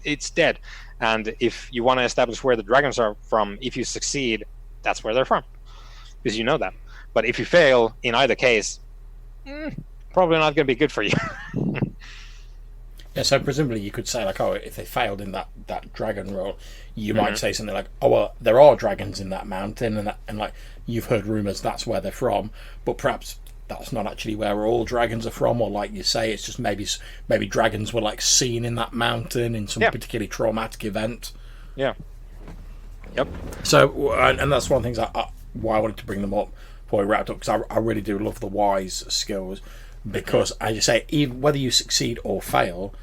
It's dead. And if you want to establish where the dragons are from, if you succeed, that's where they're from, because you know that. But if you fail, in either case, probably not going to be good for you.
Yeah, so presumably you could say, like, oh, if they failed in that dragon roll, you might say something like, oh, well, there are dragons in that mountain, and like, you've heard rumours that's where they're from, but perhaps that's not actually where all dragons are from, or like you say, it's just maybe dragons were like seen in that mountain in some particularly traumatic event.
Yeah. Yep.
So, and that's one of the things why I wanted to bring them up before we wrapped up, because I really do love the wise skills, because as you say, even whether you succeed or fail,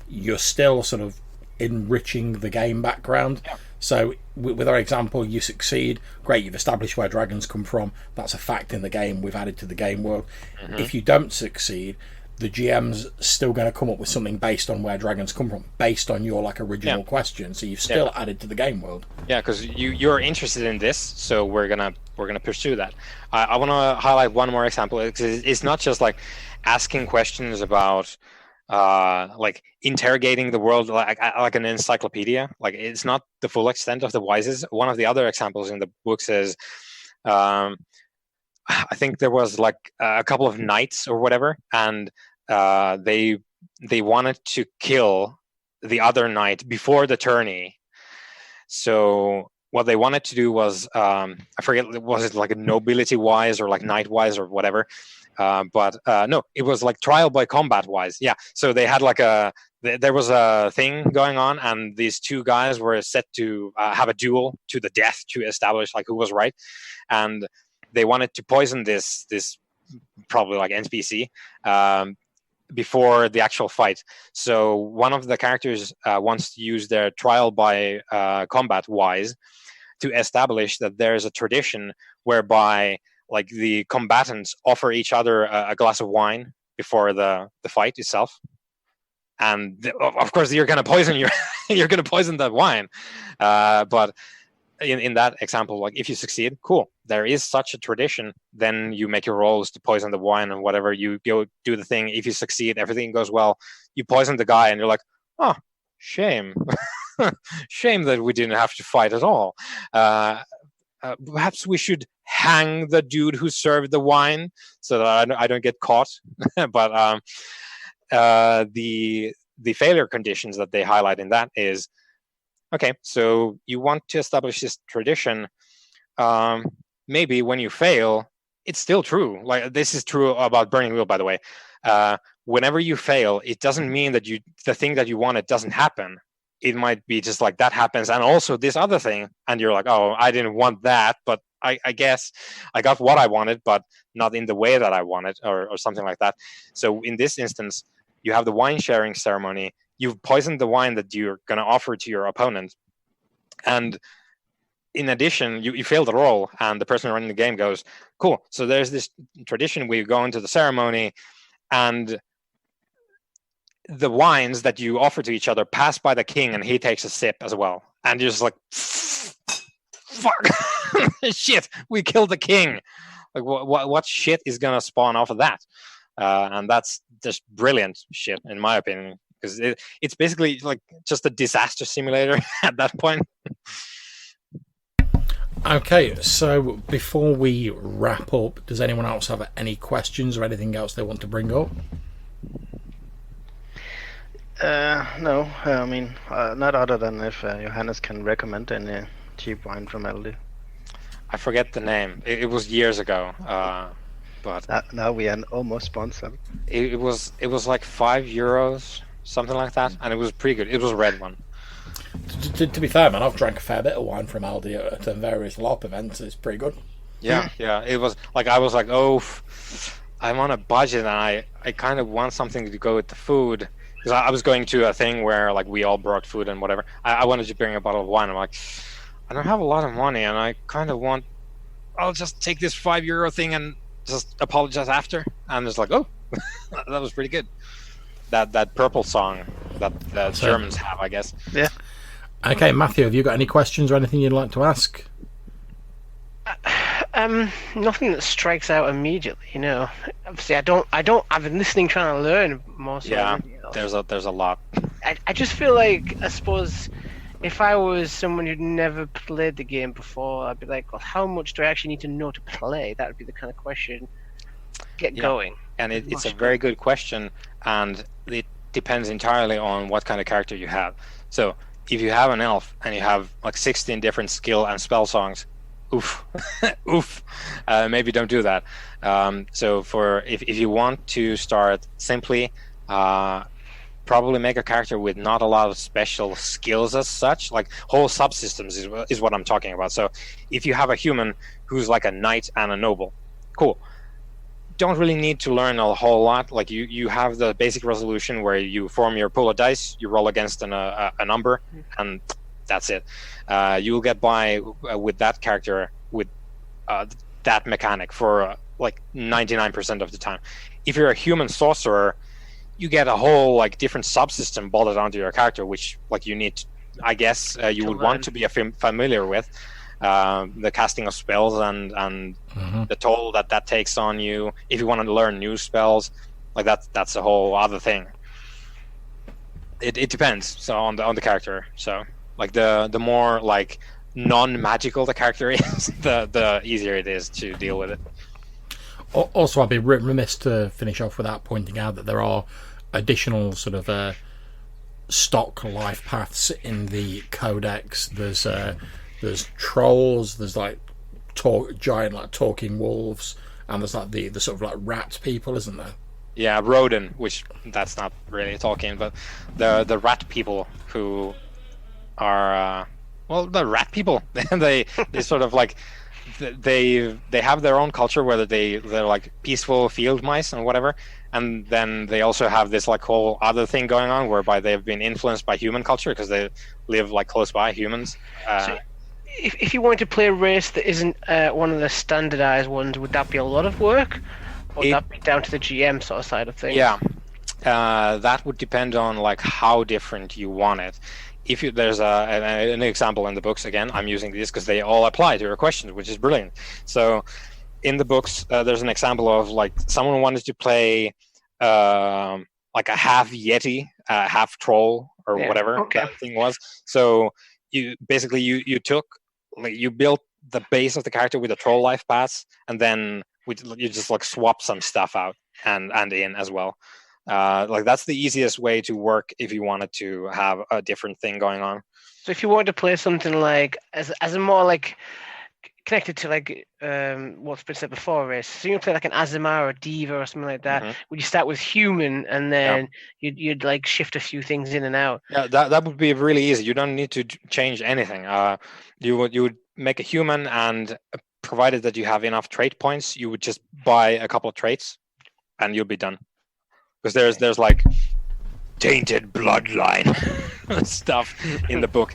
you're still sort of enriching the game background. Yeah. So with our example, you succeed, great, you've established where dragons come from, that's a fact in the game, we've added to the game world. If you don't succeed, the GM's still going to come up with something based on where dragons come from, based on your like original question, so you've still added to the game world. Yeah,
because you're interested in this, so we're gonna pursue that. I want to highlight one more example. It's not just like asking questions about like interrogating the world like an encyclopedia. Like, it's not the full extent of the wises. One of the other examples in the books is I think there was like a couple of knights or whatever, and they wanted to kill the other knight before the tourney. So what they wanted to do was, I forget, was it like a nobility wise or like knight wise or whatever? But no, it was like trial by combat wise. Yeah. So they had like there was a thing going on, and these two guys were set to have a duel to the death to establish like who was right. And they wanted to poison this probably like NPC before the actual fight. So one of the characters wants to use their trial by combat wise to establish that there is a tradition whereby like the combatants offer each other a glass of wine before the fight itself. And of course you're going to poison you're going to poison that wine. But in that example, like if you succeed, cool, there is such a tradition, then you make your rolls to poison the wine and whatever, you go do the thing. If you succeed, everything goes well, you poison the guy and you're like, oh, shame. Shame that we didn't have to fight at all. Perhaps we should hang the dude who served the wine so that I don't get caught. But the the failure conditions that they highlight in that is, okay, so you want to establish this tradition. Maybe when you fail, it's still true. Like, this is true about Burning Wheel, by the way. Whenever you fail, it doesn't mean that the thing that you wanted doesn't happen. It might be just like that happens, and also this other thing, and you're like, oh, I didn't want that, but I guess I got what I wanted, but not in the way that I wanted, or something like that. So in this instance, you have the wine sharing ceremony. You've poisoned the wine that you're going to offer to your opponent, and in addition, you fail the roll, and the person running the game goes, cool, so there's this tradition, we go into the ceremony, and the wines that you offer to each other pass by the king, and he takes a sip as well. And you're just like, fuck, shit, we killed the king. Like, what shit is going to spawn off of that? And that's just brilliant shit, in my opinion, because it's basically like just a disaster simulator at that point.
Okay, so before we wrap up, does anyone else have any questions or anything else they want to bring up?
No, I mean, not other than if Johannes can recommend any cheap wine from Aldi.
I forget the name. It was years ago, but
now we are almost sponsored.
It was like €5, something like that, and it was pretty good. It was a red one.
To be fair, man, I've drank a fair bit of wine from Aldi at various LARP events. It's pretty good.
Yeah. It was like, I was like, oh, I'm on a budget, and I kind of want something to go with the food. Because I was going to a thing where like we all brought food and whatever. I wanted to bring a bottle of wine. I'm like, I don't have a lot of money, and I kind of want. I'll just take this €5 thing and just apologize after. And it's like, oh, that was pretty good. That purple song that the Germans have, I guess.
Yeah.
Okay,
Mathew, have you got any questions or anything you'd like to ask?
Nothing that strikes out immediately. You know, obviously, I don't. I've been listening, trying to learn more. So
yeah, there's a lot.
I just feel like, I suppose, if I was someone who'd never played the game before, I'd be like, well, how much do I actually need to know to play? That would be the kind of question. Get going.
And it's a very good question, and it depends entirely on what kind of character you have. So if you have an elf and you have like 16 different skill and spell songs, oof, maybe don't do that. So if you want to start simply, probably make a character with not a lot of special skills as such, like whole subsystems is what I'm talking about. So if you have a human who's like a knight and a noble, cool. Don't really need to learn a whole lot. Like you have the basic resolution where you form your pool of dice, you roll against a number, and that's it. You'll get by with that character with that mechanic for like 99% of the time. If you're a human sorcerer, you get a whole like different subsystem bolted onto your character, which like you need, I guess, you would want to be familiar with. The casting of spells and the toll that takes on you. If you want to learn new spells, like that's a whole other thing. It depends. So on the character. So like the more like non-magical the character is, the easier it is to deal with it.
Also, I'd be remiss to finish off without pointing out that there are additional sort of stock life paths in the codex. There's trolls, there's like giant like talking wolves, and there's like the sort of like rat people, isn't there?
Yeah, Rodin, which that's not really talking, but the rat people who are the rat people. they sort of like they have their own culture where they're like peaceful field mice and whatever, and then they also have this like whole other thing going on whereby they've been influenced by human culture because they live like close by humans.
So if you wanted to play a race that isn't one of the standardized ones, would that be a lot of work, or would that be down to the GM sort of side of things?
Yeah, that would depend on like how different you want it. If there's an example in the books, again, I'm using these because they all apply to your questions, which is brilliant. So in the books, there's an example of like someone wanted to play like a half Yeti, half troll, or whatever that thing was. So you basically you took, like, you built the base of the character with the troll life paths, and then you just like swap some stuff out and in as well. Like that's the easiest way to work if you wanted to have a different thing going on.
So if you wanted to play something like as a more like connected to like what's been said before, race. So you play like an Azimar or a Diva or something like that. Would you start with human and then you'd like shift a few things in and out?
Yeah, that would be really easy. You don't need to change anything. You would make a human, and provided that you have enough trait points, you would just buy a couple of traits, and you'll be done. Because there's like tainted bloodline stuff in the book.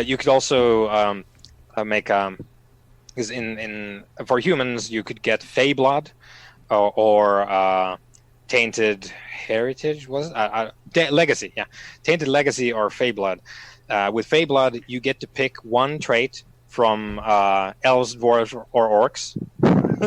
You could also make because in for humans you could get Fey blood or tainted heritage, was it? Legacy, yeah, tainted legacy or Fey blood. With Fey blood, you get to pick one trait from elves, dwarves, or orcs.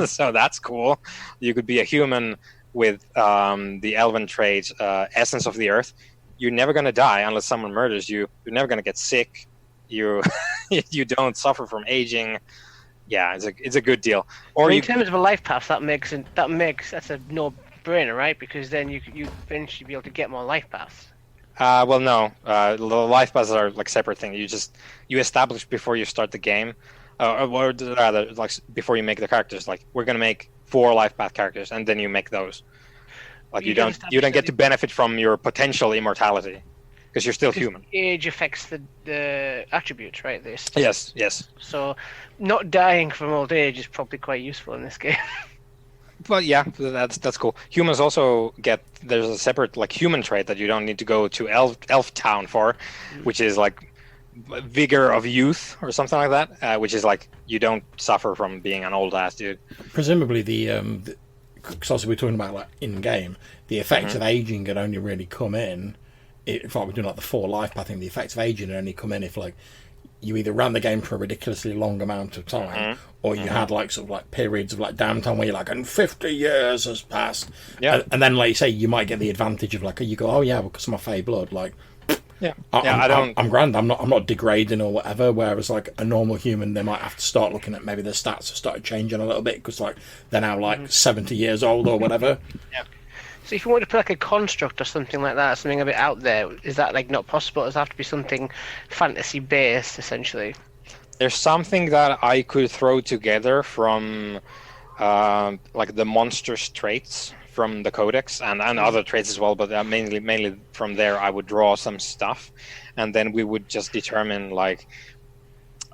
So that's cool. You could be a human with the elven trait, essence of the earth. You're never going to die unless someone murders you. You're never going to get sick. You you don't suffer from aging. Yeah, it's a good deal. Or
in terms of a life path, that's a no-brainer, right? Because then you eventually be able to get more life paths.
Well, no. The life paths are like separate thing. You establish before you start the game, or rather, like before you make the characters. Like we're gonna make 4 life path characters, and then you make those. Like you don't get to benefit from your potential immortality because you're still human.
Age affects the attributes, right?
Yes.
So not dying from old age is probably quite useful in this game.
But yeah, that's cool. Humans also there's a separate like human trait that you don't need to go to elf town for, which is like vigor of youth or something like that, which is like you don't suffer from being an old ass dude.
Presumably because obviously we're talking about like in game, the effects of aging can only really come in if like we're doing like the 4 life path thing. The effects of aging only come in if like you either ran the game for a ridiculously long amount of time, or you had like sort of like periods of like downtime where you're like, and 50 years has passed.
Yeah.
And then like you say, you might get the advantage of like, you go, oh yeah, because of my Fey blood, like,
yeah,
I'm grand. I'm not degrading or whatever. Whereas like a normal human, they might have to start looking at maybe their stats have started changing a little bit because like they're now like 70 years old or whatever.
Yeah. So if you want to put like a construct or something like that, something a bit out there, is that like not possible? Does it have to be something fantasy based essentially?
There's something that I could throw together from like the monsters traits from the codex and other traits as well, but mainly from there I would draw some stuff, and then we would just determine like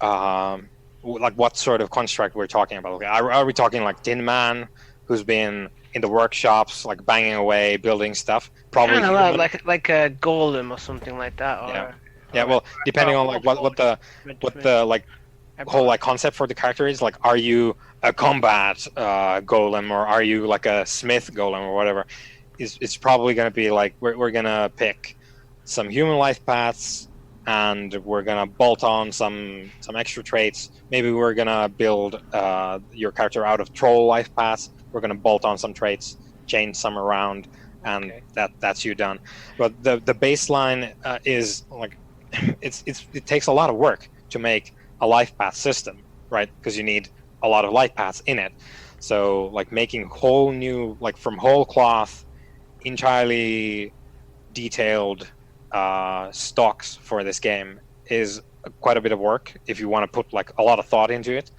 what sort of construct we're talking about. Okay, are we talking like Tin Man, who's been in the workshops, like banging away, building stuff? Probably
like a golem or something like that. Or,
yeah. Well, depending on like what the like whole like concept for the character is. Like, are you a combat golem, or are you like a smith golem, or whatever? It's probably going to be like we're gonna pick some human life paths, and we're gonna bolt on some extra traits. Maybe we're gonna build your character out of troll life paths. We're gonna bolt on some traits, change some around, and that's you done. But the baseline is like it takes a lot of work to make a life path system, right? Because you need a lot of life paths in it. So like making whole new, like from whole cloth, entirely detailed stocks for this game is quite a bit of work if you want to put like a lot of thought into it.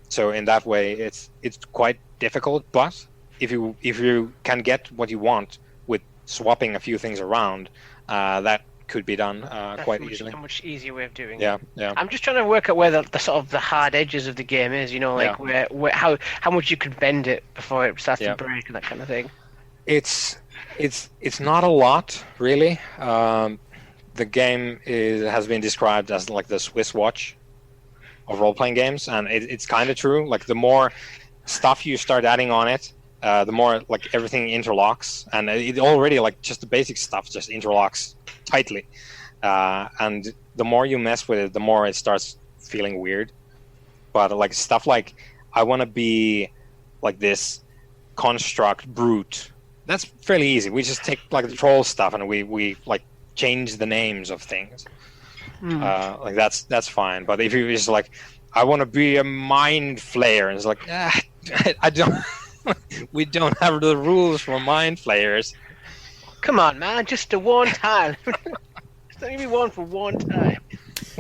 So in that way, it's quite difficult. But if you can get what you want with swapping a few things around, that could be done quite easily.
A much easier way of doing
it.
Yeah. I'm just trying to work out where the sort of the hard edges of the game is. You know, like where how much you could bend it before it starts to break and that kind of thing.
It's not a lot really. The game has been described as like the Swiss watch of role-playing games, and it's kind of true. Like the more stuff you start adding on it, the more like everything interlocks, and it already like just the basic stuff just interlocks tightly, and the more you mess with it, the more it starts feeling weird. But like stuff like I want to be like this construct brute, that's fairly easy. We just take like the troll stuff and we like change the names of things. Like that's fine. But if you just like I want to be a mind flayer, and it's like I don't We don't have the rules for mind flayers.
Come on, man, just a one time. It's only one for one time.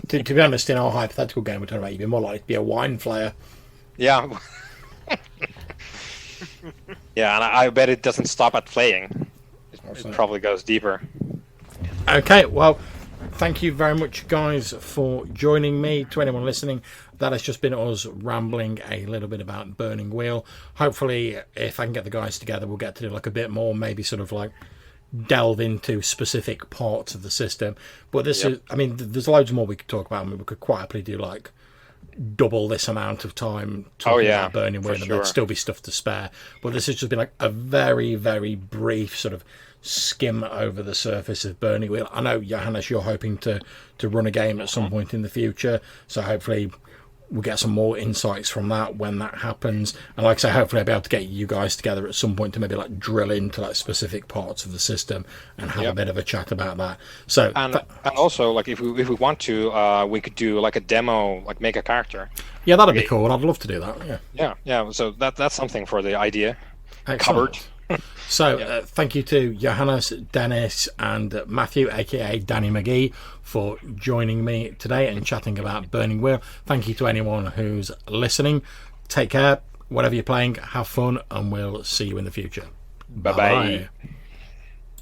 To be honest, in our hypothetical game we're talking about, you'd be more likely to be a wine flayer.
Yeah. Yeah, and I bet it doesn't stop at flaying. It probably goes deeper.
Okay, well, thank you very much, guys, for joining me. To anyone listening, that has just been us rambling a little bit about Burning Wheel. Hopefully, if I can get the guys together, we'll get to do like a bit more, maybe sort of like delve into specific parts of the system. But this is, I mean, there's loads more we could talk about. I mean, we could quite happily do like double this amount of time talking about Burning Wheel, and there'd still be stuff to spare. But this has just been like a very, very brief sort of skim over the surface of Burning Wheel. I know, Johannes, you're hoping to run a game at some point in the future, so hopefully we'll get some more insights from that when that happens. And like I say, hopefully I'll be able to get you guys together at some point to maybe like drill into like specific parts of the system and have a bit of a chat about that. So
and also, like, if we want to, we could do like a demo, like make a character.
Yeah, that'd be cool. I'd love to do that.
Yeah. So that's something for the idea.
Excellent.
Covered.
So thank you to Johannes, Dennis and Mathew, aka Danny McGee, for joining me today and chatting about Burning Wheel. Thank you to anyone who's listening. Take care, whatever you're playing, have fun, and we'll see you in the future.
Bye-bye.